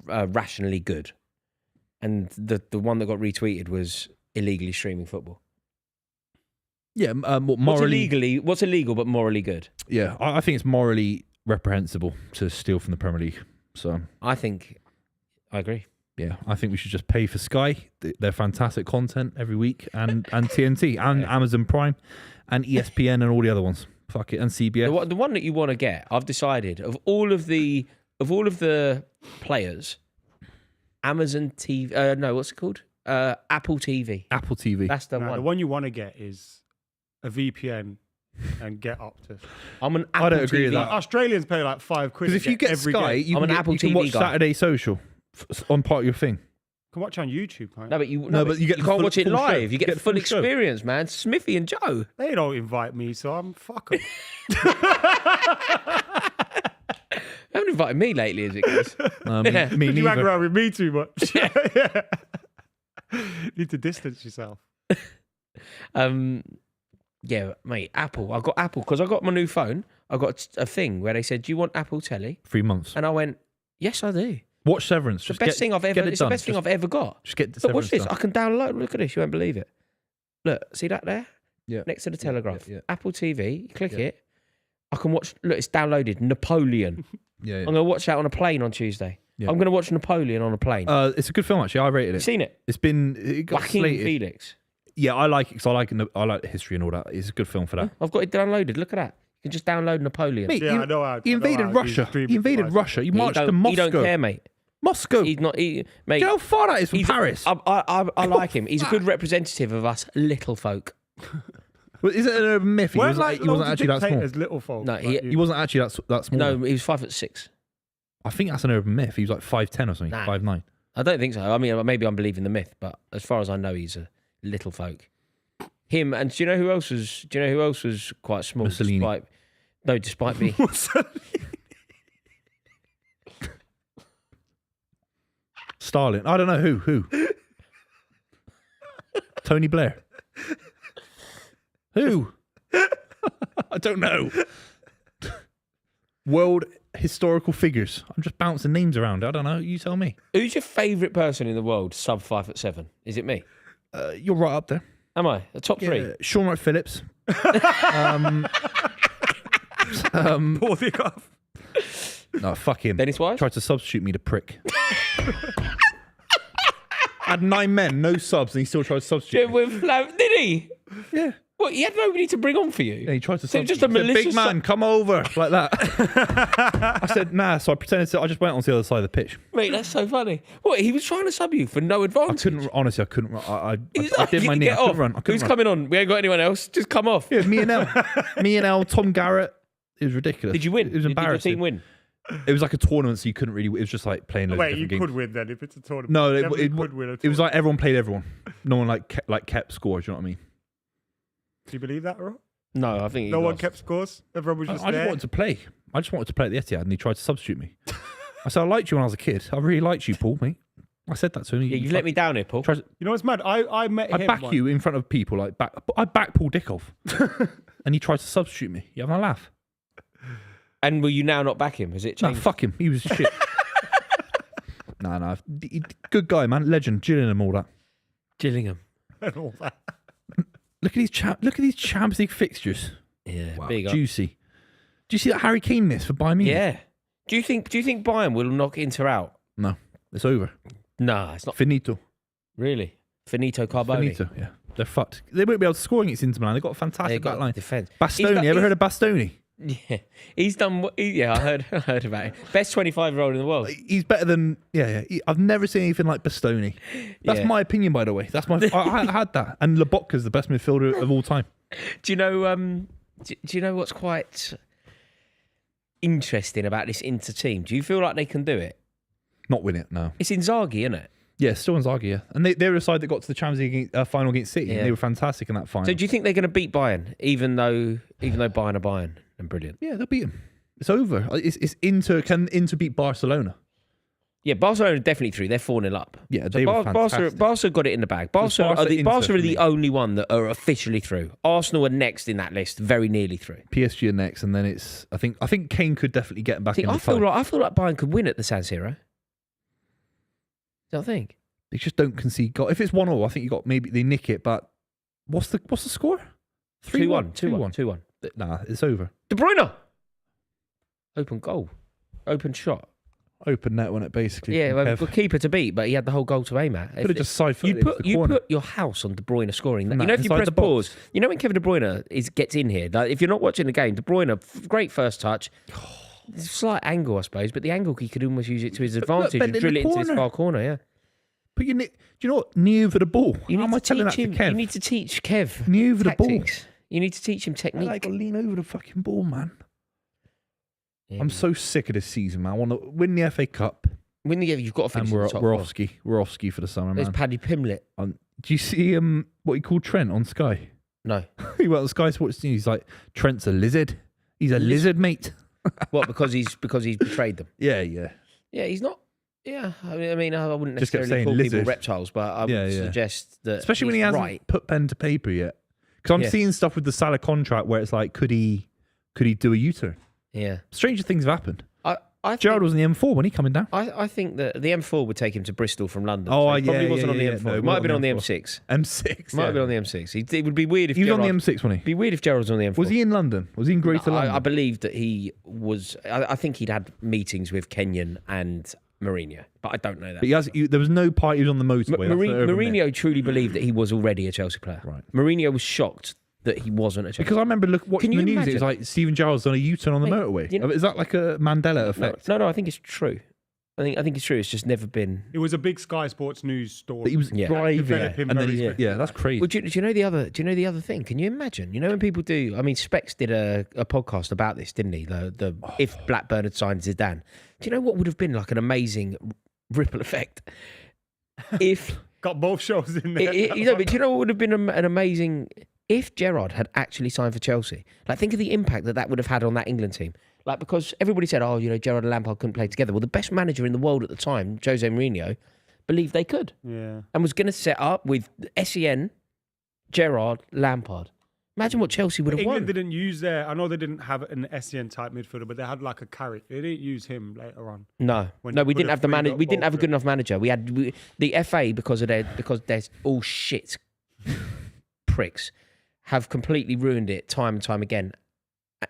C: rationally good. And the one that got retweeted was illegally streaming football.
A: Yeah, morally.
C: What's illegal but morally good?
A: Yeah, I think it's morally reprehensible to steal from the Premier League. So
C: I agree.
A: yeah, I think we should just pay for Sky. They're fantastic content every week, and TNT and Amazon Prime, and ESPN and all the other ones. Fuck it, and CBS.
C: The one that you want to get, I've decided, of all of the players, Amazon TV. No, what's it called? Apple TV.
A: Apple TV.
C: That's the
B: No,
C: one.
B: the one you want to get is a VPN and get Optus.
C: I'm an Apple
A: I don't agree
C: TV.
A: with that.
B: Australians pay like £5
A: Because if you get
B: every
A: Sky,
B: game.
A: you
C: I'm
A: can,
C: an Apple
A: you can
C: TV
A: watch
C: guy.
A: Saturday Social on part of your thing.
B: You can watch on YouTube, can't you?
C: No, but you
A: but you get the
C: can't
A: full-
C: watch it
A: full show.
C: live. You get
A: Get
C: the
A: the
C: full
A: full show.
C: experience, man. Smithy and Joe.
B: They don't invite me, so I'm fuck 'em.
C: They haven't invited me lately, as it goes.
A: Me
B: You hang
A: neither.
B: around with me too much. Yeah. Need to distance yourself.
C: Yeah, mate. Apple. I got Apple because I got my new phone. I got a thing where they said, "Do you want Apple Telly?"
A: 3 months.
C: And I went, "Yes, I do."
A: Watch Severance.
C: It's
A: Just
C: the best thing I've ever.
A: get it
C: It's the
A: done.
C: best thing I've ever got.
A: Just get the
C: But watch
A: Severance
C: this.
A: done.
C: I can download. Look at this. You won't believe it. Look, see that there?
A: Yeah.
C: Next to the Telegraph.
A: yeah.
C: Apple TV. You click
A: Yeah.
C: it. I can watch. Look, it's downloaded. Napoleon.
A: Yeah.
C: I'm going to watch that on a plane on Tuesday.
A: Yeah.
C: I'm going to watch Napoleon on a plane.
A: It's a good film actually. I rated
C: You
A: it.
C: seen it?
A: It got
C: Joaquin
A: slated.
C: Phoenix.
A: Yeah, I like it because I like the history and all that. It's a good film for that.
C: I've got it downloaded. Look at that. You can just download Napoleon.
A: Mate,
B: Yeah, I know how.
A: he invaded Russia. He invaded Russia. He marched to Moscow.
C: He don't care, mate.
A: Moscow.
C: He's not. Mate,
A: Do you know how far that is from
C: he's-
A: Paris?
C: I like him. He's a good representative of us little folk.
A: Well, is it an urban myth? He
B: Weren't
A: wasn't,
B: like
A: he wasn't actually that small.
B: as little folk.
C: No,
B: like
C: he-
B: you.
A: He wasn't actually that small.
C: No, he was 5'6".
A: I think that's an urban myth. He was like 5'10" or something,
C: Nah.
A: 5'9".
C: I don't think so. I mean, maybe I'm believing the myth, but as far as I know, he's a little folk. Him and do you know who else was? Do you know who else was quite small?
A: Mussolini.
C: Despite me.
A: Stalin. I don't know who. Tony Blair. Who? I don't know. World historical figures. I'm just bouncing names around. I don't know. You tell me.
C: Who's your favourite person in the world? Sub 5'7". Is it me?
A: You're right up there.
C: Am I the top three?
A: Sean Wright Phillips.
B: Pull the off.
A: No, fuck him.
C: Dennis Wise?
A: Tried to substitute me, the prick. Had 9 men, no subs, and he still tried to substitute me.
C: Did he?
A: Yeah.
C: What? He had nobody to bring on for you.
A: Yeah, he tried to
C: So
A: substitute
C: just a
A: me. He said,
C: malicious
A: big man, come over, like that. I said, nah, so I pretended to, I just went onto the other side of the pitch.
C: Mate, that's so funny. What? He was trying to sub you for no
A: I
C: advantage.
A: couldn't, honestly, I couldn't run. I
C: He's
A: did
C: like,
A: my knee,
C: get
A: I couldn't
C: off.
A: run. I couldn't
C: Who's
A: run.
C: coming on? We ain't got anyone else. Just come off.
A: Yeah, me and El, Tom Garrett. It was ridiculous.
C: Did you win?
A: It was
C: Did your
A: embarrassing.
C: team win?
A: It was like a tournament, so you couldn't really, it was just like playing loads
B: Wait,
A: of
B: you
A: different
B: could
A: games.
B: win then if it's a tournament.
A: No,
B: You
A: it
B: definitely
A: was
B: could win a
A: it was
B: tournament.
A: like everyone played everyone. No one kept scores, you know what I mean?
B: Do you believe that, Ro?
C: No, I think he
B: No one
C: lost.
B: kept scores. Everyone was
A: I
B: just
A: just
B: there.
A: wanted to play. I just wanted to play at the Etihad, and he tried to substitute me. I said, I liked you when I was a kid. I really liked you, Paul, mate. I said that to him.
C: Yeah, you've let me down here, Paul.
A: Tried to-
B: You know what's mad? I met
A: I
B: him.
A: back
B: once.
A: you in front of people. I back Paul Dickov. and he tried to substitute me. You having a laugh?
C: And will you now not back him? Has it
A: No,
C: changed?
A: fuck him. He was shit. No. Good guy, man. Legend. Gillingham, all that.
C: Gillingham.
B: and all that.
A: Look at these Champions League fixtures.
C: Yeah,
A: Wow,
C: big up.
A: juicy. Do you see that Harry Kane miss for Bayern Munich?
C: Yeah. Do you think Bayern will knock Inter out?
A: No, it's over.
C: No, it's not.
A: Finito.
C: Really? Finito Carboni.
A: Finito. Yeah, they're fucked. They won't be able to score against Inter Milan. They've got a
C: They
A: fantastic
C: got
A: backline.
C: defense.
A: Bastoni. Ever heard of Bastoni?
C: Yeah, he's done. Yeah, I heard about it. Best 25-year-old in the world.
A: He's better than I've never seen anything like Bastoni. That's
C: Yeah.
A: my opinion, by the way. That's my. I had that, and Lobotka's the best midfielder of all time.
C: Do you know? Do you know what's quite interesting about this Inter team? Do you feel like they can do it?
A: Not win it, no.
C: It's Inzaghi, isn't it?
A: Yeah, still Inzaghi, yeah. And they were a side that got to the Champions League final against City.
C: Yeah.
A: And they were fantastic in that final.
C: So do you think they're going to beat Bayern, even though Bayern are Bayern and brilliant?
A: Yeah, they'll beat them. It's over. It's Inter. Can Inter beat Barcelona?
C: Yeah, Barcelona are definitely through. They're 4-0 up.
A: Yeah,
C: So
A: they were fantastic.
C: Barca got it in the bag. Barca
A: Barca,
C: are the
A: Inter,
C: only one that are officially through. Arsenal are next in that list, very nearly through.
A: PSG are next, and then it's. I think Kane could definitely get back in the
C: I
A: fight.
C: feel like Bayern could win at the San Siro. Don't think.
A: They just don't concede goal. If it's 1-0, I think you got maybe they nick it. But what's the score?
C: 3-1. 2-1.
A: Nah, it's over.
C: De Bruyne. Open goal. Open shot.
A: Open net, wasn't it? Basically.
C: Yeah,
A: from
C: well,
A: Kev.
C: keeper to beat, but he had the whole goal to aim at.
A: Could have just side-footed
C: You
A: it into the
C: you
A: corner.
C: put your house on De Bruyne scoring.
A: From
C: You
A: that,
C: know, if you
A: inside
C: press
A: the box.
C: pause, you know when Kevin De Bruyne gets in here. Like, if you're not watching the game, De Bruyne, great first touch. Slight angle, I suppose, but the angle he could almost use it to his advantage
A: bend
C: and
A: in
C: drill
A: the
C: it into his
A: corner.
C: far corner. Yeah,
A: Put your do you know what? Knee over the ball.
C: you
A: How
C: need
A: am I
C: to
A: telling that
C: teach
A: to
C: him.
A: Kev?
C: You need to teach Kev
A: Knee over the ball.
C: tactics. You need to teach him technique.
A: I gotta lean over the fucking ball, man.
C: Yeah.
A: I'm so sick of this season, man. I want to win the FA Cup,
C: When you've got to finish
A: and
C: in the top
A: we're
C: four.
A: off ski. We're off ski for the summer,
C: There's
A: man.
C: Paddy Pimlet.
A: Do you see what he called Trent on Sky?
C: No,
A: He went on Sky Sports News. He's like, Trent's a lizard. He's a lizard, mate.
C: what? Because he's betrayed them.
A: Yeah.
C: Yeah, he's not. Yeah, I mean, I wouldn't
A: Just kept
C: necessarily
A: saying
C: call
A: lizard.
C: people reptiles, but I would
A: Yeah, yeah.
C: suggest that,
A: Especially when he
C: he's
A: hasn't
C: right.
A: put pen to paper yet. Because I'm
C: Yeah.
A: seeing stuff with the Salah contract where it's like, could he do a U-turn?
C: Yeah,
A: Stranger things have happened.
C: I
A: Gerrard
C: think,
A: was in the M4 when he coming down.
C: I think that the M4 would take him to Bristol from London.
A: Oh,
C: so he probably
A: yeah,
C: wasn't on the
A: yeah,
C: M4.
A: no,
C: He
A: he
C: might have been on
A: wasn't
C: the
A: on
C: M6.
A: M6.
C: Might have been on the M6. It would be weird if
A: He was on
C: Gerrard,
A: the M6, wasn't he?
C: be weird if Gerrard was on the M4.
A: Was he in London? Was he in Greater London?
C: I believe that he was. I think he'd had meetings with Kenyon and Mourinho, but I don't know that.
A: But there was no party. He was on the motorway. That's the urban myth.
C: Mourinho truly believed that he was already a Chelsea player.
A: Right.
C: Mourinho was shocked that he wasn't a Chelsea
A: Because I remember watching
C: you
A: the news. It was
C: imagine?
A: like Steven Gerrard's on a U-turn on the
C: Mate,
A: motorway.
C: you know-
A: Is that like a Mandela effect?
C: No, I think it's true. I think it's true. It's just never been.
B: It was a big Sky Sports News story.
A: That he was
C: Yeah.
A: driving,
B: Develop him
A: and then
B: very
A: he's
B: quickly.
A: yeah, that's crazy.
C: Well, do you know the other? Do you know the other thing? Can you imagine? You know when people do. I mean, Specs did a podcast about this, didn't he? The if Blackburn had signed Zidane. Do you know what would have been like an amazing ripple effect? If
B: Got both shows in there.
C: but do you know what would have been an amazing if Gerrard had actually signed for Chelsea? Like, think of the impact that would have had on that England team. Like, because everybody said, oh, Gerrard and Lampard couldn't play together. Well, the best manager in the world at the time, Jose Mourinho, believed they could
B: Yeah.
C: and was going to set up with Sen, Gerrard, Lampard. Imagine what Chelsea would have
B: England
C: won.
B: didn't use their. I know they didn't have an SCN type midfielder, but they had like a Carrick. They didn't use him later on.
C: No,
B: When
C: no,
B: you
C: we
B: could
C: didn't
B: have
C: have the
B: freed
C: manager.
B: up
C: We didn't have a
B: both
C: good enough manager. We had the FA because they're all shit pricks have completely ruined it time and time again.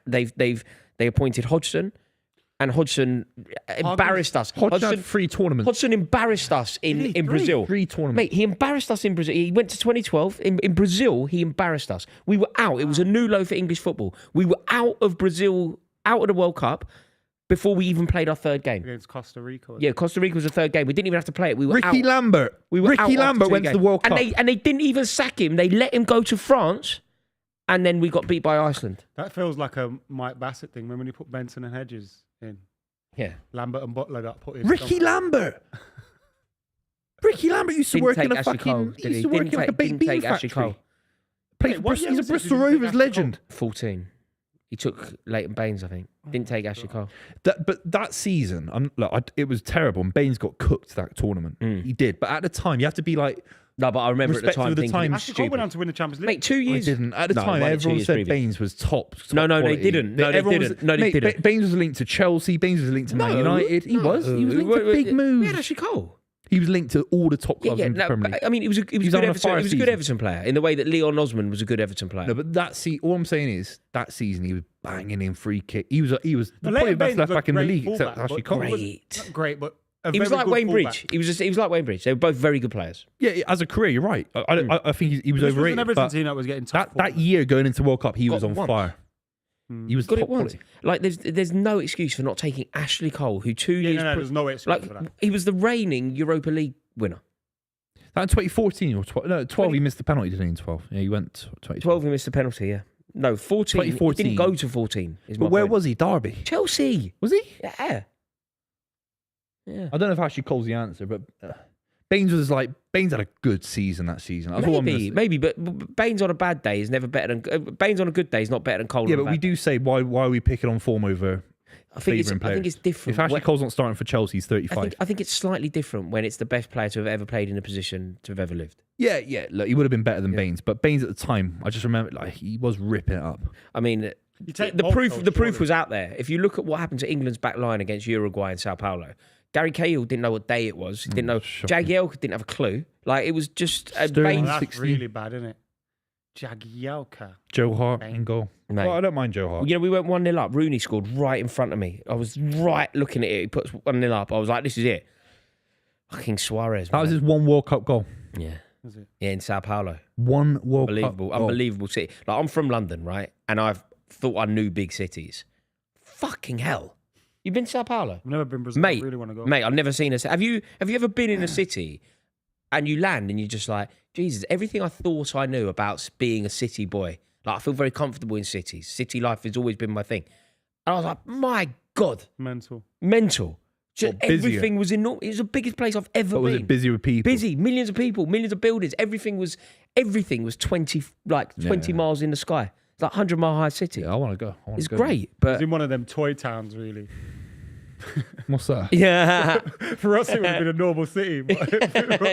C: They appointed Hodgson, and Hodgson embarrassed us.
A: Hodgson had 3 tournaments.
C: Hodgson embarrassed us in Brazil.
A: 3 tournaments.
C: Mate, he embarrassed us in Brazil. He went to 2012. In Brazil, he embarrassed us. We were out. It was a new low for English football. We were out of Brazil, out of the World Cup, before we even played our third game.
B: Against Costa Rica.
C: Yeah, Costa Rica was the third game. We didn't even have to play it. We were
A: Ricky
C: out.
A: Lambert.
C: We were out
A: Ricky
C: after
A: Lambert
C: 2
A: went to the
C: games.
A: World Cup.
C: And they didn't even sack him. They let him go to France, and then we got beat by Iceland.
B: That feels like a Mike Bassett thing. Remember when he put Benson and Hedges in?
C: Yeah.
B: Lambert and Butler got put in.
A: Ricky Lambert. Ricky Lambert used to
C: Didn't
A: work
C: take
A: in a
C: Ashley Cole,
A: fucking.
C: did
A: He used
C: he?
A: to work
C: Didn't
A: in like a
C: take-
A: baked
C: didn't
A: bean
C: take Ashley
A: factory.
C: Cole.
A: Played for
B: Wait, what
A: Bristol.
B: year
A: He's a
B: was it?
A: Bristol
B: Did he take
A: Rovers
B: Ashley
A: legend.
C: 14. He took Leighton Baines, I think. Didn't take Ashley Cole.
A: But that season, it was terrible. And Baines got cooked that tournament. He did. But at the time, you have to be like
C: No, but I remember at the
A: Respect
C: time
A: for the
C: thinking
A: time.
C: it was
B: Ashley Cole went on
C: stupid.
B: to win the Champions League.
C: Mate, 2
A: I
C: years.
A: didn't. At the
C: No,
A: time,
C: won it 2
A: everyone
C: years
A: said
C: previous.
A: Baines was top.
C: No, they
A: quality.
C: didn't. No, they
A: Everyone
C: didn't. No, they
A: mate,
C: didn't.
A: Baines was linked to Chelsea. Baines was linked to Man United. He was linked to big
C: We
A: moves.
C: had Ashley Cole.
A: He was linked to all the top clubs in the Premier League.
C: I mean, he was a good
A: having a
C: Everton.
A: fire
C: He was a good
A: season.
C: Everton player in the way that Leon Osman was a good Everton player.
A: No, but all I'm saying is that season he was banging in free kick. He was
B: Leighton
A: probably the best
B: Baines
A: left
B: was
A: back in the
B: great
A: league, except
B: fullback,
A: Ashley
B: but
A: Cole.
C: Great.
B: Not great, but a
C: He was
B: very
C: like
B: good
C: Wayne
B: fullback.
C: Bridge. He was like Wayne Bridge. They were both very good players.
A: Yeah, as a career, you're right. I think he was
B: This was
A: overrated.
B: an Everton
A: but
B: team that was getting top
A: that year going into World Cup, he was
C: Got
A: on
C: once.
A: fire. He was
C: Got
A: top
C: it once.
A: quality.
C: Like there's no excuse for not taking Ashley Cole, who 2 years
B: there's no excuse
C: like
B: for that.
C: he was the reigning Europa League winner.
A: That in 2014 or 12, he missed the penalty, didn't he? In 12, yeah, he went 2012.
C: 12 he missed the penalty. Yeah. No, 14. He
A: 2014.
C: didn't go to 14.
A: But where was he? Derby.
C: Chelsea?
A: Was he?
C: Yeah. Yeah.
A: I don't know if Ashley Cole's the answer, but Baines had a good season that season. That's all I'm gonna say.
C: Maybe, but Baines on a bad day is never better than Baines on a good day is not better than Cole.
A: Yeah,
C: on a
A: but we
C: bad day.
A: do say why are we picking on form over?
C: I think it's
A: players?
C: different.
A: If Ashley Cole's not starting for Chelsea, he's 35.
C: I think it's slightly different when it's the best player to have ever played in a position to have ever lived.
A: Yeah. Look, he would have been better than Baines, but Baines at the time, I just remember he was ripping it up.
C: I mean,
B: You take
C: the
B: both
C: proof
B: though,
C: was out there. If you look at what happened to England's back line against Uruguay and Sao Paulo, Gary Cahill didn't know what day it was. He didn't know.
A: shocking.
C: Jagielka didn't have a clue. Like it was just a
A: Sterling-
C: Baines.
B: That's
A: 16.
B: really bad, isn't it? Jagielka.
A: Joe Hart in goal.
C: Mate.
A: Well, I don't mind Joe Hart.
C: You know, we went 1-0 up. Rooney scored right in front of me. I was right looking at it. He puts 1-0 up. I was like, this is it. Fucking Suarez.
A: That was
C: man.
A: his one World Cup goal.
C: Yeah.
B: Was it?
C: Yeah, in Sao Paulo.
A: One World
C: Unbelievable.
A: Cup goal.
C: Unbelievable city. Like, I'm from London, right? And I've thought I knew big cities. Fucking hell. You've been to Sao Paulo?
B: I've never been Brazil.
C: Mate,
B: I really want to go.
C: Mate, I've never seen a... Have you ever been in a city and you land and you're just like, Jesus, everything I thought I knew about being a city boy, like I feel very comfortable in cities. City life has always been my thing. And I was like, my God,
B: Mental.
C: mental. Just
A: What, busier?
C: everything was enormous. It was the biggest place I've ever
A: But was
C: been.
A: it busy with people?
C: Busy, millions of people, millions of buildings. Everything was 20 miles in the sky. It's like 100-mile high city.
A: Yeah, I want to go.
C: It's great,
B: It's
C: but
B: in one of them toy towns, really.
A: What's that?
C: yeah,
B: For us, it would have been a normal city. But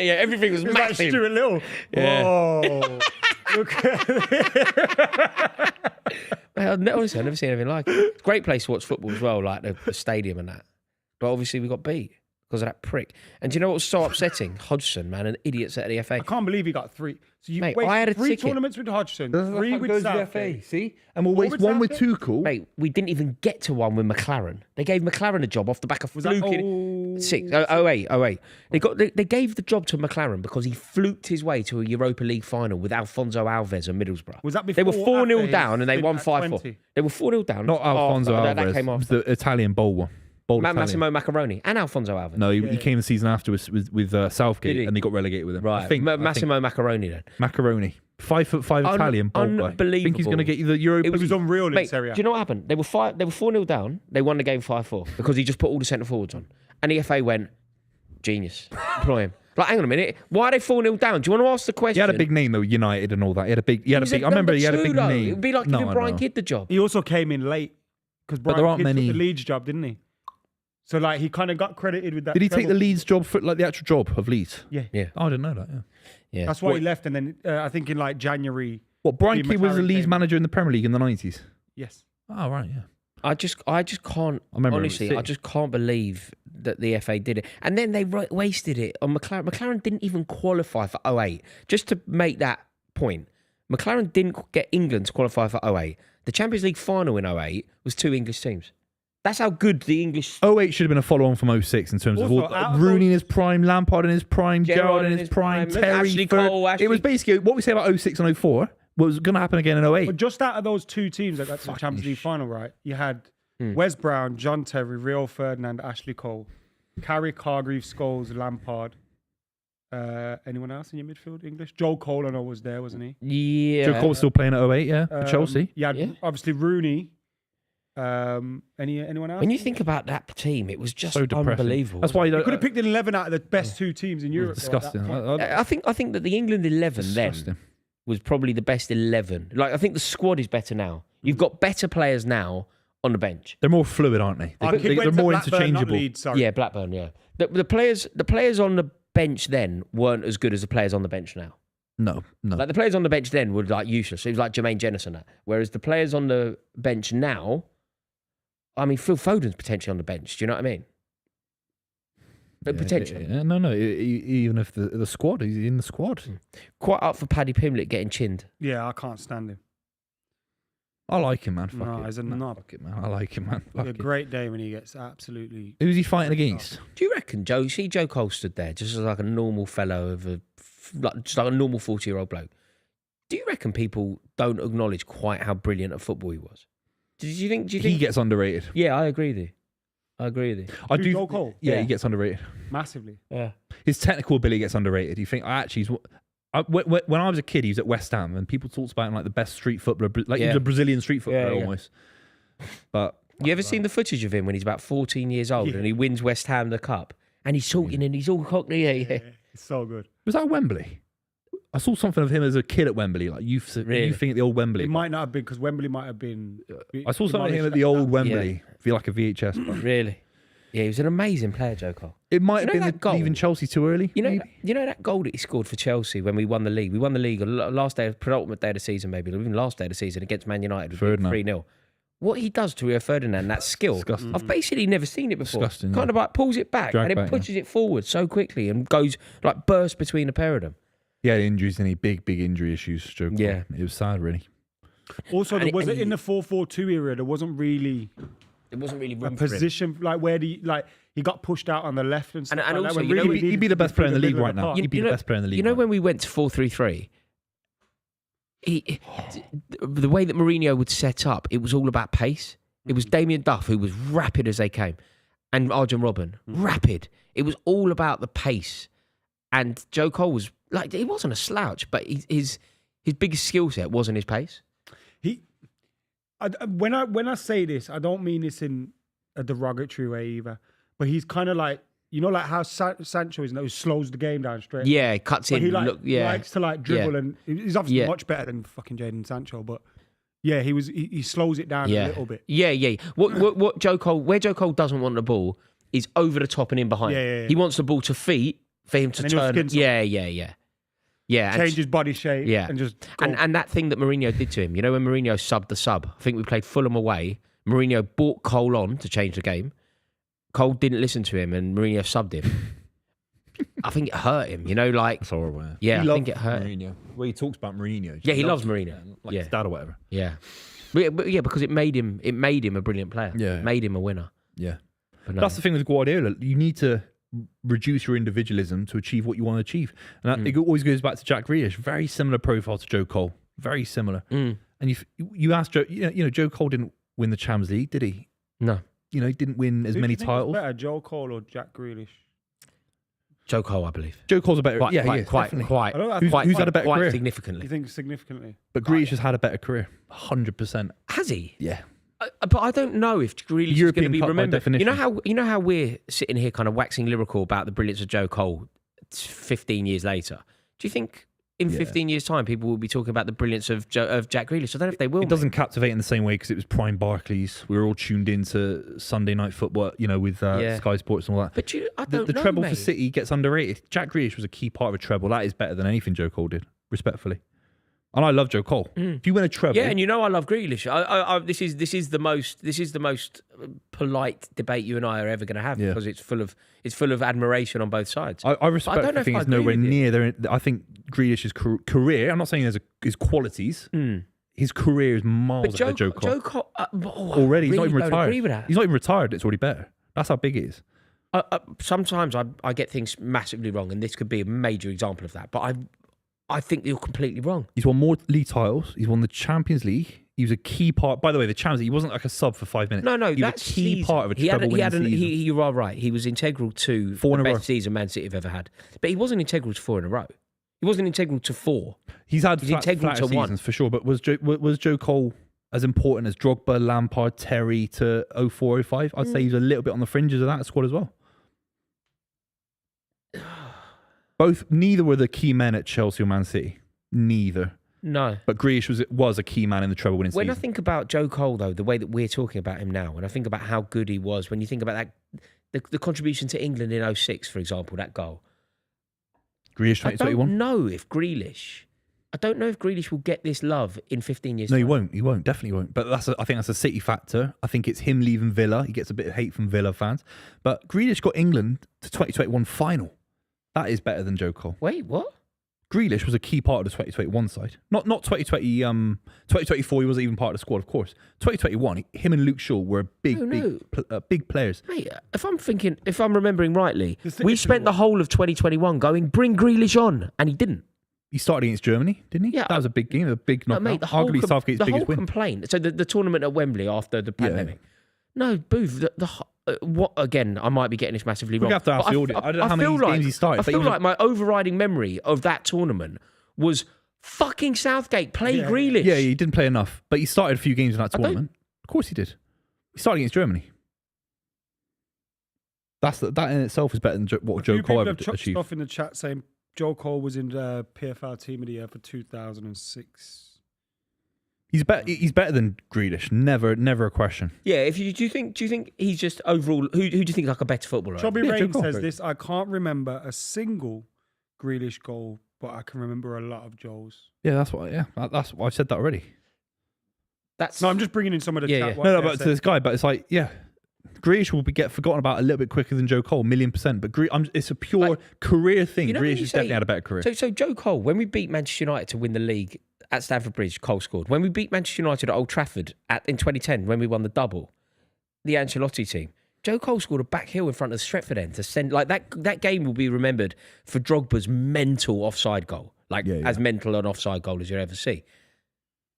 C: yeah, everything was
B: it's like
C: massive.
B: Stuart Little.
C: Yeah.
B: Whoa. Look at
C: Honestly, I've never seen anything like it. It's a great place to watch football as well, like the stadium and that. But obviously, we got beat because of that prick. And do you know what was so upsetting? Hodgson, man, an idiot at the FA.
B: I can't believe he got 3. So you
C: Mate,
B: wasted
C: I had a
B: 3
C: ticket.
B: tournaments with Hodgson,
A: That's
B: 3
A: how it
B: with
A: goes
B: Southgate.
A: see? And we'll
B: What
A: waste
B: with
A: one with
B: Southgate?
A: Tuchel.
C: Mate, we didn't even get to one with McLaren. They gave McLaren a job off the back of
B: Was that
C: fluking. 08. They gave the job to McLaren because he fluked his way to a Europa League final with Alfonso Alves and Middlesbrough.
B: Was that
C: They were
B: before
C: 4-0
B: after
C: down and they
B: his
C: won
B: stint at
C: 5-4.
B: 20?
C: They were 4-0 down.
A: Not Alfonso
C: Oh,
A: Alves.
C: that came
A: It was
C: after.
A: the Italian bowl one. Bold Italian.
C: Massimo Macaroni and Alfonso Alves.
A: No, he came the season after with Southgate,
C: Did he?
A: and they got relegated with him.
C: Right.
A: I think
C: Massimo Macaroni then.
A: Macaroni, 5'5" Italian, bold guy.
C: Unbelievable.
A: Think he's going to get you the Europa
B: It was
A: League.
B: unreal in
C: Mate, do
B: Serie A.
C: you know what happened? They were 4-0 down. They won the game 5-4 because he just put all the centre forwards on. And the FA went, genius. Employ him. Like, hang on a minute. Why are they 4-0 down? Do you want to ask the question?
A: He had a big name though, United and all that. He had a big. I remember he had a big name.
C: It would be like
A: No,
C: giving
A: I
C: Brian
A: know.
C: Kidd the job.
B: He also came in late because
A: there
B: Brian
A: aren't
B: Kidd
A: many-
B: took the Leeds job, didn't he? So like he kind of got credited with that.
A: Did he take
B: treble.
A: the Leeds job for like the actual job of Leeds?
B: Yeah.
C: Yeah.
A: Oh, I didn't know that. Yeah.
C: Yeah.
B: That's why he left, and then I think in like January.
A: What Brian
B: Steve
A: Kidd was the
B: McLaren
A: Leeds
B: came.
A: manager in the Premier League in the 90s.
B: Yes.
A: Oh right, yeah.
C: I just can't.
A: I remember
C: Honestly,
A: City.
C: I just can't believe that the FA did it. And then they wasted it on McLaren. McLaren didn't even qualify for 08. Just to make that point, McLaren didn't get England to qualify for 08. The Champions League final in 08 was 2 English teams. That's how good the English.
A: 08 should have been a follow-on from 06 in terms
B: Also,
A: of all,
B: out of
A: Rooney in
B: those-
A: his prime, Lampard in his prime, Gerrard in his prime, Terry,
C: Ashley
A: Ferg.
C: Cole,
A: It was basically what we say about 06 and 04 was going to happen again in 08.
B: But just out of those 2 teams that got to the Champions League final, right? You had Wes Brown, John Terry, Rio Ferdinand, Ashley Cole, Carrick, Hargreaves, Scholes, Lampard. Anyone else in your midfield? English? Joe Cole, I know, was there, wasn't he?
C: Yeah.
A: Joe Cole's still playing at 08, yeah, for Chelsea.
B: You had
C: Yeah.
B: obviously Rooney. Anyone else?
C: When you think about that team, it was just
A: So depressing.
C: unbelievable.
A: That's why you
B: You
A: don't.
B: could have picked an 11 out of the best 2 teams in Europe. though, at that
A: disgusting.
B: point.
C: I think that the England 11 then
A: Disgusting.
C: was probably the best 11. Like, I think the squad is better now. You've got better players now on the bench.
A: They're more fluid, aren't they?
B: Our kid
A: They're
B: went to
A: more
B: Blackburn, not
A: interchangeable.
B: Leeds, sorry.
C: Yeah, Blackburn. Yeah, the players on bench then weren't as good as the players on the bench now.
A: No.
C: Like the players on the bench then were like useless. It was like Jermaine Jennison and that. Whereas the players on the bench now, I mean, Phil Foden's potentially on the bench. Do you know what I mean? But potentially.
A: No. Even if the squad, he's in the squad.
C: Quite up for Paddy Pimblett getting chinned.
B: Yeah, I can't stand him.
A: I like him, man. Fuck
B: No,
A: it.
B: he's a knob.
A: Fuck it, man. I like him, man. Fuck
B: A
A: it.
B: great day when he gets absolutely.
A: Who's he fighting against?
C: Do you reckon, Joe? See, Joe Cole stood there just as like a normal fellow just like a normal 40-year-old bloke. Do you reckon people don't acknowledge quite how brilliant at football he was? Do you think
A: He gets underrated.
C: Yeah, I agree with you.
A: I
B: Who,
A: do.
B: Joe Cole?
A: Yeah,
C: Yeah.
A: he gets underrated.
B: Massively.
C: Yeah.
A: His technical ability gets underrated. You think actually, when I was a kid, he was at West Ham, and people talked about him like the best street footballer, like he was
C: Yeah.
A: a Brazilian street footballer
C: Yeah.
A: almost. But
C: You ever seen the footage of him when he's about 14 years old and he wins West Ham the cup and he's talking and he's all cockney? Yeah.
B: It's so good.
A: was that Wembley? I saw something of him as a kid at Wembley, like you
C: Really?
A: think at the old Wembley.
B: It might not have been because Wembley might have been.
A: I saw something of him at
B: demolished
A: the old
B: that.
A: Wembley, feel like a VHS. But
C: Really? Yeah, he was an amazing player, Joe Cole.
A: it might
C: You
A: have
C: know
A: been
C: that goal?
A: leaving Chelsea too early.
C: You know,
A: maybe?
C: you know that goal that he scored for Chelsea when we won the league? We won the league on the last day, penultimate day of the season, maybe, or even last day of the season against Man United.
A: Ferdinand.
C: 3-0. What he does to Rio Ferdinand, that skill,
A: Disgusting.
C: I've basically never seen it before.
A: Disgusting,
C: Kind of like pulls it back
A: Drag
C: and then
A: back,
C: pushes it forward so quickly and goes like bursts between the pair of them.
A: He had injuries and he big injury issues. Joe Cole.
C: Yeah.
A: It was sad, really.
B: Also,
C: And
B: there
C: it-
B: was
C: and
B: in the 4-4-2 era. There wasn't really
C: It wasn't really
B: a
C: room for him.
B: position like where he got pushed out on the left and stuff.
C: And
B: like that,
C: also,
B: when
C: you know,
B: really
A: He'd be
B: needed
A: the
B: to
A: best
B: through
A: player in the league
B: middle
A: right
B: of the
A: now.
B: park.
A: He'd be the best player in the league.
C: You know
A: right
C: when we went to 4-3-3, the way that Mourinho would set up, it was all about pace. It was Damien Duff, who was rapid as they came, and Arjen Robben, rapid. It was all about the pace. And Joe Cole was like, he wasn't a slouch, but his biggest skill set wasn't his pace.
B: When I say this, I don't mean this in a derogatory way either. But he's kind of like, like how Sancho is, who slows the game down straight.
C: Yeah, cuts
B: But
C: in.
B: he
C: likes
B: to dribble,
C: Yeah.
B: and he's obviously
C: Yeah.
B: much better than fucking Jadon Sancho. But yeah, he slows it down a little bit.
C: Yeah. What Joe Cole, where Joe Cole doesn't want the ball is over the top and in behind.
B: Yeah.
C: He wants the ball to feet for him to
B: And then he'll
C: turn.
B: skin
C: Yeah. And
B: Change his body shape.
C: Yeah.
B: and just go.
C: And that thing that Mourinho did to him, when Mourinho subbed the sub, I think we played Fulham away. Mourinho brought Cole on to change the game. Cole didn't listen to him and Mourinho subbed him. I think it hurt him,
A: That's horrible.
C: Yeah, I think it hurt.
A: Mourinho. Well, he talks about Mourinho.
C: Yeah, he loves Mourinho.
A: Like
C: Yeah.
A: his dad or whatever.
C: Yeah. But because it made him a brilliant player.
A: Yeah.
C: It made him a winner.
A: Yeah.
C: But no.
A: That's the thing with Guardiola. You need to reduce your individualism to achieve what you want to achieve. And it always goes back to Jack Grealish. Very similar profile to Joe Cole. Very similar. And you ask Joe, Joe Cole didn't win the Champions League, did he?
C: No.
A: He didn't win as
B: Who do
A: many
B: you think was
A: titles.
B: better, Joe Cole or Jack Grealish?
C: Joe Cole, I believe.
A: Joe Cole's a better.
C: Quite,
A: yeah,
C: quite,
A: he is,
C: quite,
A: definitely.
C: quite,
B: I don't know,
C: quite,
A: who's had a better
C: quite
A: career?
C: significantly.
B: You think significantly?
A: But Grealish has had a better career. 100%.
C: Has he?
A: Yeah.
C: But I don't know if Grealish is going to
A: European
C: be
A: Cup by
C: remembered.
A: definition.
C: You know how we're sitting here kind of waxing lyrical about the brilliance of Joe Cole 15 years later. Do you think in 15 years' time people will be talking about the brilliance of Jack Grealish? I don't know if they will.
A: It doesn't captivate in the same way because it was prime Barclays. We were all tuned into Sunday Night Football, with Sky Sports and all that.
C: But I don't
A: The
C: know,
A: treble
C: mate.
A: for City gets underrated. Jack Grealish was a key part of a treble. That is better than anything Joe Cole did, respectfully. And I love Joe Cole. If you win a treble,
C: Yeah, and I love Grealish. This is the most polite debate you and I are ever going to have because it's full of admiration on both sides.
A: I respect.
C: don't know
A: I think
C: if I
A: it's nowhere
C: agree with
A: near there. I think Grealish's career. I'm not saying there's his qualities. His career is miles ahead of Joe Cole.
C: Joe Cole
A: Already, he's not even
C: don't
A: retired.
C: agree with that.
A: He's not even retired. It's already better. That's how big it is.
C: Sometimes I get things massively wrong, and this could be a major example of that. But I think you're completely wrong.
A: He's won more league titles. He's won the Champions League. He was a key part. By the way, the Champions League, he wasn't like a sub for 5 minutes.
C: No,
A: he was
C: that's
A: a key part of a treble-winning season.
C: You are right. He was integral to
A: 4 in
C: the
A: a row.
C: best season Man City have ever had. But he wasn't integral to 4 in a row. He wasn't integral to 4.
A: He's had
C: He's integral
A: flatter
C: to 1.
A: seasons for sure. But was Joe Cole as important as Drogba, Lampard, Terry to 04-05? I'd say he's a little bit on the fringes of that squad as well. Neither were the key men at Chelsea or Man City. Neither.
C: No.
A: But Grealish was a key man in the treble-winning
C: When
A: season.
C: I think about Joe Cole, though, the way that we're talking about him now, and I think about how good he was, when you think about that, the contribution to England in 06, for example, that goal,
A: Grealish
C: I
A: 2021?
C: don't know if Grealish will get this love in 15 years.
A: No, he
C: time.
A: won't. He won't. Definitely won't. But I think that's a City factor. I think it's him leaving Villa. He gets a bit of hate from Villa fans. But Grealish got England to 2021 final. That is better than Joe Cole.
C: Wait, what?
A: Grealish was a key part of the 2021 side. Not 2020. 2024. He wasn't even part of the squad, of course. 2021. Him and Luke Shaw were big players.
C: Mate, if I'm remembering rightly,
B: The thing
C: we
B: is-
C: spent the whole of 2021 going, bring Grealish on, and he didn't.
A: He started against Germany, didn't he?
C: Yeah,
A: That was a big game, a big knockout.
C: Mate,
A: Arguably Southgate's biggest win.
C: complaint. So the tournament at Wembley after the pandemic. No, Booth. What again? I might be getting this massively wrong.
A: We're going to have to ask
C: but
A: the audience. I don't know how many
C: feel
A: games he started.
C: I
A: but he
C: feel
A: was
C: like my overriding memory of that tournament was fucking Southgate play
B: Yeah.
C: Grealish.
A: Yeah, he didn't play enough, but he started a few games in that
C: I don't-
A: tournament. Of course he did. He started against Germany. That in itself is better than what Joe
B: Few
A: Cole
B: people
A: ever
B: have chucked
A: achieved.
B: stuff in the chat saying Joe Cole was in the PFL Team of the Year for 2006.
A: He's better than Grealish. Never a question.
C: Yeah. Do you think he's just overall? Who do you think is like a better footballer?
B: Chubby
A: Yeah, Joe
B: Rain
A: Cole,
B: says
A: great.
B: this. I can't remember a single Grealish goal, but I can remember a lot of Joel's.
A: Yeah, that's what. Yeah, that's what I've said that already.
C: That's
B: No, I'm just bringing in some of the
C: Yeah,
B: chat.
C: yeah.
B: what
A: No,
B: they're
A: but to
B: saying.
A: this guy, but it's like, yeah, Grealish will get forgotten about a little bit quicker than Joe Cole, 1,000,000%. But it's a pure
C: Like,
A: career thing.
C: you know when
A: Grealish
C: you
A: has
C: say-
A: definitely had a better career.
C: So Joe Cole, when we beat Manchester United to win the league at Stamford Bridge, Cole scored. When we beat Manchester United at Old Trafford in 2010, when we won the double, the Ancelotti team, Joe Cole scored a back heel in front of the Stretford end to send like that. That game will be remembered for Drogba's mental offside goal, as mental an offside goal as you'll ever see.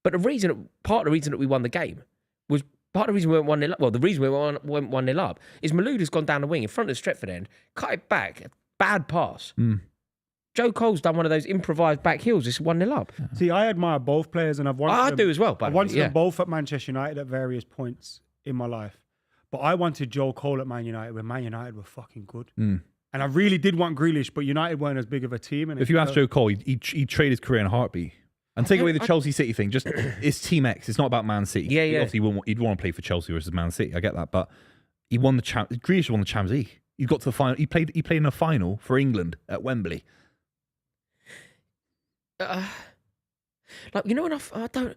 C: But part of the reason that we won the game was. Part of the reason we went 1-0 up, well, the reason we went 1-0 up is Malouda's gone down the wing in front of the Stretford end, cut it back, bad pass. Joe Cole's done one of those improvised back heels, it's 1-0 up.
B: See, I admire both players, and I've wanted
C: I
B: them,
C: do as well, by
B: I
C: the way,
B: wanted
C: yeah.
B: them both at Manchester United at various points in my life. But I wanted Joe Cole at Man United when Man United were fucking good. And I really did want Grealish, but United weren't as big of a team. And
A: If you ask Joe Cole, he'd trade his career in a heartbeat. And take away the Chelsea City thing. Just it's Team X. It's not about Man City.
C: Yeah, yeah.
A: Obviously, he'd want to play for Chelsea versus Man City. I get that, but he won the Grealish won the Champions League. He got to the final. He played in a final for England at Wembley.
C: I don't.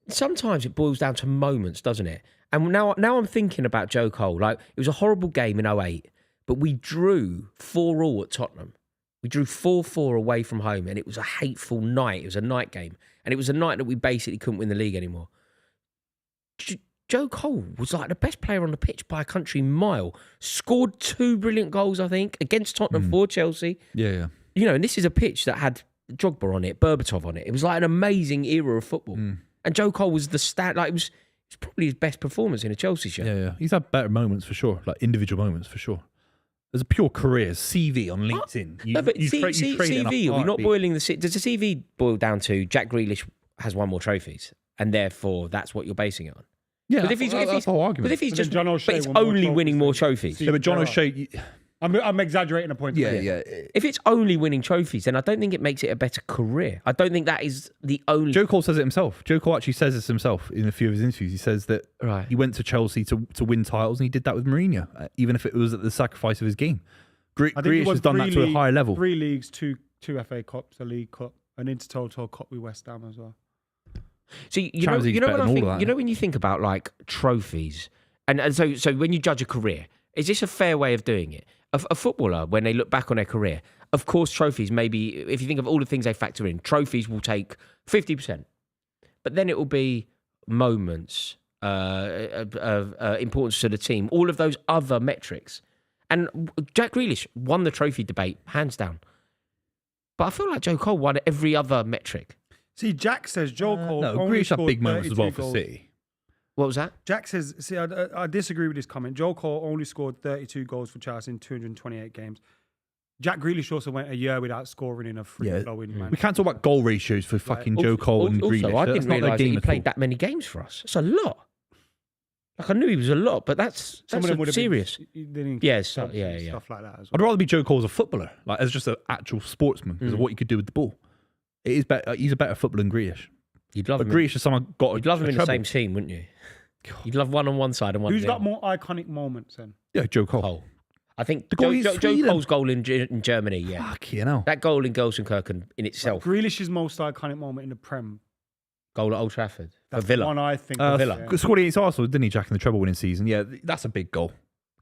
C: Sometimes it boils down to moments, doesn't it? And now I'm thinking about Joe Cole. Like, it was a horrible game in 2008, but we drew 4-4 at Tottenham. We drew 4-4 away from home, and it was a hateful night. It was a night game, and it was a night that we basically couldn't win the league anymore. Joe Cole was like the best player on the pitch by a country mile. Scored 2 brilliant goals, I think, against Tottenham for Chelsea.
A: Yeah.
C: You know, and this is a pitch that had Drogba on it, Berbatov on it. It was like an amazing era of football. And Joe Cole was it was probably his best performance in a Chelsea shirt.
A: Yeah. He's had better moments for sure, like individual moments for sure. There's a pure career CV on LinkedIn.
C: No, but
A: trade it in a
C: CV, are we not
A: heartbeat.
C: boiling the... Does the CV boil down to Jack Grealish has won more trophies, and therefore that's what you're basing it on?
A: Yeah,
C: But if he's
A: that's the whole argument.
C: But if he's
B: But then
C: just...
B: John
C: But
B: O'Shea
C: it's
B: won more
C: only
B: trophies
C: winning more
B: than-
C: trophies.
A: Yeah, but John O'Shea...
B: I'm exaggerating a point.
A: Yeah.
C: If it's only winning trophies, then I don't think it makes it a better career. I don't think that is the only...
A: Joe Cole says it himself. Joe Cole actually says this himself in a few of his interviews. He says that
C: Right.
A: he went to Chelsea to win titles, and he did that with Mourinho, even if it was at the sacrifice of his game.
B: I think he
A: Grealish
B: won
A: has done that to a higher level.
B: 3 leagues, two FA Cups, a League Cup, an Intertoto Cup with West Ham as well.
C: So you know,
A: Champions League's
C: you know
A: better
C: when I
A: than all
C: think,
A: of that.
C: you know when you think about like trophies, and so when you judge a career, is this a fair way of doing it? A footballer, when they look back on their career, of course, trophies maybe if you think of all the things they factor in, trophies will take 50%, but then it will be moments, importance to the team, all of those other metrics. And Jack Grealish won the trophy debate hands down, but I feel like Joe Cole won every other metric.
B: See, Jack says Joe Cole.
A: No,
B: only
A: Grealish had
B: scored
A: big moments as well
B: 32
A: for
B: goals.
A: City.
C: What was that?
B: Jack says, see, I disagree with this comment. Joe Cole only scored 32 goals for Chelsea in 228 games. Jack Grealish also went a year without scoring in a free-flowing
A: We can't talk about goal ratios for fucking Joe Cole and Grealish.
C: Also, I
A: That's
C: didn't
A: not their
C: realise that
A: game
C: he
A: at
C: played
A: all.
C: that many games for us. It's a lot. Like, I knew he was a lot, but that's serious. Yeah, so- yeah.
B: Stuff like that as
A: I'd
B: well.
A: rather be Joe Cole as a footballer, like as just an actual sportsman, because of what he could do with the ball. It is better. He's a better footballer than Grealish.
C: You'd love
A: But
C: him.
A: Grealish is someone got.
C: You'd love him in the
A: treble.
C: same team, wouldn't you? You'd love one on one side and one.
B: Who's
C: on the
B: got
C: other.
B: more iconic moments then?
A: Yeah, Joe Cole.
C: Cole. I think
A: The goal
C: Joe
A: against Sweden.
C: Cole's goal in Germany, yeah.
A: Fuck, you know.
C: That goal in Gelsenkirchen in itself.
B: Grealish's most iconic moment in the Prem.
C: Goal at Old Trafford.
B: That's
C: For Villa.
B: the one I think.
C: Villa.
A: Scored against Arsenal, didn't he, Jack, in the treble winning season? Yeah, that's a big goal.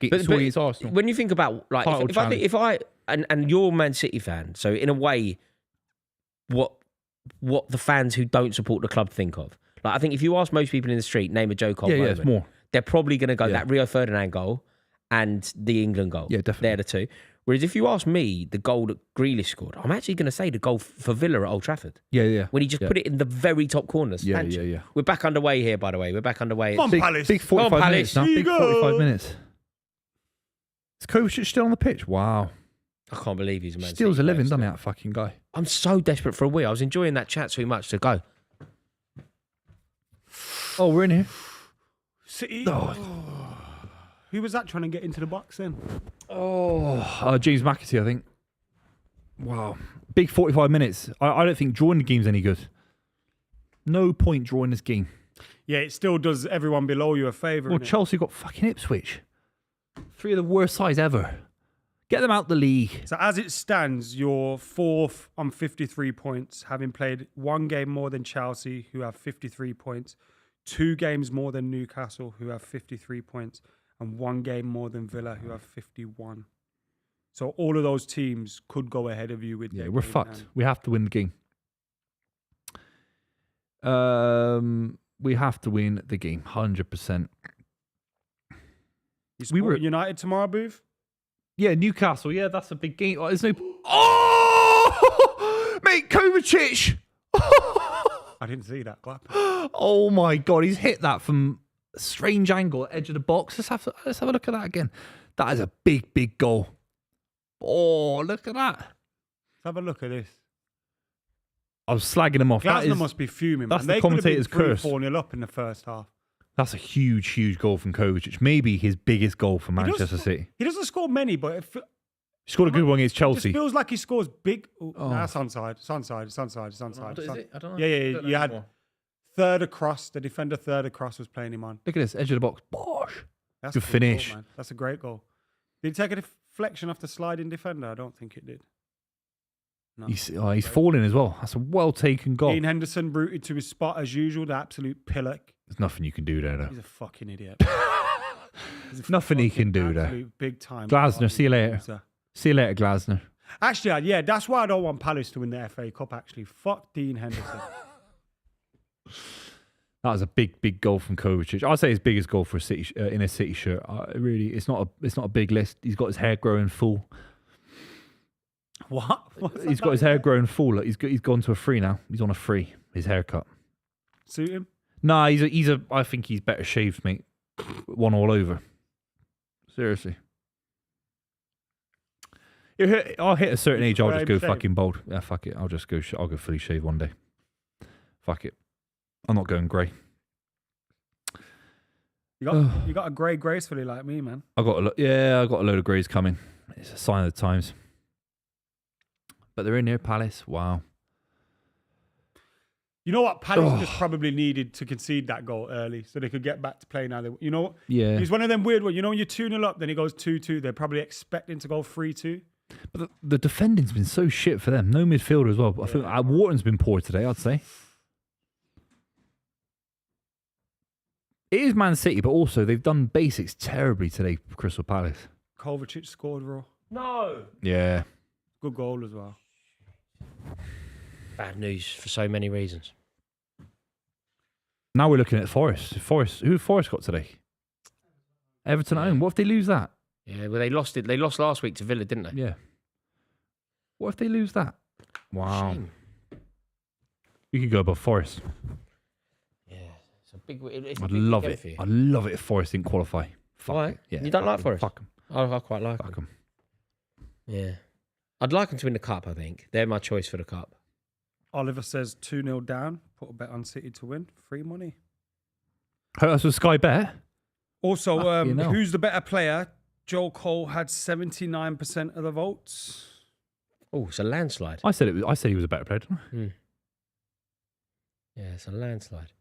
C: But
A: Scored against Arsenal.
C: when you think about, like,
A: Title
C: if I and you're a Man City fan, so in a way, what the fans who don't support the club think of. Like, I think if you ask most people in the street, name a Joe Cole moment,
A: it's more.
C: they're probably going to go
A: Yeah.
C: that Rio Ferdinand goal and the England goal.
A: Yeah, definitely.
C: They're the two. Whereas if you ask me the goal that Grealish scored, I'm actually going to say the goal for Villa at Old Trafford.
A: Yeah.
C: When he just put it in the very top corners.
A: Yeah.
C: We're back underway here, by the way. We're back underway.
B: Come on,
A: Big,
B: Palace.
A: big 45
C: Come on,
A: minutes
C: Palace.
A: now.
B: Here
A: Big
B: you
A: 45
B: go.
A: minutes. Is Kovacic still on the pitch? Wow.
C: I can't believe he's a Man
A: Steals
C: City
A: a living,
C: player
A: doesn't he,
C: still.
A: that fucking guy?
C: I'm so desperate for a wee. I was enjoying that chat too much to go.
A: Oh, we're in here.
B: City.
A: Oh.
B: Who was that trying to get into the box then?
A: James McAtee, I think. Wow. Big 45 minutes. I don't think drawing the game's any good. No point drawing this game.
B: Yeah, it still does everyone below you a favour.
A: Well,
B: innit?
A: Chelsea got fucking Ipswich. 3 of the worst sides ever. Get them out the league.
B: So as it stands, you're fourth on 53 points, having played one game more than Chelsea, who have 53 points, 2 games more than Newcastle, who have 53 points, and 1 game more than Villa, who have 51. So all of those teams could go ahead of you with.
A: Yeah,
B: their
A: we're
B: game
A: fucked.
B: now.
A: We have to win the game. We have to win the game, 100%.
B: You
A: We were-
B: supporting United tomorrow, Booth?
A: Yeah, Newcastle. Yeah, that's a big game. Oh, there's no. Oh, mate, Kovacic.
B: I didn't see that. What happened?
A: Oh my god, he's hit that from a strange angle, edge of the box. Let's have a look at that again. That is a big goal. Oh, look at that.
B: Let's have a look at this.
A: I was slagging him off. That
B: Glasner
A: is,
B: must be fuming.
A: that's
B: Man.
A: the
B: They could have been
A: commentator's curse.
B: 4-0 up in the first half.
A: that's a huge goal from Kovacic. Maybe his biggest goal for
B: He does-
A: Manchester City.
B: He doesn't score many, but
A: He scored a good one against
B: It
A: Chelsea.
B: just feels like he scores big. Oh,
A: Oh.
B: Nah, it's onside. It's onside. It's onside. It's onside. It's on-
A: I don't
B: Yeah. You had third across. The defender third across was playing him on.
A: Look at this, edge of the box. Bosh.
B: That's
A: Good
B: a goal,
A: finish.
B: man. That's a great goal. Did he take a deflection off the sliding defender? I don't think it did. No.
A: He's falling as well. That's a well taken goal.
B: Dean Henderson rooted to his spot as usual. The absolute pillock.
A: There's nothing you can do there, though.
B: He's a fucking idiot. He's a
A: Nothing he can
B: fucking
A: do there.
B: absolute Big time.
A: Glasner, see you later.
B: loser.
A: See you later, Glasner.
B: Actually, yeah, that's why I don't want Palace to win the FA Cup. Actually, fuck Dean Henderson.
A: That was a big goal from Kovacic. I'd say his biggest goal for a City in a City shirt. Really, it's not a big list. He's got his hair growing full.
B: What? What's
A: He's
B: that
A: got his
B: like?
A: hair growing full. Like, he's gone to a free now. He's on a free. His haircut.
B: Suit him.
A: Nah, I think he's better shaved, mate. One all over. Seriously. I'll hit a certain age. I'll just go
B: Shave.
A: fucking bald. Yeah, fuck it. I'll go fully shave one day. Fuck it. I'm not going grey.
B: You got a grey gracefully like me, man.
A: I got a load of greys coming. It's a sign of the times. But they're in here, Palace. Wow.
B: You know what? Palace just probably needed to concede that goal early so they could get back to playing how they. You know,
A: Yeah.
B: he's one of them weird ones. You know, when you're 2-0 up, then he goes 2-2. They're probably expecting to go 3-2.
A: But the defending's been so shit for them. No midfielder as well. I think Wharton's been poor today, I'd say. It is Man City, but also they've done basics terribly today for Crystal Palace.
B: Kovacic scored, Raw.
C: No.
A: Yeah.
B: Good goal as well.
C: Bad news for so many reasons.
A: Now we're looking at Forest. Who Forest got today? Everton at home. What if they lose that?
C: Yeah, well, they lost it. They lost last week to Villa, didn't they?
A: Yeah. What if they lose that? Wow.
C: Shame.
A: We could go above Forest.
C: Yeah, it's a big. It's a
A: I'd
C: big
A: love
C: weekend
A: it.
C: for you.
A: I'd love it if Forest didn't qualify. Fuck
C: Why?
A: it. Yeah,
C: You don't
A: fuck
C: like
A: 'em.
C: Forest?
A: Fuck them.
C: I quite like
A: Fuck
C: them.
A: them.
C: Yeah, I'd like them to win the cup. I think they're my choice for the cup.
B: Oliver says 2-0 down. Put a bet on City to win. Free money.
A: That's with Sky Bet.
B: Also,
A: Fucking hell.
B: who's the better player? Joe Cole had 79% of the votes.
C: Oh, it's a landslide.
A: I said he was a better player. Didn't I?
C: Yeah, it's a landslide.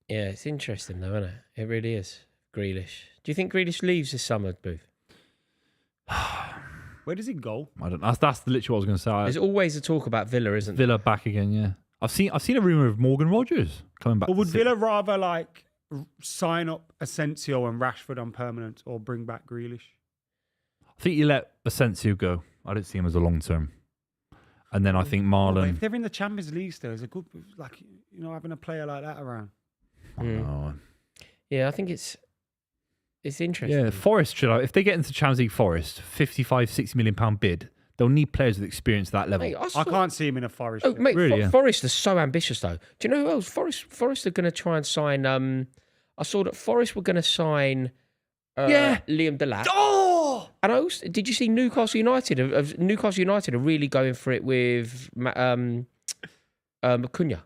C: Yeah, it's interesting though, isn't it? It really is. Grealish. Do you think Grealish leaves this summer, Booth?
B: Where does he go?
A: I don't know. That's literally what I was going to say.
C: There's always a talk about Villa, isn't there?
A: Villa back again, yeah. I've seen a rumor of Morgan Rogers coming back.
B: Or would
A: to City.
B: Villa rather like sign up Asensio and Rashford on permanent, or bring back Grealish?
A: I think you let Asensio go. I don't see him as a long term. And then I think
B: But
A: Marlon.
B: if they're in the Champions League still, it's a good, like, having a player like that around.
A: Oh,
C: Yeah, I think it's interesting.
A: yeah, Forest should. If they get into Champions League, Forest, 55, 60 million pound bid, they'll need players with experience at that level.
C: Mate,
B: I can't see him in a Forest.
C: Oh, mate,
A: Really, yeah.
C: Forest are so ambitious, though. Do you know who else? Forest are going to try and sign. I saw that Forest were going to sign. Liam Delap.
A: Oh,
C: And did you see Newcastle United? Newcastle United are really going for it with Acuna.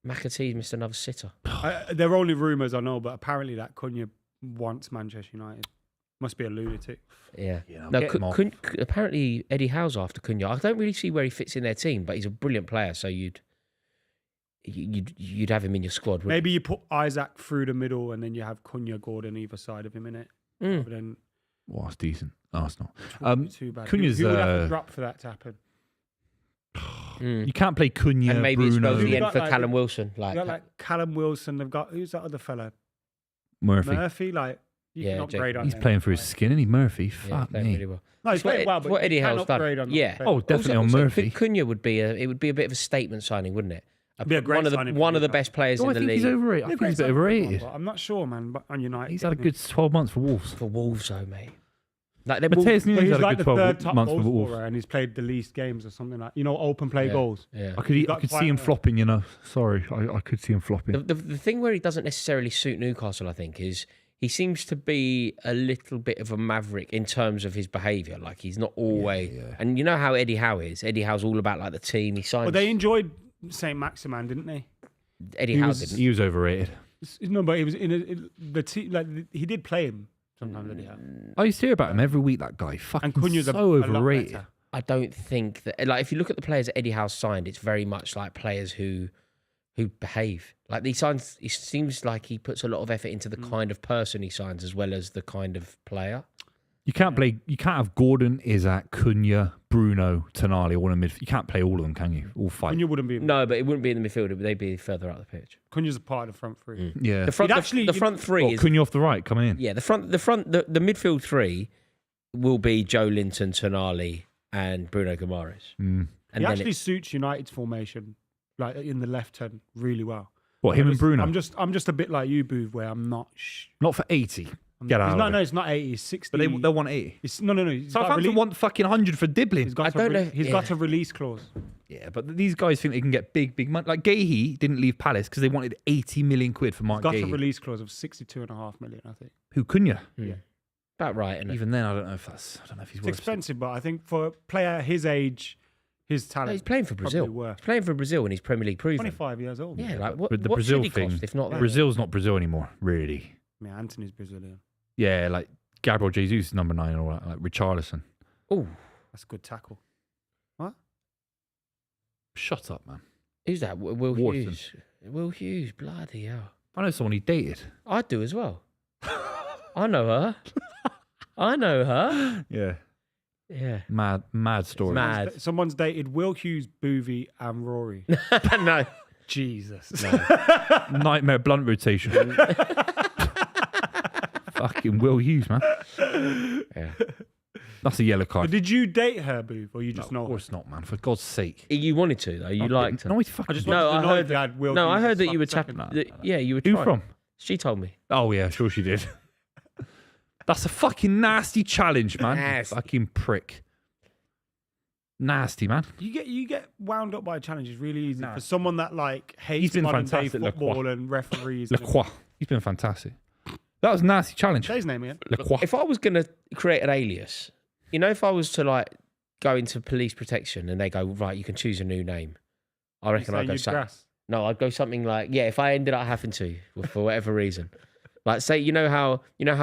C: McAtee's missed another sitter.
B: They're only rumours, I know, but apparently that Cunha wants Manchester United. Must be a lunatic.
C: Yeah.
A: Yeah,
C: No,
A: get him off.
C: apparently Eddie Howe's after Cunha. I don't really see where he fits in their team, but he's a brilliant player. So you'd have him in your squad. wouldn't
B: Maybe you put Isaac through the middle and then you have Cunha, Gordon either side of him in it.
C: you?
B: But then
A: well, that's decent. No, it's not.
B: it wouldn't be too bad.
A: Cunha's,
B: Who would have to drop for that to happen?
A: You can't play Cunha,
C: And maybe
A: Bruno,
C: it spells the end
B: got,
C: for
B: like,
C: Callum Wilson.
B: They've got like Callum Wilson. They've got, who's that other fella?
A: Murphy.
B: Murphy. Like, you
C: Yeah,
B: can upgrade on
A: He's
B: him.
A: playing for his skin, isn't he, Murphy?
C: yeah,
A: Fuck
C: playing
A: me.
C: really well.
B: No, he's
C: It's what
B: playing well,
C: it's
B: but
C: what
B: you
C: Eddie
B: can
C: Howe's done.
B: upgrade on
C: Yeah.
B: that.
A: Oh, definitely on Murphy.
C: Cunha would be a bit of a statement signing, wouldn't it?
B: Be a great
C: one of the
B: signing for
C: one of the
B: Newcastle.
C: best players
A: Oh, I
C: in the
A: think he's
C: league.
A: overrated. I think he's a bit overrated.
B: I'm not sure, man. But on United,
A: He's had a good 12 months for Wolves.
C: For Wolves, though, mate. Like they're
A: Mateus
B: But
A: Nunes
B: he's
A: had a
B: like
A: good
B: the
A: 12
B: third top
A: months
B: goal
A: for Wolves.
B: scorer, and he's played the least games or something like, open play
C: Yeah.
B: goals.
C: Yeah.
A: I
B: got
A: could
B: quite
A: see him
B: a-
A: flopping, Sorry, I could see him flopping.
C: The thing where he doesn't necessarily suit Newcastle, I think, is he seems to be a little bit of a maverick in terms of his behaviour. Like he's not always, and you know how Eddie Howe is. Eddie Howe's all about like the team. He signs.
B: But they enjoyed Saint Maximan, didn't they?
C: Eddie Howe didn't.
A: He was overrated.
B: No, but he was the team. Like he did play him sometimes. Eddie Howe.
A: I used to hear about him every week. That guy, fucking
B: And Cunha's
A: so
B: a lot
A: overrated.
B: better.
C: I don't think that. Like if you look at the players that Eddie Howe signed, it's very much like players who behave. Like he signs. It seems like he puts a lot of effort into the kind of person he signs as well as the kind of player.
A: You can't play. You can't have Gordon, Isaac, Cunha, Bruno, Tonali all in midfield. You can't play all of them, can you? All five.
B: Cunha wouldn't be.
C: No, but it wouldn't be in the midfield. They'd be further up the pitch.
B: Cunha's a part of the front three.
A: Yeah.
C: The front,
B: He'd actually-
C: the front three
A: What,
C: is
A: Cunha off the right, coming in.
C: yeah. The midfield three will be Joe Linton, Tonali, and Bruno Guimaraes. And
B: He
C: then
B: actually suits United's formation, like in the left hand, really well.
A: What, him and
B: Just-
A: Bruno?
B: I'm just a bit like you, Booth, where I'm not.
A: Not for 80. Get out.
B: No,
A: of
B: no,
A: it.
B: it's not 80. It's 60.
A: But they'll want 80.
B: It's, no. He's got a
A: Southampton
B: release-
A: want fucking 100 for Diblin.
B: He's got
C: I don't know.
B: He's got a release clause.
A: Yeah, but these guys think they can get big money. Like Gahey didn't leave Palace because they wanted 80 million quid for
B: He's
A: Mark
B: got a
A: Gahey.
B: release clause of 62.5 million, I think.
A: Who, Cunha?
C: about right. Isn't it?
A: Even then, I don't know if he's
B: It's
A: worth it.
B: expensive, but I think for a player his age, his
C: No,
B: talent.
C: he's playing for Brazil.
B: probably worth.
C: He's playing for Brazil and he's Premier League proven.
B: 25 years old.
C: Yeah, like what,
A: But the
C: what
A: Brazil
C: should he
A: thing,
C: cost if not that?
A: Brazil's not Brazil anymore, really.
B: Yeah, Anthony's Brazilian.
A: Yeah, like Gabriel Jesus is number 9 and all that, like Richarlison.
C: Oh,
B: That's a good tackle.
A: Shut up, man.
C: who's that? Will
A: Wharton.
C: Hughes. Will Hughes. Bloody hell.
A: I know someone he dated.
C: I do as well. I know her. I know her.
A: Yeah.
C: Yeah.
A: Mad story.
C: Mad.
B: Someone's dated Will Hughes, Buvey, and Rory.
C: No.
B: Jesus.
A: Nightmare blunt rotation. Fucking Will Hughes, man.
C: Yeah.
A: That's a yellow
B: But
A: card.
B: did you date her, Booth, or you just
A: Of
B: know her?
A: course not, man. For God's sake.
C: You wanted to though. You liked her.
A: No, he's fucking.
B: I just
C: No,
B: wanted to
C: I
B: know
C: heard
B: if you had Will
C: No, I
B: Hughes
C: heard
B: as
C: that you were
B: second.
C: tapping. Yeah, you were.
A: Who
C: trying.
A: from?
C: She told me.
A: Oh yeah, sure she did. That's a fucking nasty challenge, man.
C: Nasty.
A: Fucking prick. Nasty, man.
B: You get wound up by challenges really easy
A: Nah.
B: for someone that like hates
A: He's been
B: modern day
A: fantastic,
B: football and referees.
A: Lacroix. He's been fantastic. That was a nasty challenge.
B: Say his name again.
A: Lacroix.
C: If I was going to create an alias, if I was to like go into police protection and they go, right, you can choose a new name, I reckon I'd go No, I'd go something like, if I ended up having to, for whatever reason. Like, say, you know how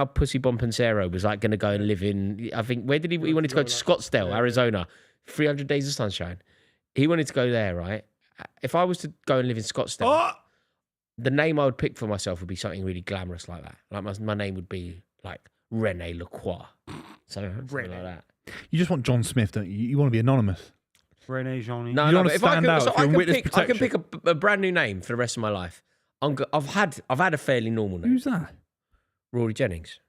C: Pussy Bompancero was like going to go and live in, I think, where did he wanted to go to Scottsdale, Arizona, 300 Days of Sunshine. He wanted to go there, right? If I was to go and live in Scottsdale, the name I would pick for myself would be something really glamorous like that. Like my name would be like Rene Lacroix. Something like that.
A: You just want John Smith, don't you? You want to be anonymous.
B: Rene Johnny.
C: No,
A: You
C: no,
A: wanna
C: but if I
A: stand
C: can,
A: out
C: so
A: if you're
C: I
A: in
C: can
A: witness
C: pick, I can
A: protection.
C: pick a brand new name for the rest of my life. I've had a fairly normal name.
A: Who's that?
C: Rory Jennings.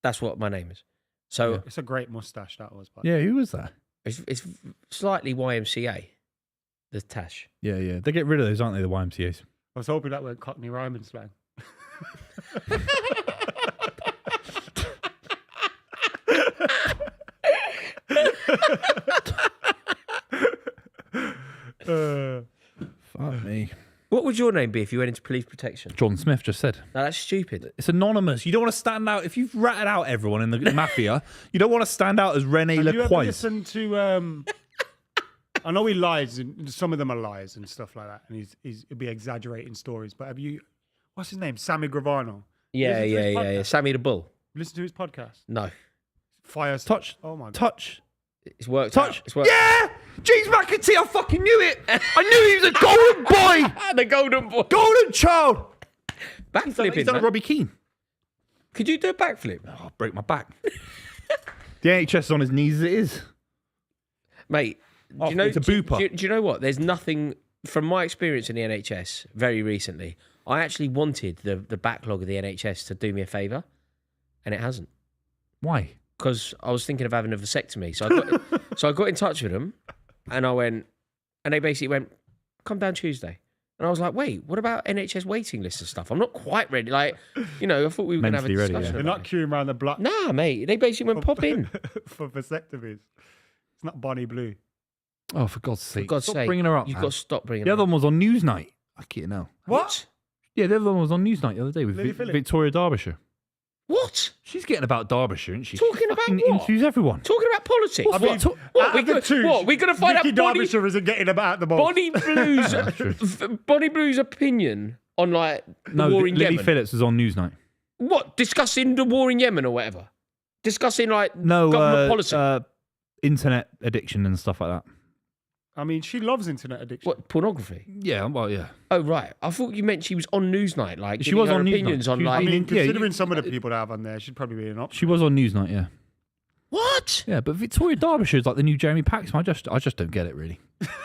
C: That's what my name is. So
B: It's a great mustache that was. But
A: Yeah, who was that?
C: it's slightly YMCA. The tash.
A: Yeah. They get rid of those, aren't they, the YMCAs?
B: I was hoping that went Cockney rhyming slang.
A: Fuck me.
C: What would your name be if you went into police protection?
A: John Smith just said.
C: No, that's stupid.
A: It's anonymous. You don't want to stand out. If you've ratted out everyone in the mafia, you don't want to stand out as Rene
B: Have you ever
A: Lacroix.
B: listened to? I know he lies, and some of them are lies and stuff like that, and he'll be exaggerating stories. But have you? What's his name? Sammy Gravano.
C: Yeah.
B: Listen to his podcast.
C: Sammy the Bull.
B: Listen to his podcast.
C: No,
B: Fire
A: Touch.
B: Oh my god.
A: Touch.
C: it's worked.
A: Touch.
C: Out. It's worked.
A: Yeah! James McAtee, I fucking knew it. I knew he was a golden boy.
C: The golden boy.
A: Golden child. He's
C: Backflipping.
A: done a
C: Man.
A: Robbie Keane.
C: Could you do a backflip,
A: Oh, I'll break my back. The NHS is on his knees as it is.
C: mate?
A: Oh,
C: Do you know?
A: it's a booper.
C: Do you know what? There's nothing from my experience in the NHS very recently. I actually wanted the backlog of the NHS to do me a favour, and it hasn't.
A: Why?
C: Because I was thinking of having a vasectomy. So I got in touch with them, and I went, and they basically went, "Come down Tuesday." And I was like, "Wait, what about NHS waiting lists and stuff? I'm not quite ready." Like, I thought we were going to have a
A: Mentally ready,
C: discussion.
A: yeah.
B: They're
C: about
B: not queuing around the block
C: it. Nah, mate. They basically went, "Pop in."
B: for vasectomies. It's not Bonnie Blue.
A: Oh, for God's sake.
C: For God's
A: Stop
C: sake,
A: bringing her up.
C: You've
A: man.
C: got to stop bringing
A: The
C: her
A: other
C: up.
A: one was on Newsnight. I get it now.
B: What?
A: Yeah, the other one was on Newsnight the other day with
B: Lily Phillips.
A: Victoria Derbyshire.
C: What?
A: She's getting about Derbyshire, isn't she?
C: Talking
A: She
C: about
A: fucking
C: what?
A: interviews everyone.
C: Talking about politics.
A: I mean,
C: What? We're going to find
B: Vicky
C: out Bonnie,
B: Derbyshire isn't getting about the most.
C: Bonnie Blue's opinion on like the
A: No,
C: war in
A: Lily
C: Yemen.
A: Phillips was on Newsnight.
C: What? Discussing the war in Yemen or whatever. Discussing like
A: No,
C: government policy.
A: internet addiction and stuff like that.
B: I mean, she loves internet addiction.
C: What, pornography?
A: Yeah, well, yeah.
C: Oh right, I thought you meant she was on Newsnight, like
A: She
C: giving
A: was
C: her
A: on Newsnight.
C: opinions on
A: She was-
C: like.
B: I mean,
A: yeah,
B: considering some of the people they have on there, she'd probably be an option.
A: She was on Newsnight, yeah.
C: What?
A: Yeah, but Victoria Derbyshire is like the new Jeremy Paxman. I just don't get it, really.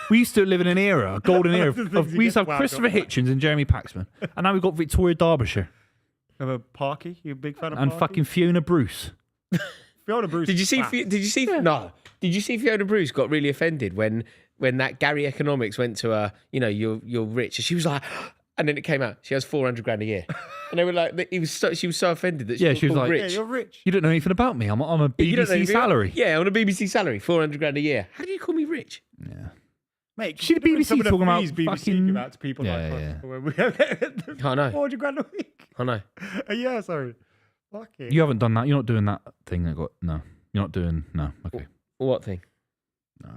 A: We used to live in an era, a golden era.
B: The things
A: Of,
B: you
A: we used to
B: get
A: have
B: wound
A: Christopher
B: up by.
A: Hitchens and Jeremy Paxman. And now we've got Victoria Derbyshire
B: Remember Parky? You a big fan of
A: and
B: Parky?
A: fucking Fiona Bruce.
B: Fiona Bruce.
C: Did you see?
B: class.
C: Did you see? No. Did you see Fiona Bruce got really offended when that Gary Economics went to her? You're rich, and she was like, and then it came out she has 400 grand a year, and they were like, she was so offended that
A: Yeah,
C: she
A: she was
C: called
A: like,
B: Yeah,
C: rich.
B: you're rich.
A: You don't know anything about me. I'm a
C: You don't know
A: BBC
C: anything
A: salary.
C: Yeah, on a BBC salary, 400 grand a year. How do you call me rich?
A: Yeah.
B: Mate,
A: See the
B: considering
A: BBC
B: some of the
A: talking about
B: fees BBC
A: fucking-
B: give out to people
A: Yeah,
B: like
A: yeah,
B: us. When we get
C: I know.
B: 400 grand a week.
C: I know.
B: Yeah, sorry. Fuck it.
A: You haven't done that. You're not doing that thing that got. No. You're not doing. No. Okay.
C: What thing?
A: No.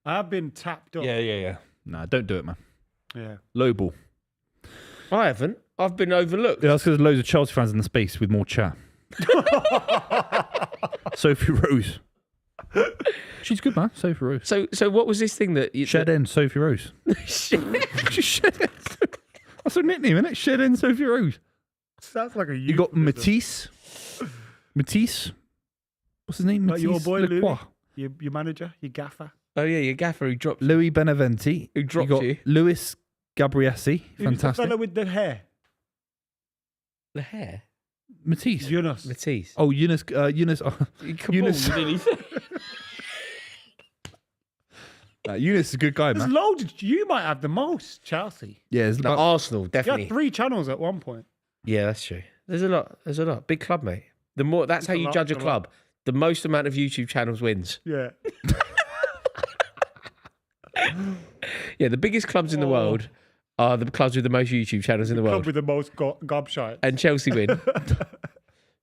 B: I've been tapped up.
A: Yeah. No, don't do it, man.
B: Yeah.
A: Low ball.
C: I haven't. I've been overlooked.
A: Yeah, that's because there's loads of Chelsea fans in the space with more chat. Sophie Rose. She's good, man. Sophie Rose.
C: So what was this thing that you
A: Shed in Sophie Rose. She's Shed in. That's her nickname, isn't it? Shed in Sophie Rose.
B: Sounds like a
A: You got
B: euphemism.
A: Matisse. What's his name?
B: Like your
A: Matisse
B: boy
A: Lacroix.
B: Louis, your manager, your gaffer.
C: Oh yeah, your gaffer who dropped
A: Louis Beneventi.
C: Who dropped
A: got
C: you?
A: Luis Gabriesi.
B: Who's
A: Fantastic.
B: the fella with the hair?
C: the hair.
A: Matisse.
B: Yunus.
C: Matisse.
A: Oh, Eunice. Eunice. Oh, Eunice.
C: Eunice.
A: Eunice is a good guy,
B: There's
A: man.
B: loads. You might have the most, Chelsea.
A: Yeah, it's
C: No,
A: about
C: Arsenal,
B: You
C: definitely.
B: had 3 channels at one point.
C: Yeah, that's true. There's a lot. There's a lot. Big club, mate. The more that's how
B: It's a
C: you
B: lot,
C: judge a
B: it's a
C: club. The most amount of YouTube channels wins.
B: Yeah.
C: Yeah, the biggest clubs in the world are the clubs with the most YouTube channels in the
B: Club
C: world.
B: with the most gobshite.
C: And Chelsea win.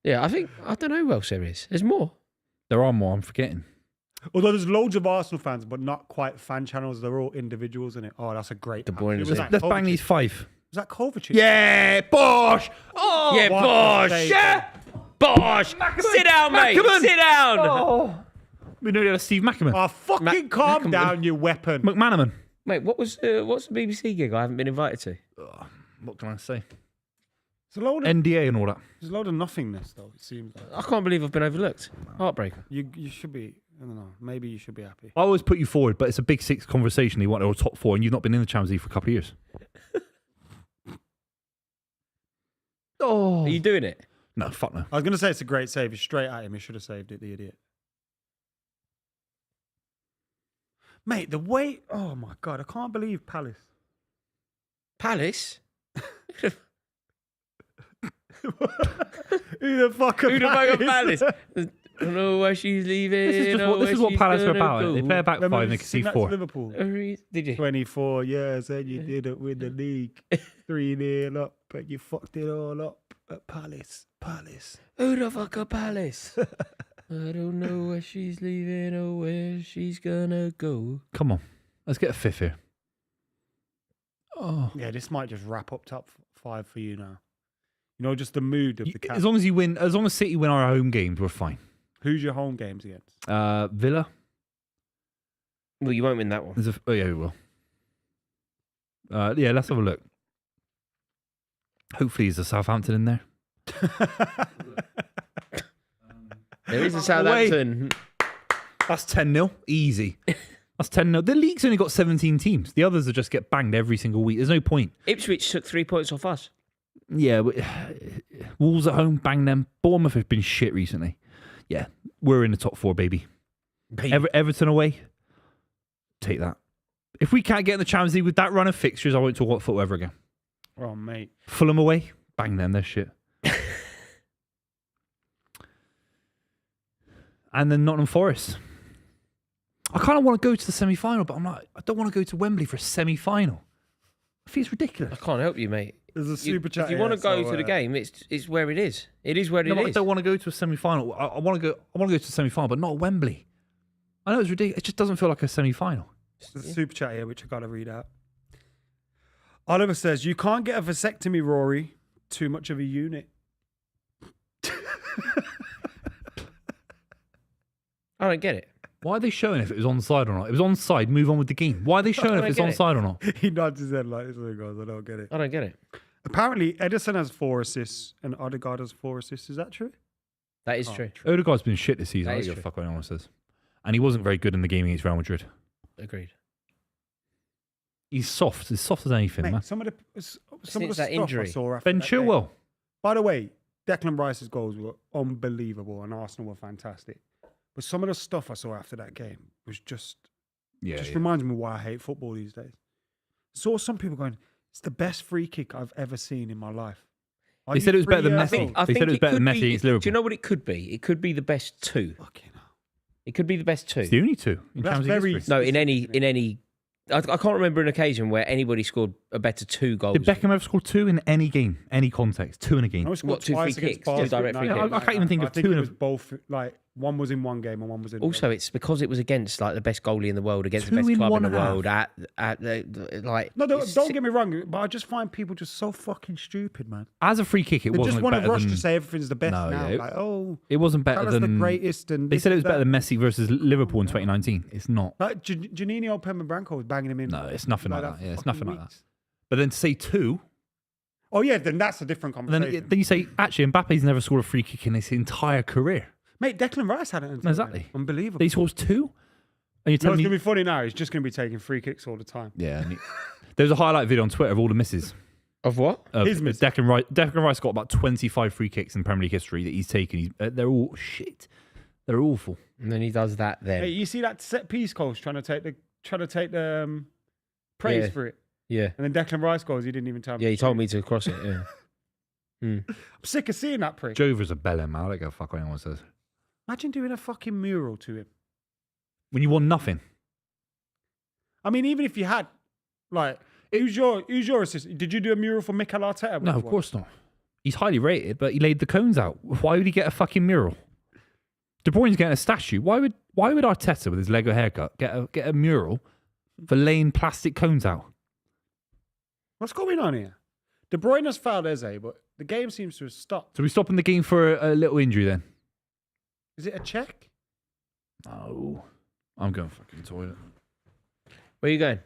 C: Yeah, I don't know who else there is. There's more.
A: there are more. I'm forgetting.
B: Although there's loads of Arsenal fans, but not quite fan channels. They're all individuals in it. Oh, that's a great.
C: The boring
B: Was
C: is
B: that
A: Let's bang
B: Kovacic?
A: these 5.
B: Was that Kovacic?
A: Yeah, Bosh. Oh,
C: Yeah,
B: what a
C: Bosh.
B: save.
C: Yeah. Bosh. Sit down, mate.
A: Mackerman.
C: Sit down.
A: we know had Steve Mackerman.
B: Oh, fucking calm
C: Mackerman.
B: down, you weapon.
A: McManaman.
C: Mate, what's the BBC gig I haven't been invited to?
A: What can I say?
B: There's a load of,
A: NDA and all that.
B: there's a load of nothingness, though, it seems like.
C: I can't believe I've been overlooked. Heartbreaker.
B: You should be, I don't know, maybe you should be happy.
A: I always put you forward, but it's a big six conversation. You want to top four, and you've not been in the Champions League for a couple of years.
C: Are you doing it?
A: No, fuck no.
B: I was going to say it's a great save. It's straight at him. He should have saved it, the idiot. Mate, the way... Oh, my God. I can't believe Palace.
C: Palace?
B: Who the fuck are
C: Who the fuck are
B: Palace?
C: Palace? I don't know where she's leaving.
A: This is what Palace are about. They play a back
B: Remember
A: five and
B: you
A: they can
B: sing
A: see
B: that to
A: 4.
B: Liverpool.
C: Did you?
B: 24 years and you didn't win the league. 3-0 up, but you fucked it all up at Palace. Palace.
C: Who the fuck are Palace? I don't know where she's leaving or where she's gonna go.
A: Come on. Let's get a 5th here. Oh.
B: Yeah, this might just wrap up top 5 for you now. You know, just the mood of the cap.
A: As long as you win, as long as City win our home games, we're fine.
B: Who's your home games against?
A: Villa.
C: Well, you won't win that one.
A: Oh yeah, we will. Yeah, let's have a look. Hopefully, there's a Southampton in there.
C: There is a Southampton.
A: That's 10-0. Easy. That's 10-0. The league's only got 17 teams. The others will just get banged every single week. There's no point.
C: Ipswich took 3 points off us.
A: Yeah, but Wolves at home, bang them. Bournemouth have been shit recently. Yeah, we're in the top 4, baby. Everton away, take that. If we can't get in the Champions League with that run of fixtures, I won't talk about football ever again.
B: Oh, mate.
A: Fulham away, bang them, they're shit. And then Nottingham Forest. I kind of want to go to the semi-final, but I'm like, I don't want to go to Wembley for a semi-final. I think it's ridiculous.
C: I can't help you, mate.
B: There's a super chat.
C: If you want to go to the game, it's where it is. It is where it
A: No,
C: is.
A: I don't want to go to a semi-final. I want to go. I want to go to a semi-final, but not Wembley. I know it's ridiculous. It just doesn't feel like a semi-final.
B: There's a super chat here, which I got to read out. Oliver says, you can't get a vasectomy, Rory. Too much of a unit.
C: I don't get it.
A: Why are they showing if it was onside or not? It was onside. Move on with the game. Why are they showing if it's onside or not?
B: He nods his head like this and goes, I don't get it.
C: I don't get it.
B: Apparently, Edison has 4 assists and Odegaard has 4 assists. Is that true?
C: That is true.
A: Odegaard's been shit this season.
C: That
A: I
C: is
A: don't give a
C: true.
A: fuck what anyone says. And he wasn't very good in the game against Real Madrid.
C: Agreed.
A: He's soft. As soft as anything,
B: Mate,
A: man.
B: some of the
C: Since
B: stuff
C: that injury.
B: I saw after
A: Ben
B: that game.
A: Chilwell.
B: By the way, Declan Rice's goals were unbelievable and Arsenal were fantastic. But some of the stuff I saw after that game was just reminds me why I hate football these days. Saw some people going, it's the best free kick I've ever seen in my life.
A: They said it was better than Messi.
C: I
A: They
C: think
A: said it was better than
C: could
A: Messi
C: be-
A: against Liverpool.
C: Do you know what it could be? It could be the best 2.
B: Fucking hell.
C: It could be the best 2.
A: It's the only 2 in
B: That's
A: Champions League
B: very-
A: history.
C: No, in any. I can't remember an occasion where anybody scored a better 2 goals.
A: Did Beckham ever score 2 in any game, any context? 2 in a game.
B: I scored
C: What, 2
B: twice
C: free
B: against
C: kicks? 2
B: Barcelona.
C: direct free
B: No,
C: kicks?
A: I can't even think of 2 in
B: it
A: a-
B: was both, like, one was in one game and one was in
C: Also, it's because it was against like the best goalie in the world, against the
A: 2
C: best
A: in
C: club in
A: 1
C: the
A: half.
C: world. At the like.
B: No,
C: it's-
B: don't get me wrong, but I just find people just so fucking stupid, man.
A: As a free kick, it
B: They
A: wasn't
B: just want to
A: better
B: rush
A: than...
B: to say everything's the best
A: No,
B: now.
A: yeah,
B: Like, oh,
A: It wasn't better
B: tell us the
A: than...
B: greatest. And
A: They
B: this
A: said it
B: and
A: was better
B: that.
A: than Messi versus Liverpool in 2019. It's not.
B: Like Janino Pemba was banging him in.
A: No, it's nothing like that.
B: for
A: Yeah, it's
B: fucking
A: nothing like that.
B: weeks.
A: But then to say 2,
B: Oh yeah, then that's a different
A: and
B: conversation.
A: then you say, actually, Mbappe's never scored a free kick in his entire career.
B: Mate, Declan Rice had it. Until
A: Exactly.
B: then. Unbelievable.
A: He scores 2? And you're
B: You know
A: telling
B: what's
A: me...
B: going to be funny now? He's just going to be taking free kicks all the time.
A: Yeah. There's a highlight video on Twitter of all the misses.
C: Of what?
B: His miss.
A: Declan Rice got about 25 free kicks in Premier League history that he's taken. They're all shit. They're awful.
C: And then he does that. Then
B: Hey, you see that set piece coach trying to take the praise
C: Yeah.
B: for it,
C: yeah,
B: and then Declan Rice goes, he didn't even tell me.
C: yeah. He told me to cross it. Yeah.
B: I'm sick of seeing that prick.
A: Jover's a bellend, man. I don't give a fuck what anyone says.
B: Imagine doing a fucking mural to him.
A: When you won nothing.
B: I mean, even if you had, like, who's your assistant? Did you do a mural for Mikel Arteta?
A: No, of course not. He's highly rated, but he laid the cones out. Why would he get a fucking mural? De Bruyne's getting a statue. Why would Arteta with his Lego haircut get a mural for laying plastic cones out?
B: What's going on here? De Bruyne has fouled Eze, but the game seems to have stopped.
A: So we stopping the game for a little injury then?
B: Is it a check?
A: No. I'm going fucking toilet.
C: Where are you going?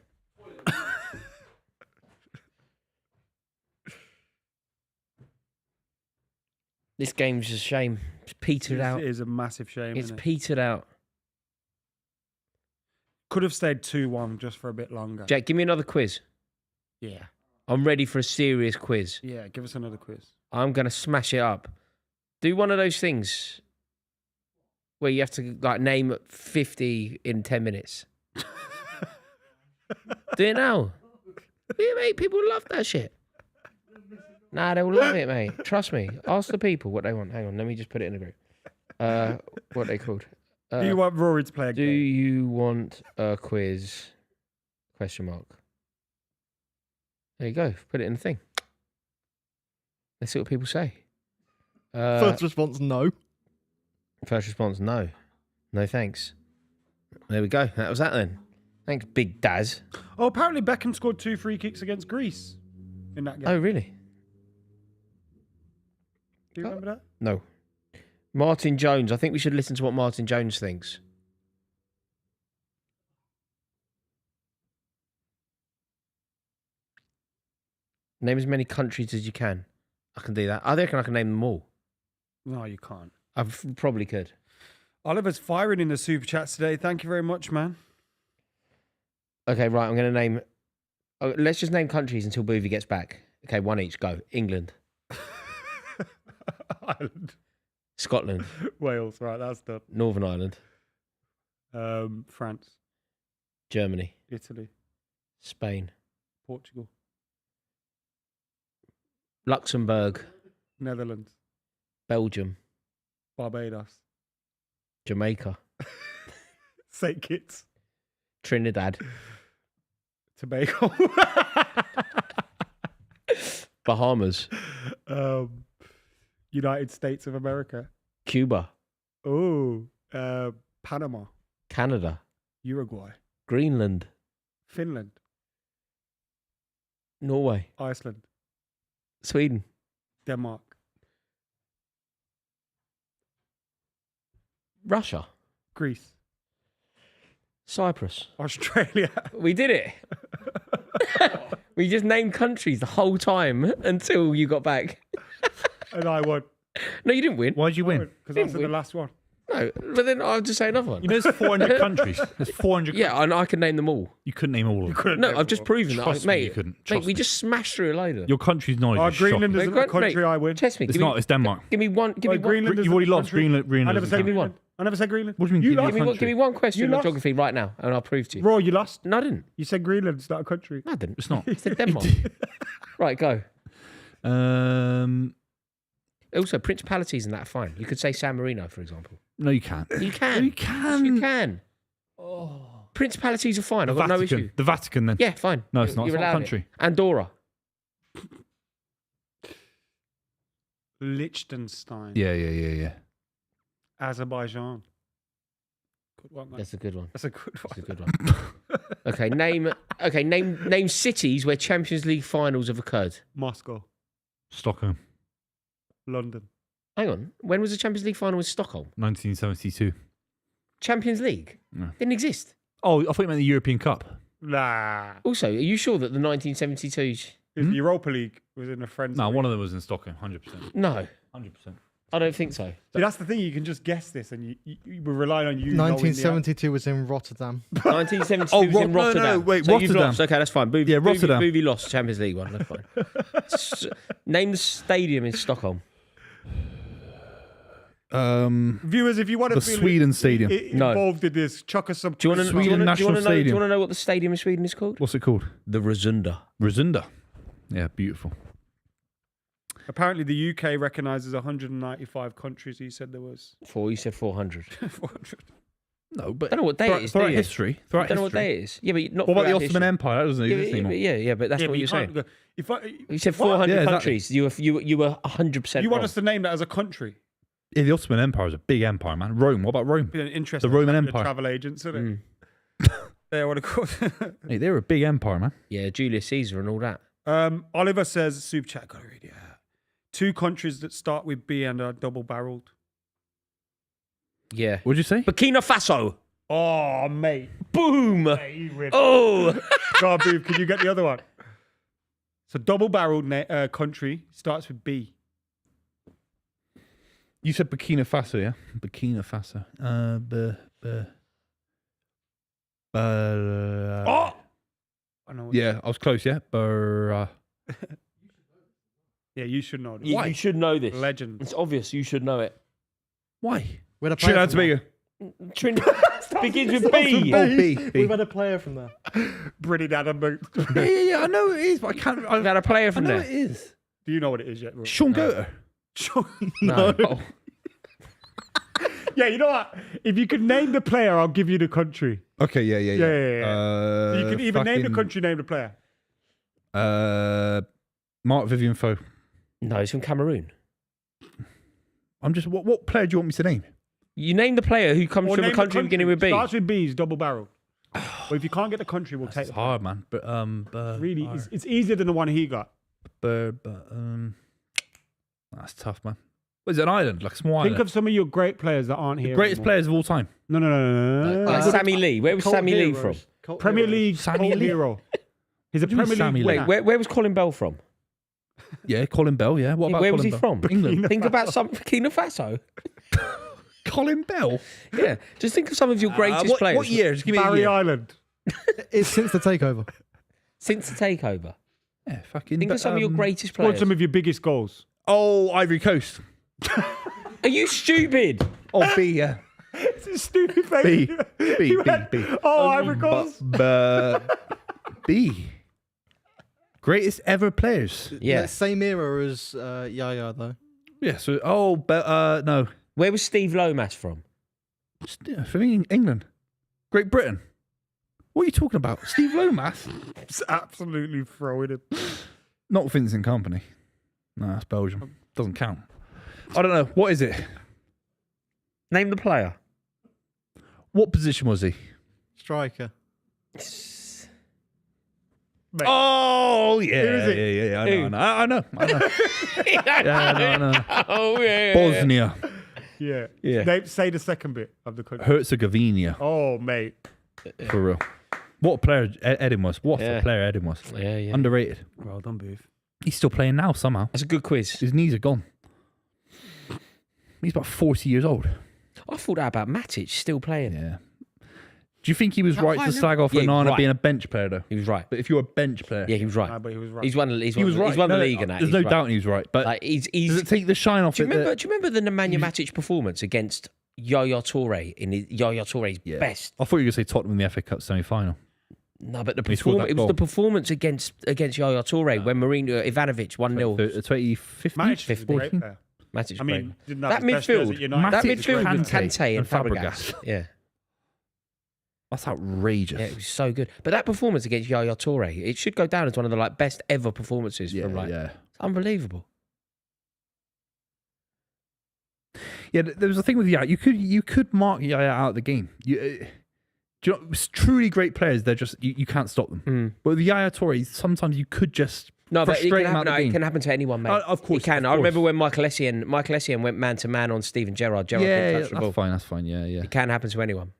C: This game's a shame. It's petered out.
B: It is a massive shame.
C: It's
B: Isn't it?
C: petered out.
B: Could have stayed 2-1 just for a bit longer.
C: Jack, give me another quiz.
B: Yeah.
C: I'm ready for a serious quiz.
B: Yeah, give us another quiz.
C: I'm going to smash it up. Do one of those things where you have to like name 50 in 10 minutes. Do it now. Yeah, mate, people love that shit. Nah, they will love it, mate. Trust me. Ask the people what they want. Hang on, let me just put it in a group. What are they called?
B: Do you want Rory to play a
C: Do
B: game?
C: you want a quiz? Question mark. There you go. Put it in the thing. Let's see what people say.
D: First response, no.
C: First response, no. No thanks. There we go. That was that then. Thanks, Big Daz.
B: Oh, apparently Beckham scored 2 free kicks against Greece in that game.
C: Oh, really?
B: Do you remember that?
C: No. Martin Jones. I think we should listen to what Martin Jones thinks. Name as many countries as you can. I can do that. I reckon I can name them all.
B: No, you can't.
C: I probably could.
B: Oliver's firing in the super chats today. Thank you very much, man.
C: Okay, right. I'm going to name... Oh, let's just name countries until Buvey gets back. Okay, one each. Go. England.
B: Ireland.
C: Scotland.
B: Wales. Right, that's done.
C: Northern Ireland.
B: France.
C: Germany.
B: Italy.
C: Spain.
B: Portugal.
C: Luxembourg.
B: Netherlands.
C: Belgium.
B: Barbados.
C: Jamaica.
B: St. Kitts.
C: Trinidad.
B: Tobago.
C: Bahamas.
B: United States of America.
C: Cuba.
B: Oh, Panama.
C: Canada.
B: Uruguay.
C: Greenland.
B: Finland.
C: Norway.
B: Iceland.
C: Sweden.
B: Denmark.
C: Russia.
B: Greece.
C: Cyprus.
B: Australia.
C: We did it. We just named countries the whole time until you got back.
B: And I won.
C: No, you didn't win.
A: Why'd you win?
B: Because I said the
C: win.
B: last one.
C: No, but then I'll just say another one.
A: You know, there's 400 countries. There's 400.
C: Yeah, and I can name them all.
A: You couldn't name all of them.
C: No, I've just proven that,
A: Trust me,
C: mate.
A: you couldn't.
C: Mate,
A: Trust
C: we
A: me.
C: just smashed through a load of them.
A: Your country's knowledge
B: Oh,
A: is
B: Greenland
A: shocking.
B: isn't a country I win.
C: Test me.
A: It's not. It's Denmark.
C: Give me one. Give me one.
B: Greenland
A: You've
B: isn't
A: already
B: a
A: lost.
B: country.
A: Greenland
B: I never said
A: isn't a
C: Give me
B: Greenland.
C: one.
B: I never said Greenland.
A: What do you mean?
B: You
A: give me
B: lost.
A: a
C: Give me one question
B: You
C: on
B: lost.
C: geography right now, and I'll prove to you.
B: Roy, you lost.
C: No, I didn't.
B: You said Greenland's not a country.
C: No, I didn't.
A: It's not.
C: I said Denmark. Right, go. Also, principalities and that are fine. You could say San Marino, for example.
A: No, you can't.
C: You can.
A: You can.
C: You can. Oh. Principalities are fine. I've got no issue.
A: The Vatican, then.
C: Yeah, fine.
A: No, it's not.
C: You're
A: It's not a
C: allowed
A: country.
C: it. Andorra.
B: Liechtenstein.
A: Yeah.
B: Azerbaijan. Good one, mate.
C: That's a good one.
B: That's a good
C: That's a
B: one.
C: good one. Okay, name cities where Champions League finals have occurred.
B: Moscow.
A: Stockholm,
B: London.
C: Hang on. When was the Champions League final in Stockholm?
A: 1972.
C: Champions League?
A: No.
C: Didn't exist.
A: Oh, I thought you meant the European Cup.
B: Nah.
C: Also, are you sure that the 1972...
B: If the Europa League was in a friend's
A: No,
B: league.
A: one of them was in Stockholm. 100%.
C: No,
A: 100%.
C: I don't think so.
B: See, that's the thing. You can just guess this, and you were relying on you. knowing the
D: 1972 was in Rotterdam.
C: 1972
A: Oh,
C: was in
A: no,
C: Rotterdam.
A: wait,
C: so you've
A: Rotterdam.
C: lost. Okay, that's fine. Buvey,
A: Yeah, Rotterdam.
C: Buvey lost Champions League one. That's fine. Name the stadium in Stockholm.
B: Viewers, if you want to
A: The
B: feel
A: Sweden Stadium.
C: No.
B: involved in this, chuck us some.
C: Do you want to
A: Sweden National
C: know? Do
A: Stadium.
C: you want to know what the stadium in Sweden is called?
A: What's it called?
C: The Rosunda.
A: Rosunda. Yeah, beautiful.
B: Apparently, the UK recognises 195 countries. He said there was
C: You said 400.
B: 400.
A: No, but
C: Don't know what day it is.
A: throughout
C: do you?
A: history. Throughout
C: Don't know what
A: history.
C: day it is. Yeah, but not.
A: What about the
C: throughout
A: Ottoman
C: history.
A: Empire? That doesn't exist anymore.
C: Yeah, but that's
B: Yeah,
C: what
B: but
C: you're saying.
B: can't go- If
C: You said 400
A: Yeah, exactly.
C: countries. You were 100%
B: you
C: wrong.
B: want us to name that as a country,
A: Yeah, the Ottoman Empire is a big empire, man. Rome. What about Rome?
B: be an interesting.
A: The Roman
B: topic of
A: Empire.
B: travel agents, isn't it?
C: Mm.
B: They want to call.
A: Hey, they were a big empire, man.
C: Yeah, Julius Caesar and all that.
B: Oliver says, "Super chat, gotta read it out. 2 countries that start with B and are double-barreled."
C: Yeah.
A: What'd you say?
C: Burkina Faso.
B: Oh, mate.
C: Boom.
B: Mate, you win.
C: Oh.
B: Go on, Boob, can you get the other one? So double-barreled country starts with B.
A: You said Burkina Faso, yeah? Burkina Faso.
B: Oh! I know.
A: Yeah, I was close, yeah?
B: Yeah, you should know this.
C: You should know this.
B: Legend.
C: It's obvious. You should know it.
A: Why?
D: We had a player
A: Trinidad
D: from there.
A: Tobago.
C: Begins with B.
A: Oh, B.
D: We've had a player from there.
B: Brilliant, Adam.
A: Yeah, I know it is, but I can't.
C: We've had a player
A: I
C: from
A: know
C: there.
A: it is.
B: Do you know what it is yet, bro?
A: Sean Goater.
C: No.
A: Oh.
B: Yeah, you know what? If you could name the player, I'll give you the country.
A: Okay, yeah.
B: You can either name the country, name the player.
A: Mark Vivian Foe.
C: No, it's from Cameroon.
A: I'm just. What player do you want me to name?
C: You name the player who comes
B: Or
C: from a
B: name the
C: country beginning with B.
B: Starts with B's, double barrel. But if you can't get the country, we'll take
A: It's
B: the
A: hard, man. But
B: Really, it's easier than the one he got.
A: that's tough, man. What is it, an island? Like a small
B: Think
A: island?
B: of some of your great players that aren't here.
A: Greatest
B: anymore.
A: players of all time.
B: No.
C: Like Sammy Lee. Where was
D: Cult
C: Sammy Lee from?
D: heroes. Cult
B: Premier
D: heroes.
B: League
A: Sammy
B: cult
A: Lee.
B: hero. He's a
A: What do you mean
B: Premier
A: Sammy
B: League
A: Lee?
B: winner.
C: Where was Colin Bell from?
A: Yeah, Colin Bell. Yeah. What about
C: Where
A: Colin
C: was he
A: Bell?
C: from?
A: England.
C: Think about some Burkina Faso.
A: Colin Bell.
C: Yeah, just think of some of your greatest
A: what,
C: players
A: What year? Just give me a
B: Barry
A: year.
B: Island.
D: It's since the takeover.
C: since the takeover.
A: Yeah, fucking.
C: Think of some of your greatest
B: Scored
C: players.
B: some of your biggest goals.
A: Oh, Ivory Coast.
C: Are you stupid?
A: Oh, B. Yeah.
B: It's a stupid face.
A: B. B.
B: You
A: B.
B: went,
A: B.
B: Oh, Ivory Coast.
A: B. Greatest ever players.
C: Yeah.
D: Same era as Yaya, though.
A: Yeah. So. No.
C: Where was Steve Lomas from?
A: For me, England. Great Britain. What are you talking about? Steve Lomas?
B: It's absolutely throwing him.
A: Not Vincent Company. No, that's Belgium. Doesn't count. I don't know. What is it?
C: Name the player.
A: What position was he?
D: Striker.
B: Mate.
A: Oh, yeah.
B: Who is it?
A: Yeah.
C: Who?
A: I know. I know.
C: Oh, yeah.
A: Bosnia.
B: Yeah.
C: Yeah.
B: Say the second bit of the country.
A: Herzegovina.
B: Oh, mate.
A: For real. What a player Eden was. What a player Eden was.
C: Yeah.
A: Underrated.
B: Well done, Booth.
A: He's still playing now somehow.
C: That's a good quiz.
A: His knees are gone. He's about 40 years old.
C: I thought that about Matic still playing.
A: Yeah. Do you think he was
B: No,
A: right
B: I
A: to
B: know.
A: slag off
C: Yeah,
A: Onana
C: right.
A: being a bench player, though?
C: He was right.
A: But if you're a bench player,
C: Yeah, he was right.
B: But he was right.
C: He's won the
A: he was right.
C: He's won the
A: No,
C: league and that.
A: There's
C: He's
A: no
C: right.
A: doubt he was right. But
C: Like,
A: does it take the shine off
C: do you
A: it?
C: remember? Do you remember the Nemanja Matic performance against Yaya Toure in Yaya Toure's
A: Yeah.
C: best?
A: I thought you were going to say Tottenham in the FA Cup semi-final.
C: No, but
A: He scored that
C: it was
A: goal.
C: the performance against Yaya Toure when Ivanovic 1-0.
A: 2015?
B: Matic is a great
A: 14?
B: player.
C: Matic
B: I mean, didn't
C: that
B: have his best years
C: midfield,
B: at United.
C: that
A: Matic,
C: midfield with
A: Kante,
C: Kante and
A: and
C: Fabregas.
A: Fabregas.
C: Yeah,
A: That's outrageous.
C: yeah, it was so good. But that performance against Yaya Toure, it should go down as one of the best ever performances from
A: yeah.
C: It's unbelievable.
A: Yeah, there was a thing with Yaya. You could mark Yaya out of the game. Do you know, it's truly great players. They're just you can't stop them. But with Yaya Toure, sometimes you could just
C: No, but it
A: frustrate
C: can
A: him out
C: happen,
A: of the
C: it
A: game.
C: can happen to anyone, mate.
A: Of course,
C: it can.
A: of
C: I remember
A: course.
C: when Michael Essien went man to man on Steven Gerrard. Gerrard
A: Yeah,
C: couldn't touch the ball.
A: that's fine. Yeah.
C: It can happen to anyone.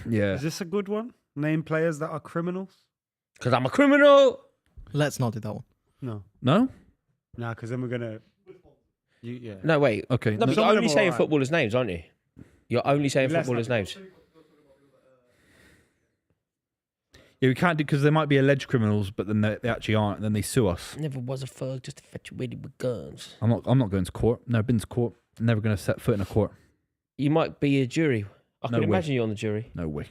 A: Yeah.
B: Is this a good one? Name players that are criminals?
C: Because I'm a criminal.
D: Let's not do that one.
B: No.
A: No?
B: Nah, because then we're going to... Yeah.
C: No, wait.
A: Okay.
C: No, but
B: Some
C: you're
B: of
C: only
B: them are
C: saying
B: alright.
C: footballers' names, aren't you? You're only saying
B: Let's
C: footballers'
B: not.
C: names.
A: Yeah, we can't do because they might be alleged criminals, but then they actually aren't, and then they sue us.
C: Never was a thug, just infatuated with guns.
A: I'm not going to court. Never been to court. Never going to set foot in a court.
C: You might be a jury. I
A: No
C: can
A: way.
C: imagine you on the jury.
A: No way.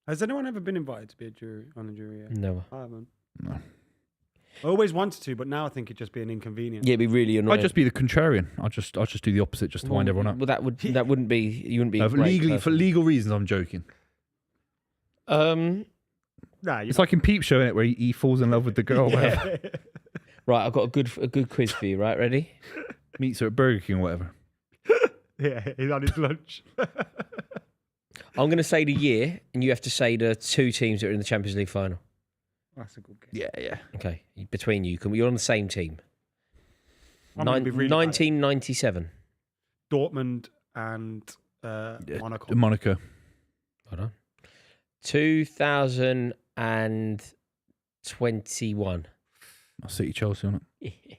B: Has anyone ever been invited to be on a jury yet?
C: Never.
B: I haven't.
A: No.
B: I always wanted to, but now I think it'd just be an inconvenience.
C: Yeah, it'd be really annoying.
A: I'd just be the contrarian. I'll just do the opposite just to wind everyone up.
C: Well, that wouldn't be. You wouldn't be. a
A: For
C: great
A: for
C: person.
A: legal reasons, I'm joking.
B: Nah, you
A: It's like in Peep Show, innit, where he falls in love with the girl, whatever.
C: Right, I've got a good quiz for you. Right, ready?
A: Meets her at Burger King or whatever.
B: Yeah, he's on his lunch.
C: I'm going to say the year, and you have to say the two teams that are in the Champions League final.
B: That's a good game.
A: Yeah.
C: Okay, between you, you're on the same team.
B: I'm gonna be really bad.
C: 1997.
B: Dortmund and Monaco.
A: Monaco.
C: Hold on. 2021.
A: I'll City Chelsea on it.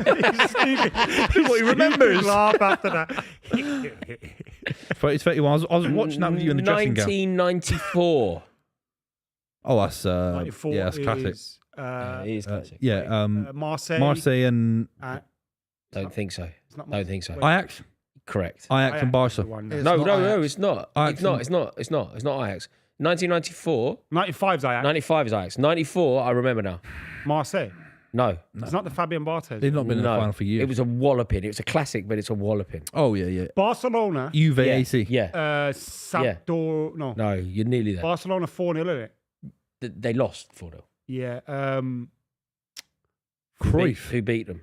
A: What he remembers.
B: Laugh after that.
A: 2021. I was watching that with you in the dressing gown.
C: 1994.
A: Oh, that's
B: 94
A: yeah, that's classic.
B: is,
C: It is classic.
B: Marseille.
A: Marseille and
C: Don't think so.
B: It's not
C: Don't think so.
A: Ajax.
C: Correct.
A: Ajax and Barca.
C: No, it's not.
A: Ajax
C: It's not Ajax. 1994.
B: 95's Ajax.
C: 95 is Ajax. 94, I remember now.
B: Marseille.
C: No.
B: It's not the Fabian Barthez.
A: They've not been in the
C: No.
A: final for years.
C: It was a walloping. It was a classic, but it's a walloping.
A: Oh yeah.
B: Barcelona.
A: Juve
C: Yeah.
A: AC.
C: Yeah.
B: Sampdoria. No.
C: No, you're nearly there.
B: Barcelona 4-0, isn't it?
C: They lost 4-0.
B: Yeah.
A: Cruyff.
C: Who beat them?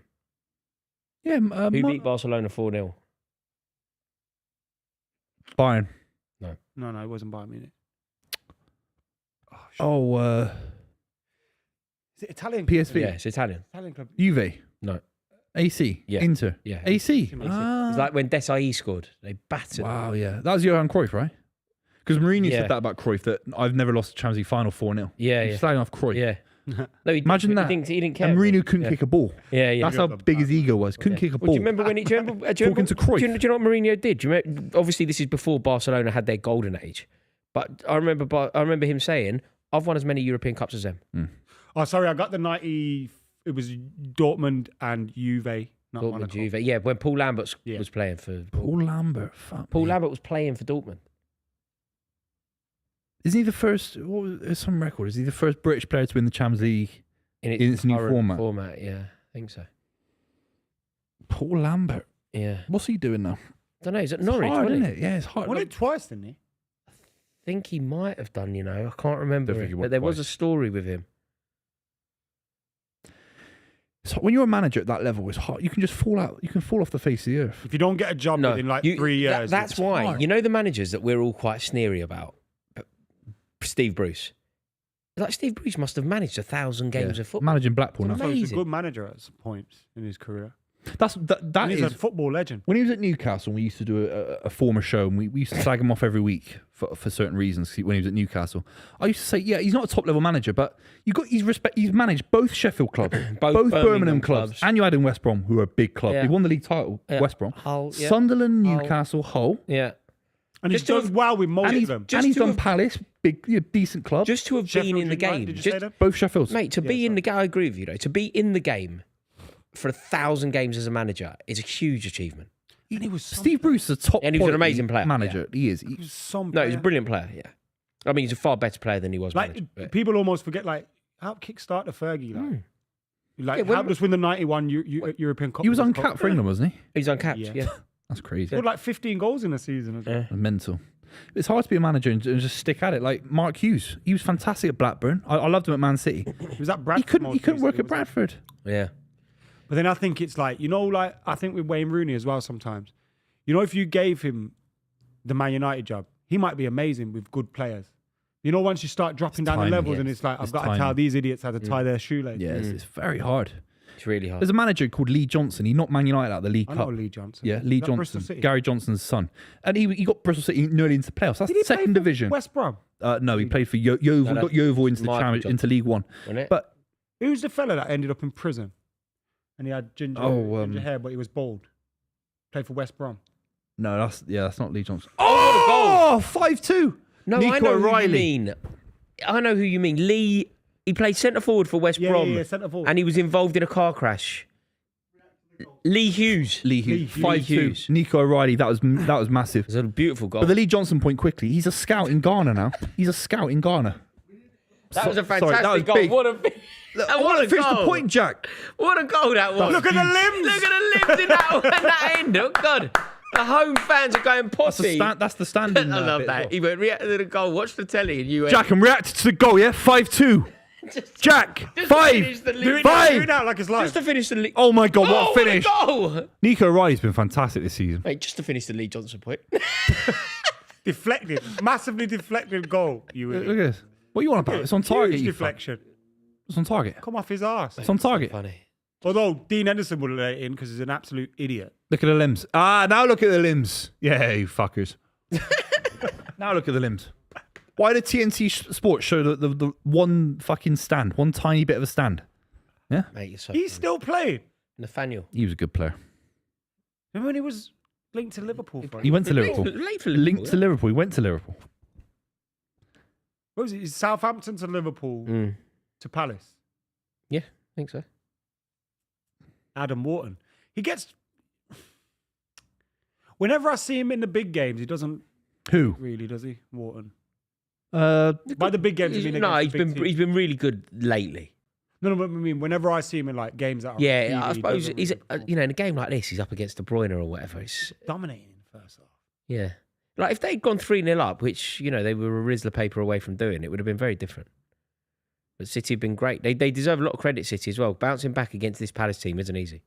A: Yeah.
C: Who beat Barcelona 4-0?
A: Bayern.
B: No, it wasn't Bayern Munich.
A: Oh,
B: Is it Italian?
A: PSV.
C: Yeah, it's Italian.
B: Italian club.
A: Juve.
C: No.
A: AC.
C: Yeah.
A: Inter.
C: Yeah.
A: AC.
B: It's
C: It's like when Desai scored. They battered.
A: Wow, yeah. That was Johan Cruyff, right? Because Mourinho
C: Yeah.
A: said that about Cruyff, that I've never lost a Champions League final 4-0.
C: Yeah,
A: He's
C: yeah.
A: slagging off Cruyff.
C: Yeah. No,
A: Imagine that.
C: He didn't care.
A: And
C: about
A: Mourinho
C: it.
A: couldn't
C: Yeah.
A: kick a ball.
C: Yeah, yeah.
A: That's how big his ego was. Couldn't kick a
C: Well,
A: ball.
C: do you remember when he? Do you remember?
A: Talking to Cruyff.
C: Do you know what Mourinho did? Do you remember, obviously, this is before Barcelona had their golden age, but I remember him saying, "I've won as many European Cups as them."
B: Oh, sorry, I got the 90. It was Dortmund and Juve, not
C: Dortmund,
B: Monaco.
C: Juve. Yeah, when Paul Lambert
B: Yeah.
C: was playing for
A: Paul Lambert. Fuck
C: Paul
A: me.
C: Lambert was playing for Dortmund.
A: Isn't he the first? What was there's some record? Is he the first British player to win the Champions League
C: In
A: its new
C: current
A: format?
C: Yeah, I think so.
A: Paul Lambert.
C: Yeah,
A: What's he doing now?
C: I don't know. Is it
A: It's
C: Norwich?
A: hard,
C: wasn't
A: isn't it? Yeah, it's hard.
B: Won it twice, didn't he?
C: I think he might have done. I can't remember.
A: Don't think he
C: It,
A: won
C: but there was a
A: twice.
C: story with him.
A: So when you're a manager at that level, it's hard. You can just fall out. You can fall off the face of the earth.
B: If you don't get a job
C: No,
B: within like
C: you-
B: 3 years,
C: That's
B: it's
C: why
B: hard.
C: you know the managers that we're all quite sneery about. Steve Bruce. Like Steve Bruce must have managed 1,000 games
A: Yeah.
C: of football.
A: Managing Blackpool now.
B: So he's a
C: amazing.
B: good manager at some points in his career.
A: That
B: And he's
A: is
B: a football legend.
A: when he was at Newcastle. We used to do a former show, and we used to slag him off every week for certain reasons. When he was at Newcastle, I used to say, yeah, he's not a top level manager, but he's managed both Sheffield clubs, both Birmingham clubs, and you had in West Brom, who are a big club.
C: Yeah.
A: He won the league title,
C: Yeah.
A: West Brom,
C: Hull, yeah.
A: Sunderland,
C: Hull.
A: Newcastle, Hull,
C: Yeah.
B: And
C: Just
B: he's
C: to
B: done
C: have-
B: well with most
A: and
B: of
A: he's,
B: them.
C: Just
A: and he's
C: to
A: done
C: have-
A: Palace, big, decent club.
C: Just to have
B: Sheffield
C: been in the
B: United,
C: game.
B: did you
C: Just,
B: say that?
A: Both Sheffields.
C: mate, to be in the game, I agree with you, though. To be in the game for 1,000 games as a manager is a huge achievement.
B: And he was some
A: Steve Bruce is a top
C: And he was an
A: quality
C: amazing player,
A: manager. He is.
B: He was some
C: No, he's a
B: player.
C: brilliant player, yeah. I mean, he's a far better player than he was
B: Like
C: manager. but-
B: people almost forget, like how kickstart the Fergie, like
C: Yeah, when-
B: how just win the 91 European Cup.
A: He was
B: with
A: on
B: his
A: cap for England, wasn't he?
C: He's uncapped,
B: Yeah.
C: yeah.
A: That's crazy.
B: Scored like 15 goals in a season. As well.
C: Yeah.
A: Mental. It's hard to be a manager and just stick at it. Like Mark Hughes, he was fantastic at Blackburn. I loved him at Man City.
B: He was at Bradford.
A: He couldn't
B: most
A: work
B: recently,
A: at Bradford.
C: Yeah.
B: But then I think it's like, like I think with Wayne Rooney as well sometimes. If you gave him the Man United job, he might be amazing with good players. Once you start dropping down
A: timing,
B: the levels
A: yeah.
B: and it's like,
A: It's
B: I've got to tell
A: timing.
B: these idiots how to tie their shoelace.
A: Yeah, it's very hard.
C: It's really hard.
A: There's a manager called Lee Johnson. He knocked Man United out of the League
B: I
A: Cup.
B: know Lee Johnson.
A: Yeah,
B: Is
A: Lee
B: that Bristol
A: Johnson,
B: City?
A: Gary Johnson's son, and he got Bristol City nearly into playoffs. That's
B: Did he play
A: second
B: for
A: division.
B: West Brom?
A: No, he played for Yeovil.
C: No,
A: Got Yeovil into the
C: Michael
A: challenge,
C: Johnson.
A: into League One.
C: Wasn't it?
A: But
B: Who's the fella that ended up in prison? And he had ginger hair, but he was bald. Played for West Brom.
A: no, that's not Lee Johnson.
C: Oh,
A: 5-2.
C: No,
A: Nico
C: I know
A: O'Reilly.
C: who you mean. I know who you mean.Lee, he played centre forward for West Brom.
B: Yeah, centre forward.
C: And he was involved in a car crash. Lee Hughes.
A: Lee Hughes.
B: Hughes.
A: 5-2.
C: Hughes.
A: Nico O'Reilly. That was massive.
C: It's a beautiful goal.
A: But the Lee Johnson point quickly. He's a scout in Ghana now. He's a scout in Ghana.
C: that was a
A: sorry,
C: fantastic
A: that was
C: goal.
A: big.
C: What a
A: I want to finish
C: goal.
A: the point, Jack.
C: What a goal that was.
B: Look at the limbs.
C: Look at the limbs in that end. Oh, God. The home fans are going potty.
A: That's the standing.
C: I love
A: bit as
C: that.
A: well.
C: He went reacted to the goal, watched the telly, and you went.
A: Jack, I'm reacting to the goal, yeah? 5-2. Jack,
C: Just to
A: 5.
C: finish the league.
B: Do it
A: Five.
B: now like it's live.
C: Just to finish the league.
A: Oh my God, what a finish.
C: What a goal.
A: Nico O'Reilly's been fantastic this season.
C: Mate, just to finish the Lee Johnson point.
B: Deflected. Massively deflected goal.
A: Look at this. What are you on about? It's on target.
B: Huge
A: You fuck.
B: deflection.
A: It's on target.
B: Come off his arse.
A: It's on target.
C: Funny.
B: Although Dean Henderson would have let it in because he's an absolute idiot.
A: Look at the limbs. Now look at the limbs. Yeah, you fuckers. Now look at the limbs. Why did TNT Sports show the one fucking stand? One tiny bit of a stand. Yeah?
C: Mate, you're so
B: He's
C: funny.
B: still playing.
C: Nathaniel.
A: He was a good player.
B: Remember when he was linked to Liverpool?
A: He went to Liverpool.
C: Late for
A: Linked to Liverpool. He went to Liverpool.
B: What was it? Southampton to Liverpool to Palace.
C: Yeah, I think so.
B: Adam Wharton. He gets. Whenever I see him in the big games, he doesn't
A: Who?
B: really, does he? Wharton.
A: By
B: the big games, you mean?
C: No,
B: against the big
C: he's been really good lately.
B: No, but I mean, whenever I see him in like games that are
C: Yeah,
B: on TV,
C: I suppose
B: doesn't
C: he's
B: really
C: in a game like this, he's up against De Bruyne or whatever. It's
B: dominating in the first half.
C: yeah, like if they'd gone 3-0 up, which they were a Rizzler paper away from doing, it would have been very different. But City have been great. They deserve a lot of credit, City as well. Bouncing back against this Palace team isn't easy.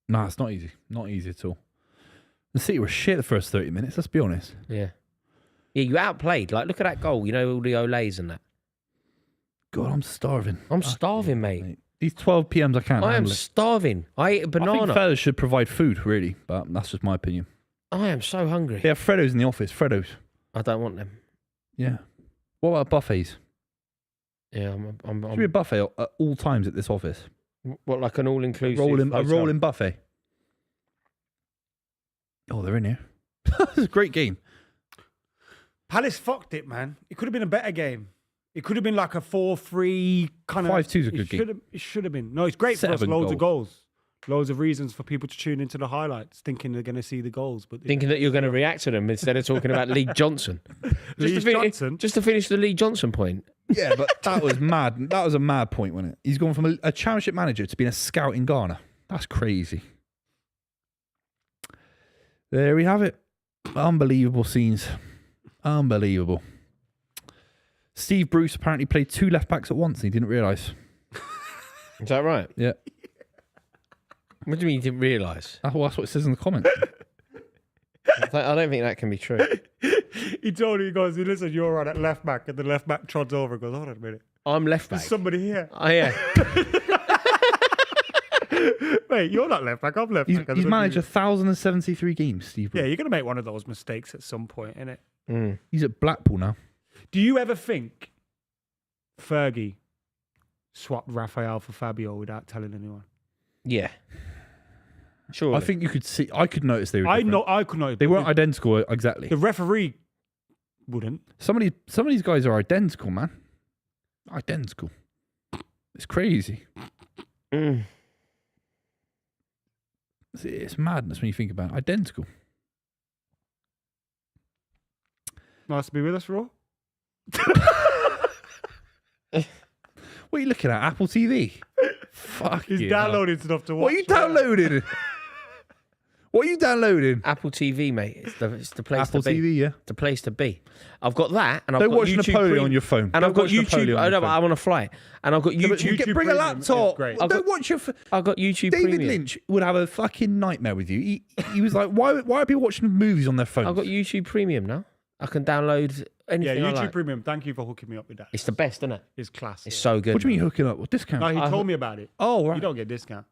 A: No, it's not easy. Not easy at all. The City were shit the first 30 minutes, let's be honest.
C: Yeah, you outplayed. Like look at that goal. All the Olays and that.
A: God, I'm starving.
C: I'm starving, mate.
A: These 12 PMs I can't
C: I am
A: handle it.
C: starving. I ate a
A: I think
C: banana.
A: fellas should provide food, really, but that's just my opinion.
C: I am so hungry.
A: They have Freddos in the office. Freddos.
C: I don't want them.
A: Yeah. What about buffets?
C: Yeah,
A: Should be a buffet at all times at this office.
C: what like an all-inclusive
A: A
C: hotel?
A: rolling buffet. Oh, they're in here. This is a great game.
B: Palace fucked it, man. It could have been a better game. It could have been like a 4-3 kind of.
A: 5-2 is a good game.
B: It should have been. No, it's great for us.
A: 7
B: Loads of goals. Loads of reasons for people to tune into the highlights, thinking they're going to see the goals. But
C: Thinking that you're going to react to them instead of talking about Lee Johnson.
B: Johnson.
C: Just to finish the Lee Johnson point.
A: Yeah, but that was mad. That was a mad point, wasn't it? He's gone from a championship manager to being a scout in Ghana. That's crazy. There we have it. Unbelievable scenes. Unbelievable. Steve Bruce apparently played 2 left backs at once and he didn't realise.
C: Is that right?
A: Yeah.
C: What do you mean you didn't realise?
A: That's what it says in the comments.
C: I don't think that can be true.
B: He told me, he goes, listen, you're right at left back. And the left back trods over and goes, hold on a minute.
C: I'm left back.
B: There's somebody here.
C: Oh, yeah.
B: Wait, you're not left back. I'm left back.
A: He's managed 1,073 games, Steve Bruce.
B: Yeah, you're going to make one of those mistakes at some point, innit?
C: Mm.
A: He's at Blackpool now.
B: Do you ever think Fergie swapped Raphael for Fabio without telling anyone?
C: Yeah. Sure.
A: I think you could see. I could notice they were
B: I
A: different.
B: know. I could know.
A: They weren't identical exactly.
B: The referee wouldn't.
A: Some of these guys are identical, man. Identical. It's crazy.
C: Mm.
A: It's madness when you think about it. Identical.
B: Nice to be with us, Raw.
A: What are you looking at? Apple TV? Fuck
B: He's
A: you.
B: downloading stuff to watch.
A: What are you downloading? What are you downloading?
C: Apple TV, mate. It's the place
A: Apple
C: to be.
A: TV, yeah.
C: The place to be. I've got that, and I've
A: Don't
C: got
A: watch
C: YouTube
A: Napoleon
C: Premium.
A: on your phone.
C: And I've got
A: Don't watch
C: YouTube.
A: Napoleon on
C: I
A: your
C: know, but
A: phone.
C: I'm on a flight, and I've got
A: Yeah, but
C: YouTube.
A: you bring a
B: Premium is
A: laptop.
B: great.
A: Don't watch your.
C: I've got YouTube
A: David
C: Premium.
A: Lynch would have a fucking nightmare with you. He was like, why are people watching movies on their phones?
C: I've got YouTube Premium now. I can download
B: Yeah,
C: anything I
B: YouTube
C: like.
B: Premium. Thank you for hooking me up with that.
C: It's the best, isn't it?
B: It's class.
C: It's
B: yeah.
C: so good.
A: What do you mean hooking up? What discount?
B: No, he
C: I-
B: told me about it.
A: Oh, right.
B: You don't get a discount.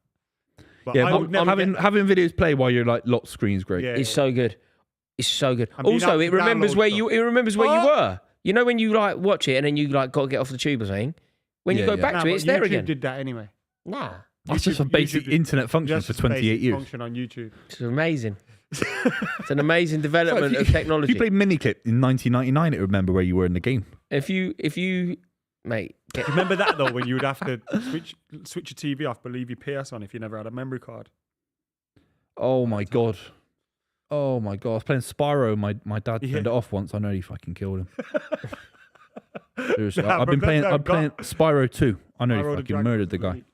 B: But
A: Yeah,
B: I
A: but
B: would never
A: having videos play while you're like lock screen's great.
B: Yeah,
C: It's so good. It's so good.
B: And being
C: Also,
B: able
C: it
B: to
C: remembers
B: download
C: where
B: stuff.
C: you. It remembers where you were. You know when you like watch it and then you like got to get off the tube or something. When you
A: Yeah,
C: go
A: yeah.
C: back
B: Nah,
C: to it,
B: but
C: it's there
B: YouTube
C: again.
B: did that anyway.
C: Nah,
A: That's just a basic
B: YouTube-
A: internet function
B: Just
A: for
B: a
A: 28
B: basic
A: years.
B: function on YouTube.
C: it's amazing. It's an amazing development of
A: If
C: technology.
A: you played Miniclip in 1999, it would remember where you were in the game.
C: If you, mate, get,
B: Remember that though, when you would have to switch your TV off, but leave your PS on if you never had a memory card.
A: Oh my god. Oh my god. I was playing Spyro. My dad turned
B: Yeah.
A: it off once. I nearly fucking killed him. Seriously.
B: Nah,
A: I've been
B: but
A: playing
B: that
A: I'm playing Spyro 2. I nearly
B: Spyro the
A: fucking
B: Dragon
A: murdered the
B: was
A: guy.
B: elite.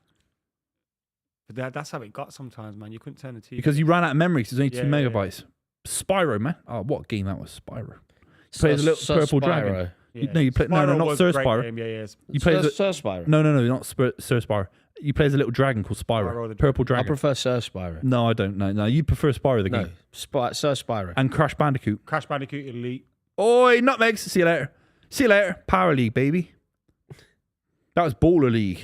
B: But that's how it got sometimes, man. You couldn't turn the TV.
A: Because you ran out of memory because there's only 2
B: Yeah, yeah, yeah.
A: megabytes. Spyro, man. Oh, what game that was, Spyro. Play as a little
C: Sir
A: purple
C: Spyro.
A: dragon.
B: Yeah.
A: No, you play, no,
B: Spyro
A: not
B: was
A: Sir
B: a great
A: Spyro.
B: game, yeah, yeah.
A: You play as a,
C: Sir Spyro.
A: no, not Sir Spyro. You play as a little dragon called Spyro.
B: Spyro the
A: Purple
C: I
A: dragon.
C: prefer Sir Spyro.
A: No, I don't. No, you prefer Spyro the
C: No,
A: game.
C: Sir Spyro.
A: And Crash Bandicoot.
B: Crash Bandicoot Elite.
A: Oi, nutmegs. See you later. See you later. Power League, baby. That was Baller League.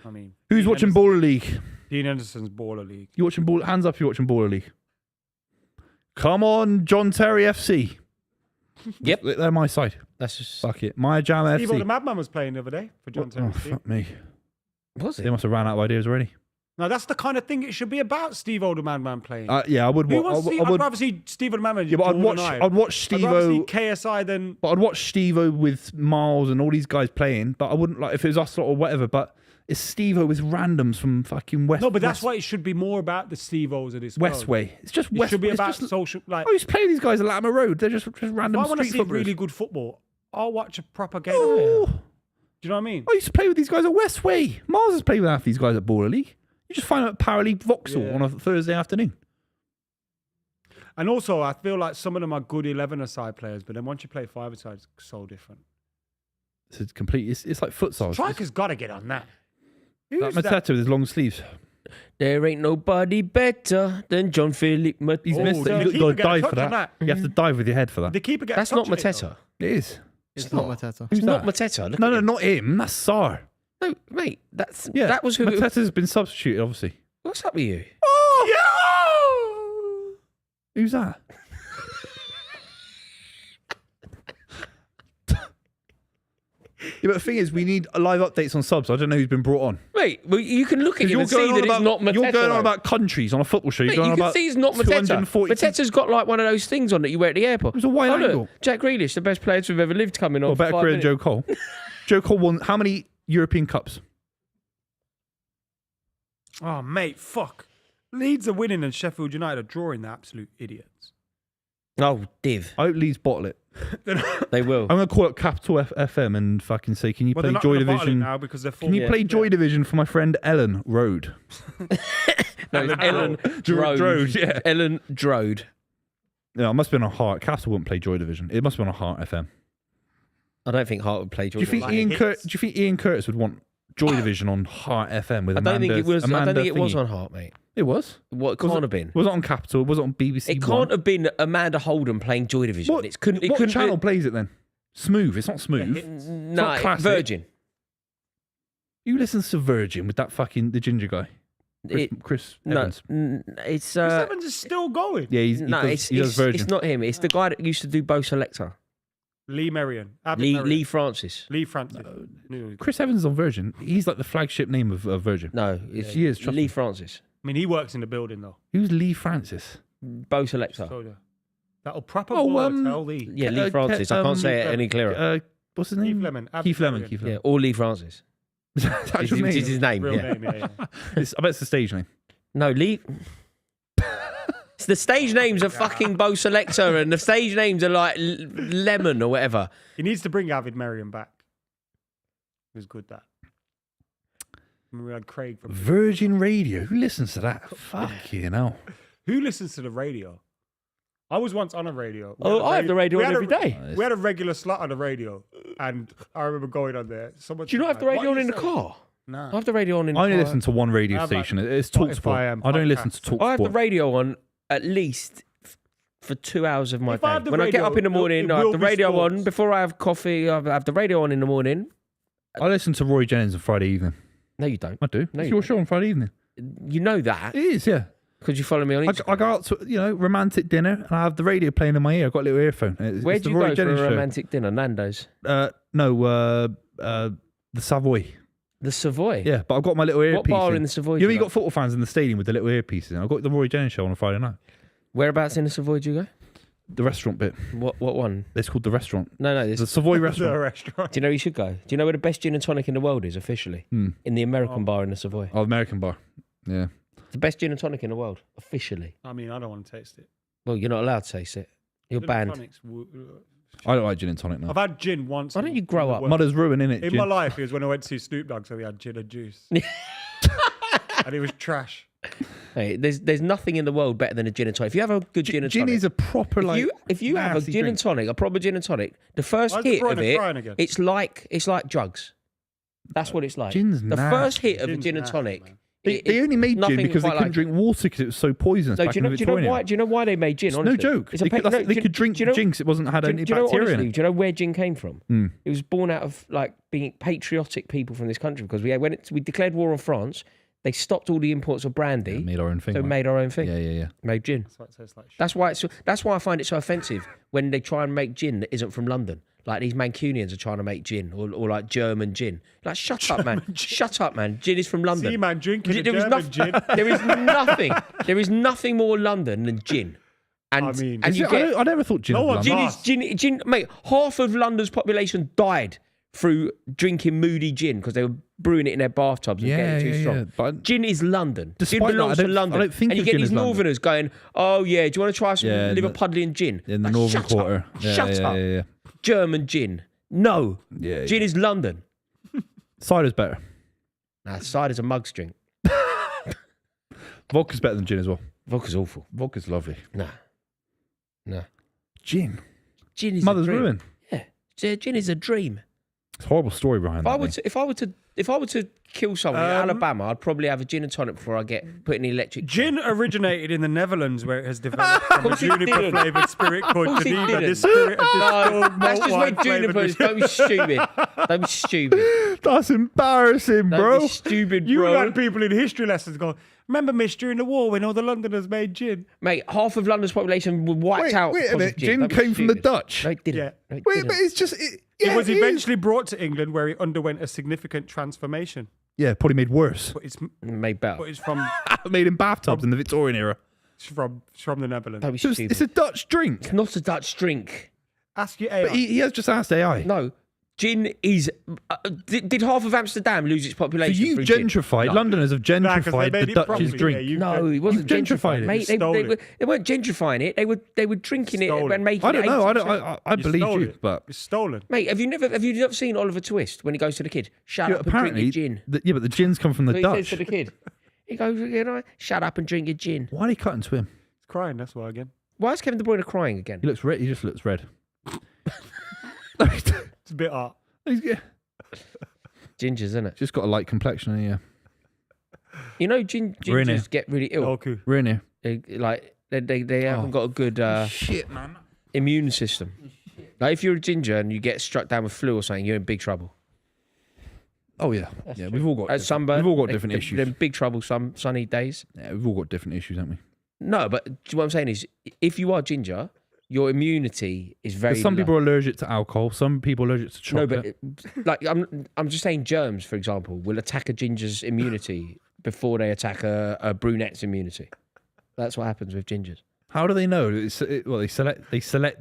B: I mean,
A: Who's
B: Dean
A: watching
B: Henderson-
A: Baller League?
B: Dean Anderson's Baller League.
A: You watching Baller? Hands up if you're watching Baller League. Come on, John Terry FC.
C: Yep.
A: They're my side.
C: That's just
A: Fuck it. My Jam
B: Evo the
A: FC.
B: Madman was playing the other day for John
A: Oh,
B: Terry.
A: fuck me.
C: Was
A: They
C: it?
A: must have ran out of ideas already.
B: Now that's the kind of thing it should be about. Steve Old Man playing.
A: Yeah, I would.
B: Who
A: wa-
B: wants to see,
A: I
B: I'd
A: would.
B: rather see Steve Old Man.
A: Yeah, but I'd watch
B: I'd rather see
A: Steve-O.
B: KSI than.
A: But I'd watch Steve-O with Miles and all these guys playing. But I wouldn't like if it was us or whatever. But it's Steve-O with randoms from fucking West.
B: No, but that's
A: West,
B: why it should be more about the Steve O's of this world.
A: Westway. It's just
B: It
A: West.
B: should be
A: it's
B: about
A: just,
B: social. Like,
A: I used to play with these guys at Latimer Road. They're just
B: if
A: random
B: I want to
A: street
B: see
A: footballers.
B: really good football, I'll watch a proper game.
A: Oh,
B: Do you know what I mean?
A: I used to play with these guys at Westway. Miles has played with half these guys at Baller League. You just find them at Paraleague Vauxhall
B: Yeah.
A: on a Thursday afternoon.
B: And also, I feel like some of them are good 11-a-side players, but then once you play 5-a-side, it's so different.
A: It's complete. It's like futsal.
B: Striker's got to get on that.
A: Like
B: Who's that?
A: Mateta with his long sleeves.
C: There ain't nobody better than John Philip Mateta.
A: He's missed
B: the
A: it. You've
B: keeper
A: got to
B: get a
A: dive
B: touch
A: for
B: on
A: that.
B: that.
A: You have to dive with your head for that.
B: The keeper gets
C: That's
B: a
C: not
B: touch on it,
C: Mateta.
A: It is.
D: It's not Mateta.
C: It's
A: Who's
C: not
A: that?
C: Mateta. Look
A: No,
C: at
A: no,
C: him.
A: not him. That's Sar.
C: No, mate. That's
A: Yeah,
C: that was who.
A: Mateta's been substituted, obviously.
C: What's up with you?
B: Oh!
A: Who's that? Yeah, but the thing is, we need live updates on subs. I don't know who's been brought on.
C: Mate, well, you can look at him and see that it's not Mateta.
A: You're going on
C: though.
A: about countries on a football show. You're
C: Mate,
A: going
C: you
A: on
C: can
A: about
C: see it's not Mateta.
A: 240
C: Mateta's got like one of those things on that you wear at the airport.
A: It was a wide
C: look,
A: angle.
C: Jack Grealish, the best player to have ever lived, coming on.
A: Well,
C: for
A: better
C: 5
A: career than
C: minutes.
A: Joe Cole. Joe Cole won how many European Cups?
B: Oh, mate, fuck. Leeds are winning and Sheffield United are drawing, the absolute idiots.
C: Oh, div.
A: I hope Leeds bottle it.
C: They will.
A: I'm going to call up Capital FM and fucking say, can you
B: Well,
A: play
B: they're not
A: Joy
B: gonna bottle it
A: Division?
B: now because they're
A: Can you
C: Yeah.
A: play Joy Division for my friend Ellen Road?
C: No, it's Ellen Drode.
A: Drode, yeah.
C: Ellen Drode.
A: No, it must have been on Heart. Capital wouldn't play Joy Division. It must have been on Heart FM.
C: I don't think Hart would play
A: Do you
C: Jordan.
A: think
B: Like
A: Do you think Ian Curtis would want Joy Division on Heart FM with
C: I don't think it was. I don't
A: Amanda
C: think it was
A: thingy?
C: on Hart, mate.
A: It was.
C: What it can't have been.
A: Was it on Capital? Was it on BBC
C: It
A: One?
C: can't have been Amanda Holden playing Joy Division.
A: What,
C: It couldn't. It
A: what
C: couldn't
A: channel
C: be,
A: plays it then? Smooth. It's not Smooth.
C: No,
A: not classic.
C: Virgin.
A: You listen to Virgin with that fucking the ginger guy, Chris
C: No,
A: Evans.
C: it's
B: Chris Evans is still going.
A: Yeah, he does Virgin.
C: it's not him. It's the guy that used to do Bo Selector.
B: Lee Merrion.
C: Lee Francis.
B: Lee Francis.
A: Chris Evans is on Virgin. He's like the flagship name of Virgin.
C: No, it's
A: He is, trust
C: Lee
A: me.
C: Francis.
B: I mean, he works in the building, though.
A: Who's Lee Francis?
C: Bo Selector.
B: So, yeah. That'll proper
A: Oh,
B: baller tell Lee.
C: Yeah, Lee Francis. I can't say it any clearer.
A: What's his
B: Keith
A: name?
B: Lemon.
A: Keith Lemon.
B: Abby
C: Yeah, or Lee Francis.
A: Is that his
C: It's
A: name?
C: his name.
B: Real
C: Yeah.
B: name, yeah.
A: I bet it's the stage name.
C: No, Lee. It's the stage names are fucking Bo Selector, and the stage names are like Lemon or whatever.
B: He needs to bring Avid Merrion back. It was good, that. Remember we had Craig from...
A: Virgin Radio. Who listens to that? Fuck you know.
B: Who listens to the radio? I was once on a radio. We
C: Oh,
B: had a
C: I have the radio
B: we
C: on
B: had
C: every day.
B: We had a regular slot on the radio, and I remember going on there. Someone
C: Do you not have the radio on in the car?
B: No.
C: I have the radio on in the
A: I only
C: car.
A: listen to one radio
B: How about
A: station. It's
B: Spotify
A: TalkSport.
B: and
A: I don't listen to
B: podcasts?
A: TalkSport.
C: I have the radio on at least for 2 hours of my
B: If I have
C: day.
B: the
C: When I get
B: radio,
C: up in the morning,
B: it
C: I have
B: will
C: the
B: be
C: radio on.
B: sports.
C: Before I have coffee, I have the radio on in the morning.
A: I listen to Rory Jennings on Friday evening.
C: No, you don't.
A: I do.
C: No,
A: It's
C: you
A: your
C: don't.
A: show on Friday evening.
C: You know that
A: It is, yeah.
C: because you follow me on Instagram.
A: I go out to romantic dinner and I have the radio playing in my ear. I've got a little earphone.
C: Where
A: It's
C: do
A: the
C: you
A: Rory
C: go for
A: Jennings
C: a
A: show.
C: romantic dinner? Nando's?
A: The Savoy.
C: The Savoy?
A: Yeah, but I've got my little earpiece.
C: What bar in the Savoy?
A: You
C: do
A: know,
C: you
A: you
C: go?
A: got football fans in the stadium with the little earpieces. And I've got the Rory Jennings show on a Friday night.
C: Whereabouts in the Savoy do you go?
A: The restaurant bit.
C: What one?
A: It's called the restaurant.
C: No,
A: The
C: this.
A: Savoy
B: The
A: restaurant.
B: restaurant.
C: Do you know where you should go? Do you know where the best gin and tonic in the world is officially? In the American bar in the Savoy.
A: Oh, American bar. Yeah.
C: The best gin and tonic in the world officially.
B: I mean, I don't want to taste it.
C: Well, you're not allowed to taste it. You're
B: Gin and
C: banned.
B: tonics,
A: I don't like gin and tonic now.
B: I've had gin once.
C: Why don't you grow up?
A: Mother's ruin, innit?
B: In
A: Gin.
B: my life, it was when I went to see Snoop Dogg, so we had gin and juice. And it was trash.
C: Hey, there's nothing in the world better than a gin and tonic. If you have a good gin and
A: Gin
C: tonic,
A: is a proper, like,
C: if you have a
A: nasty
C: gin and
A: drink.
C: tonic, a proper gin and tonic, the first
B: Why is the
C: hit
B: Brian
C: of it,
B: crying again?
C: it's like drugs. That's what it's like.
A: Gin's
C: the
A: nasty.
C: first hit of a
B: Gin's
C: gin and
B: nasty,
C: tonic.
B: man.
A: They only made gin
C: nothing
A: because they
C: quite
A: couldn't
C: like-
A: drink water because it was so poisonous
C: No,
A: back
C: do
A: in
C: you
A: the
C: know
A: Victorian.
C: why? Do you know why they made gin?
A: It's
C: Honestly,
A: no joke.
C: It's a
A: They
C: pa-
A: could,
C: no,
A: they
C: do you-
A: could drink
C: do you know-
A: jinx. It wasn't had any
C: do you know,
A: bacteria
C: honestly,
A: in it.
C: do you know where gin came from?
A: Mm.
C: It was born out of like being patriotic people from this country because we declared war on France. They stopped all the imports of brandy.
A: Made our own thing.
C: So we
A: man.
C: made our own thing.
A: Yeah.
C: Made gin.
B: That's why it tastes like shit.
C: That's why I find it so offensive when they try and make gin that isn't from London. Like these Mancunians are trying to make gin or like German gin. Like shut up, man. Shut up, man. Gin is from London.
B: See, man, drinking a
C: There is
B: German gin.
C: There is nothing more London than gin. And,
B: I mean,
C: and you get
A: I never thought gin
B: No
A: was
B: one-
A: London.
C: gin, mate. Half of London's population died through drinking moody gin because they were brewing it in their bathtubs and getting it too strong.
A: But
C: Gin is London.
A: Despite
C: Gin belongs
A: that,
C: to London.
A: I don't think
C: and you
A: of
C: get
A: gin
C: these
A: as London.
C: Northerners going, "Oh yeah, do you want to try some
A: Yeah,
C: Liverpudlian gin?"
A: in the
C: Like,
A: northern
C: shut
A: quarter.
C: Up. Shut up.
A: Yeah.
C: German gin. No.
A: Yeah,
C: Gin is London.
A: Cider's better.
C: Nah, cider's a mug's drink.
A: Vodka's better than gin as well.
C: Vodka's awful.
A: Vodka's lovely.
C: Nah.
A: Gin.
C: Gin is
A: Mother's
C: a dream.
A: ruin.
C: Yeah. Gin is a dream.
A: It's a horrible story behind that.
C: If I were to kill someone in Alabama, I'd probably have a gin and tonic before I get put in the electric.
B: Gin originated in the Netherlands, where it has developed from a
C: course it didn't.
B: juniper-flavoured spirit called
C: course it
B: Geneva.
C: didn't.
B: This spirit of
C: No,
B: distilled
C: that's
B: malt
C: just where
B: wine
C: juniper
B: flavoured
C: is. Don't be stupid. Don't be stupid.
A: That's embarrassing,
C: Don't
A: bro.
C: be stupid,
B: You
C: bro.
B: had people in history lessons go, remember, miss, during the war when all the Londoners made gin?
C: Mate, half of London's population were wiped out.
A: Wait a
C: because
A: minute.
C: of gin.
A: Gin
C: Don't be
A: came from the
C: stupid.
A: Dutch.
C: No, it didn't.
B: Yeah.
C: No, it
A: Wait,
C: didn't.
A: but it's just...
B: It was eventually brought to England, where it underwent a significant transformation.
A: Yeah, probably made worse.
B: But it's
C: Made better.
B: but it's from
A: Made in bathtubs in the Victorian era.
B: the Netherlands.
C: Don't be
A: So
C: stupid.
A: it's a Dutch drink.
C: It's not a Dutch drink.
B: Ask your AI.
A: But he has just asked AI.
C: No. Gin is... did half of Amsterdam lose its
A: So
C: population
A: you've
C: through gin?
A: gentrified,
C: No.
A: Londoners have
B: 'cause they
A: gentrified
B: made
A: the
B: it
A: Dutch's
B: properly,
A: drink.
B: yeah, you-
C: No, it wasn't
A: You gentrified
C: gentrified,
A: it.
C: mate.
B: Stole it.
C: They weren't gentrifying it. They were drinking it
B: Stole
C: and
B: it.
C: making
A: I don't
C: it.
A: know.
C: 80%.
A: I
B: You
A: believe
B: stole
A: you,
B: it.
A: but
B: It's stolen.
C: Mate, have you never seen Oliver Twist when he goes to the kid? Shut
A: yeah,
C: up and drink
A: apparently,
C: your gin.
A: yeah, but the gins come from the
C: What he says
A: Dutch.
C: to the kid. He goes, shut up and drink your gin.
A: Why are they cutting to him?
B: It's crying, that's why, again.
C: Why is Kevin De Bruyne crying again?
A: He looks red. He just looks red.
B: It's a bit art.
A: He's
C: Gingers, isn't it?
A: just got a light complexion. Yeah,
C: You know,
A: We're in
C: gingers get really ill.
B: Goku.
A: we're in here.
C: They haven't got a good
A: Shit, man.
C: immune system. Like if you're a ginger and you get struck down with flu or something, you're in big trouble.
A: Oh yeah, yeah. We've all got
C: At sunburn,
A: we've all got different issues.
C: They're in big trouble some sunny days.
A: Yeah, we've all got different issues, haven't we?
C: No, but what I'm saying is, if you are ginger, your immunity is very.
A: 'Cause some
C: low.
A: people are allergic to alcohol. Some people are allergic to
C: No,
A: chocolate.
C: but like I'm just saying, germs, for example, will attack a ginger's immunity before they attack a brunette's immunity. That's what happens with gingers.
A: How do they know? Well, they select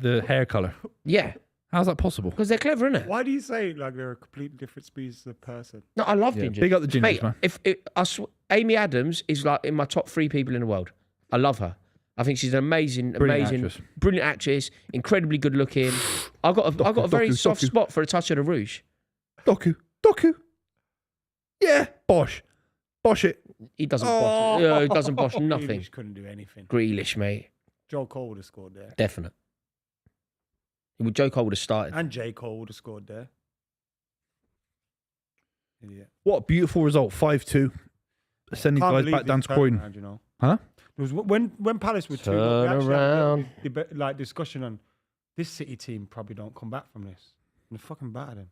A: the hair color.
C: Yeah,
A: How's that possible?
C: because they're clever, innit?
B: Why do you say like they're a completely different species of person?
C: No, I love
A: Yeah,
C: gingers.
A: big up the gingers,
C: Mate,
A: man.
C: Amy Adams is like in my top 3 people in the world. I love her. I think she's an amazing,
A: Brilliant
C: brilliant actress, incredibly good looking. I've got a very soft spot for a touch of the rouge.
A: Doku. Yeah, bosh it.
C: He doesn't bosh. He doesn't bosh nothing.
B: Grealish couldn't do anything.
C: Grealish, mate,
B: Joe Cole would have scored there.
C: definite. Well, Joe Cole would have started.
B: And J. Cole would have scored there. Idiot.
A: What a beautiful result. 5-2. Send these
B: Can't
A: guys
B: believe
A: back down
B: this
A: to Croydon.
B: turnaround, you know.
A: Huh?
B: There was when Palace were 2-0, we
C: Turn
B: actually had a
C: around.
B: debate, discussion on this City team probably don't come back from this. And they're fucking battered him.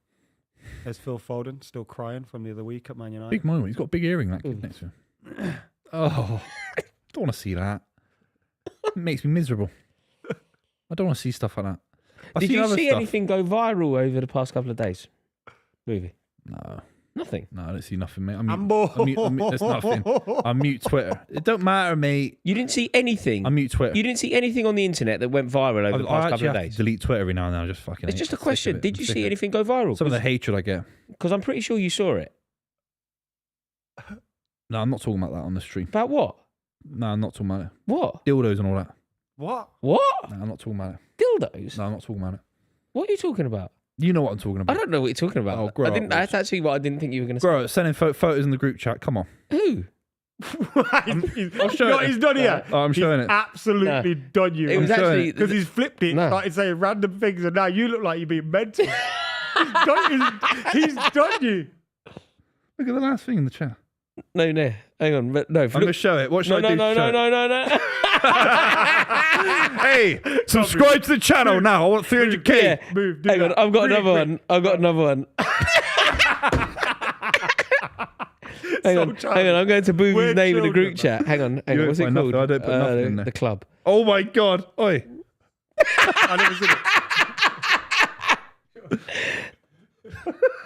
B: There's Phil Foden still crying from the other week at Man United.
A: Big moment. He's got a big earring, that kid next to him. Oh, don't want to see that. It makes me miserable. I don't want to see stuff like that. I've
C: Did
A: seen
C: you
A: other
C: see
A: stuff.
C: anything go viral over the past couple of days? Movie?
A: No,
C: Nothing.
A: I don't see nothing, mate. There's nothing. I mute Twitter. It don't matter, mate.
C: You didn't see anything.
A: I mute Twitter.
C: You didn't see anything on the internet that went viral over the
A: I
C: past
A: actually
C: couple of
A: have to
C: days.
A: delete Twitter every now and then. I just fucking.
C: It's
A: hate
C: just a
A: it.
C: question.
A: Sick of it.
C: Did
A: I'm
C: you
A: sick
C: see
A: of it.
C: anything go viral?
A: Some of the hatred I get.
C: Because I'm pretty sure you saw it.
A: No, I'm not talking about that on the stream.
C: About what?
A: No, I'm not talking about it.
C: What?
A: Dildos and all that.
B: What?
C: What?
A: No, I'm not talking about it.
C: Dildos?
A: No, I'm not talking about it.
C: What are you talking about?
A: You know what I'm talking
C: I
A: about.
C: don't know what you're talking about.
A: Oh, grow
C: I
A: up,
C: didn't.
A: Ross.
C: That's actually what I didn't think you were going to say.
A: Bro, sending photos in the group chat. Come on.
C: Who?
B: I'll
A: show
B: no,
A: it.
B: he's done here.
A: Oh, I'm showing
B: He's
A: it.
B: absolutely done you.
C: It was
A: I'm showing
C: actually
A: it.
B: Because he's flipped it,
C: No.
B: started saying random things, and now you look like you're being mental. he's done you.
A: Look at the last thing in the chat.
C: no. Hang on, but no.
A: I'm going to show it. What should
C: No.
A: I do? to show it?
C: No.
A: Hey, subscribe to the channel now. I want 300k.
C: Yeah.
B: Move. Do
C: Hang on,
B: that.
C: I've got
B: Really
C: another
B: quick.
C: one. I've got another one. Hang on. I'm going to Buvey's
B: We're
C: name in the group
B: children,
C: chat. Hang on.
A: You
C: What's it
A: won't find
C: called?
A: nothing. I don't put nothing in there.
C: The club.
A: Oh my God. Oi.
B: I never seen it.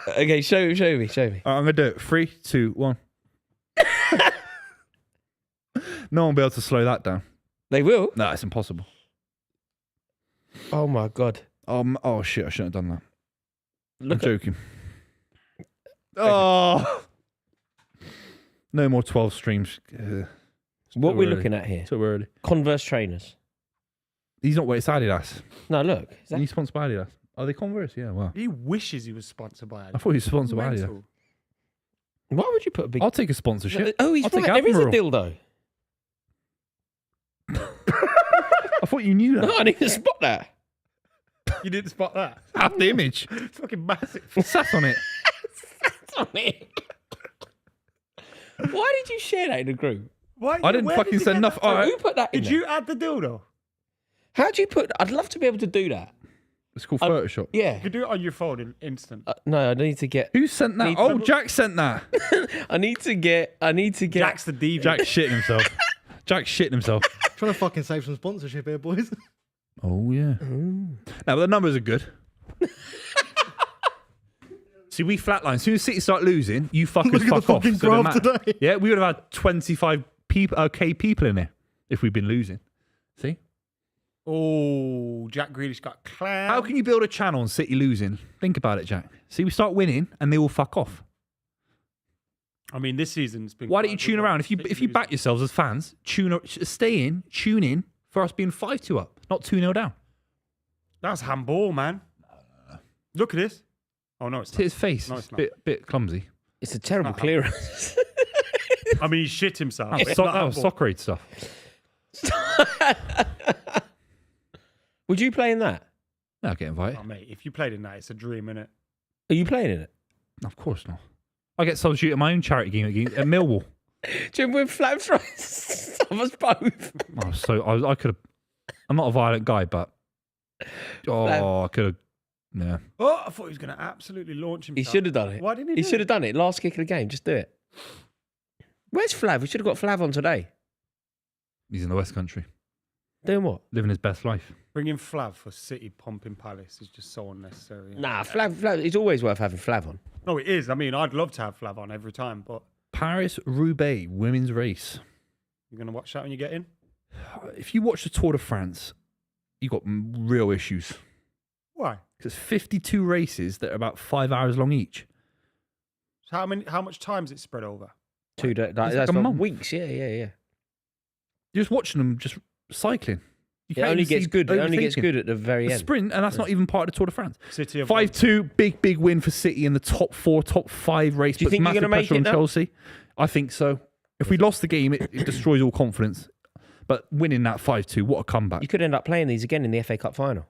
C: Okay, show me.
A: I'm going to do it. 3, 2, 1. No one will be able to slow that down.
C: They will.
A: No, it's impossible.
C: Oh my God.
A: Oh shit, I shouldn't have done that.
C: Look
A: I'm joking. Oh. No more 12 streams.
C: what we're
A: early.
C: looking at here.
A: So early.
C: Converse trainers.
A: He's not. Wait, it's Adidas.
C: No, look. Is that-
A: He's sponsored by Adidas. Are they Converse? Yeah. Wow.
B: He wishes he was sponsored by
A: I thought he was sponsored by Adidas.
B: Mental.
C: Why would you put a big?
A: I'll take a sponsorship.
C: Oh, he's
A: I'll take
C: right. There is a
A: Admiral.
C: dildo.
A: I thought you knew that.
C: No, I need to spot that.
B: You didn't spot that?
A: Have the image.
B: It's fucking massive.
A: What's that on it?
C: On it. Why did you share that in the group?
B: Why?
A: I didn't
B: where
A: fucking
B: did you
A: send
B: get
A: enough.
B: that from?
A: All right.
C: Who put that in
B: Did
C: there?
B: you add the dildo?
C: How'd you put? I'd love to be able to do that.
A: It's called Photoshop.
C: Yeah.
B: You could do it on your phone in instant.
C: No, I need to get.
A: Who sent that?
C: Need
A: Oh,
C: some-
A: Jack sent that.
C: I need to get.
B: Jack's the diva.
A: Jack's shitting himself. Jack's shitting himself.
D: Trying to fucking save some sponsorship here, boys.
A: Oh yeah. No, but the numbers are good. See, we flatline. As soon as City start losing, you fuckers
D: Look at the
A: fuck off.
D: fucking
A: So it don't
D: graph
A: matter.
D: today.
A: Yeah, we would have had 25 people in there if we'd been losing. See?
B: Oh, Jack Grealish got clown.
A: How can you build a channel on City losing? Think about it, Jack. See, we start winning and they all fuck off.
B: I mean, this season's been.
A: Why don't
B: quite
A: you
B: a good
A: tune
B: one.
A: around? If you back yourselves as fans, tune in for us being 5-2 up, not 2-0 down.
B: That's handball, man. Look at this. Oh no, it's
A: It's his
B: not.
A: face.
B: No,
A: it's
B: it's
A: a
B: not.
A: bit clumsy.
C: It's a terrible clearance.
B: I mean, he shit himself.
A: That was,
B: It's
A: so,
B: not
A: that was
B: handball.
A: soccer aid stuff.
C: Would you play in that?
A: No, I'll get invited.
B: Oh, mate, if you played in that, it's a dream, innit?
C: Are you playing in it?
A: Of course not. I get substitute at my own charity game at Millwall.
C: Do you remember when Flat Fries of us both?
A: I could have. I'm not a violent guy, but I could have. Yeah.
B: Oh, I thought he was going to absolutely launch himself.
C: He should have done it.
B: Why didn't he?
C: He
B: do
C: should
B: it?
C: have done it. Last kick of the game. Just do it. Where's Flav? We should have got Flav on today.
A: He's in the West Country,
C: Doing what?
A: living his best life.
B: Bringing Flav for City pumping Palace is just so unnecessary.
C: Nah, Flav. It's always worth having Flav on.
B: No, it is. I mean, I'd love to have Flav on every time, but
A: Paris-Roubaix women's race.
B: you're going to watch that when you get in?
A: If you watch the Tour de France, you got real issues.
B: Why?
A: Because 52 races that are about 5 hours long each.
B: So how much time is it spread over?
C: 2 days.
A: like
C: That's
A: a
C: like
A: month.
C: weeks. Yeah.
A: You're just watching them just cycling. You
C: It
A: can't
C: only
A: even
C: gets
A: see
C: good. It only gets
A: overtaking.
C: good at the very
A: The
C: end.
A: sprint, and that's not even part of the Tour de France.
B: City of
A: 5-2, big win for City in the top 4, top 5 race.
C: Do you
A: Puts
C: think you're
A: massive
C: gonna make
A: pressure
C: it
A: on
C: now?
A: Chelsea. I think so. If we lost the game, it destroys all confidence. But winning that 5-2, what a comeback.
C: You could end up playing these again in the FA Cup final.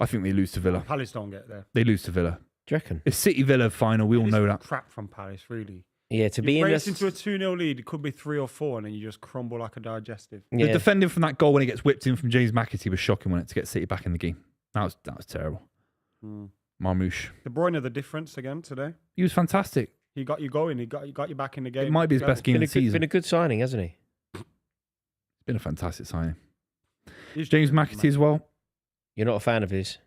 A: I think they lose to Villa.
B: Palace don't get there.
A: They lose to Villa.
C: Do you reckon?
A: It's City-Villa final, we all
B: It's
A: know that.
B: crap from Palace, really.
C: Yeah, to be
B: You
C: in
B: race
C: this.
B: into a 2-0 lead, it could be 3 or 4, and then you just crumble like a digestive.
A: The
C: Yeah.
A: defending from that goal when it gets whipped in from James McAtee was shocking, when it to get City back in the game. That was terrible. Marmouche.
B: De Bruyne, the difference again today.
A: He was fantastic.
B: He got you going. He got you back in the game.
A: It might be his best game of
C: Been
A: the season.
C: been a good signing, hasn't he?
A: It's been a fantastic signing.
B: He's
A: James
B: just-
A: McAtee as well.
C: You're not a fan of his.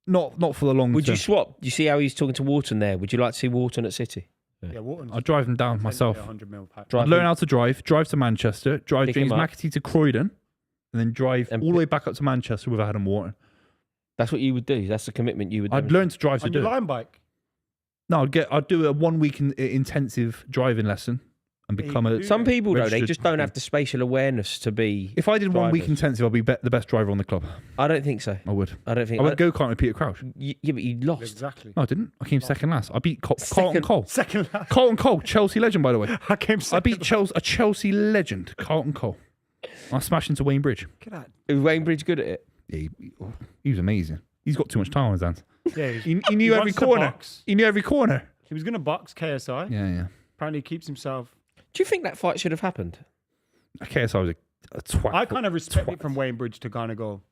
A: Not for the long
C: Would
A: term.
C: you swap? Do you see how he's talking to Wharton there? Would you like to see Wharton at City?
B: Yeah, Wharton's
A: I'd drive him down myself.
B: 100 mil pack.
C: Drive
A: I'd learn
C: him-
A: how to drive to Manchester, drive
C: Pick
A: James
C: him up.
A: McAtee to Croydon, and then drive
C: And
A: all the way back up to Manchester with Adam Wharton.
C: That's what you would do. That's the commitment you would do.
A: I'd learn to drive to
B: On
A: do
B: your
A: it.
B: line bike.
A: No, I'd do a 1 week intensive driving lesson and
B: Yeah, you
A: become
B: can
A: a.
B: do
C: Some people though, they
A: registered-
C: just don't have the spatial awareness to be.
A: If I did 1 week
C: drivers.
A: intensive, I'd be the best driver on the club.
C: I don't think so.
A: I would.
C: I don't think.
A: I went go kart with Peter Crouch.
C: Yeah, but you lost.
B: Exactly.
A: No, I didn't. I came second last. I beat Carlton
C: Second-
A: Cole.
B: Second last.
A: Carlton Cole, Chelsea legend, by the way.
B: I came
A: I
B: second.
A: beat a Chelsea legend, Carlton Cole. I smashed into Wayne Bridge.
B: Look at
C: Is Wayne Bridge good at it?
A: Yeah, he was amazing. He's got too much time on his hands.
B: that. Yeah,
A: He knew every
B: wants to
A: corner.
B: box.
A: He knew every corner.
B: He was going to box KSI.
A: Yeah.
B: Apparently, he keeps himself.
C: Do you think that fight should have happened?
A: KSI was a twat.
B: I kind of respect
A: twat.
B: it from Wayne Bridge to kind of go,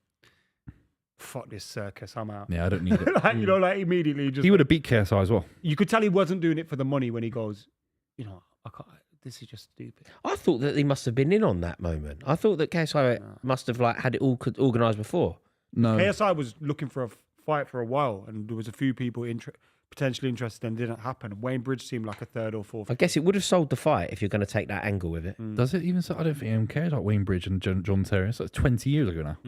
B: fuck this circus, I'm out.
A: Yeah, I don't need it.
B: Like, like immediately just.
A: He would have beat KSI as well.
B: You could tell he wasn't doing it for the money when he goes,
A: I can't. This is just stupid.
C: I thought that he must have been in on that moment. I thought that KSI must have like had it all organised before.
A: No.
B: KSI was looking for a fight for a while, and there was a few people potentially interested, and it didn't happen. Wayne Bridge seemed like a third or fourth.
C: I guess it would have sold the fight if you're going to take that angle with it.
A: Does it even? I don't think anyone cares about Wayne Bridge and John Terry. It's like 20 years ago now.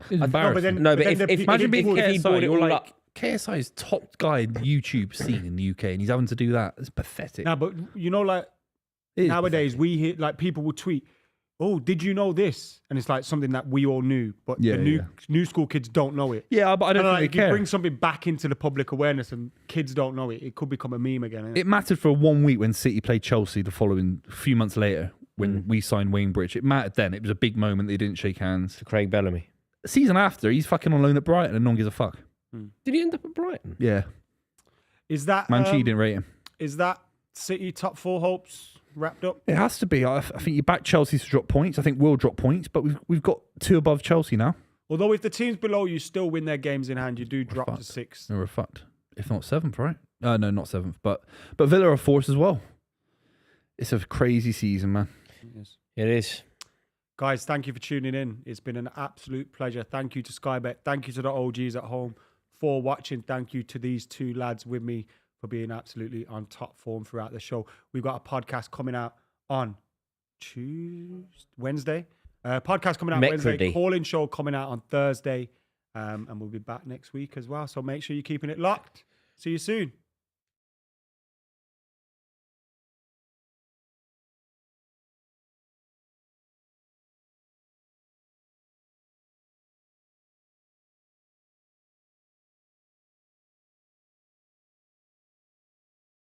A: It's embarrassing.
C: No, but
B: then
C: if
A: Imagine being
C: if he
A: KSI,
C: brought it
A: you're
C: all
A: like
C: up.
A: KSI's top guy in the YouTube scene in the UK, and he's having to do that. It's pathetic.
B: Now, but you know, like
A: It is
B: nowadays,
A: pathetic.
B: we hear like people will tweet, "Oh, did you know this?" And it's like something that we all knew, but
A: Yeah,
B: the new school kids don't know it.
A: Yeah, but I don't
B: And,
A: think
B: like,
A: they
B: if you
A: care.
B: bring something back into the public awareness and kids don't know it, it could become a meme again. innit?
A: It mattered for 1 week when City played Chelsea the following few months later when we signed Wayne Bridge. It mattered then. It was a big moment. They didn't shake hands.
C: To Craig Bellamy.
A: The season after, he's fucking on loan at Brighton and no one gives a fuck.
C: Did he end up at Brighton?
A: Yeah.
B: Is that
A: Mancini didn't rate him.
B: is that City top 4 hopes wrapped up?
A: It has to be. I think you back Chelsea to drop points. I think we'll drop points, but we've got 2 above Chelsea now.
B: Although if the teams below you still win their games in hand, you do drop to
A: fucked.
B: 6th.
A: No, we're fucked. If not 7th, right? No, not 7th. But Villa are 4th as well. It's a crazy season, man.
C: It is.
B: Guys, thank you for tuning in. It's been an absolute pleasure. Thank you to Skybet. Thank you to the OGs at home for watching. Thank you to these 2 lads with me for being absolutely on top form throughout the show. We've got a podcast coming out on Wednesday. Podcast coming out Wednesday.
C: Mecredy.
B: Call-in show coming out on Thursday. And we'll be back next week as well. So make sure you're keeping it locked. See you soon.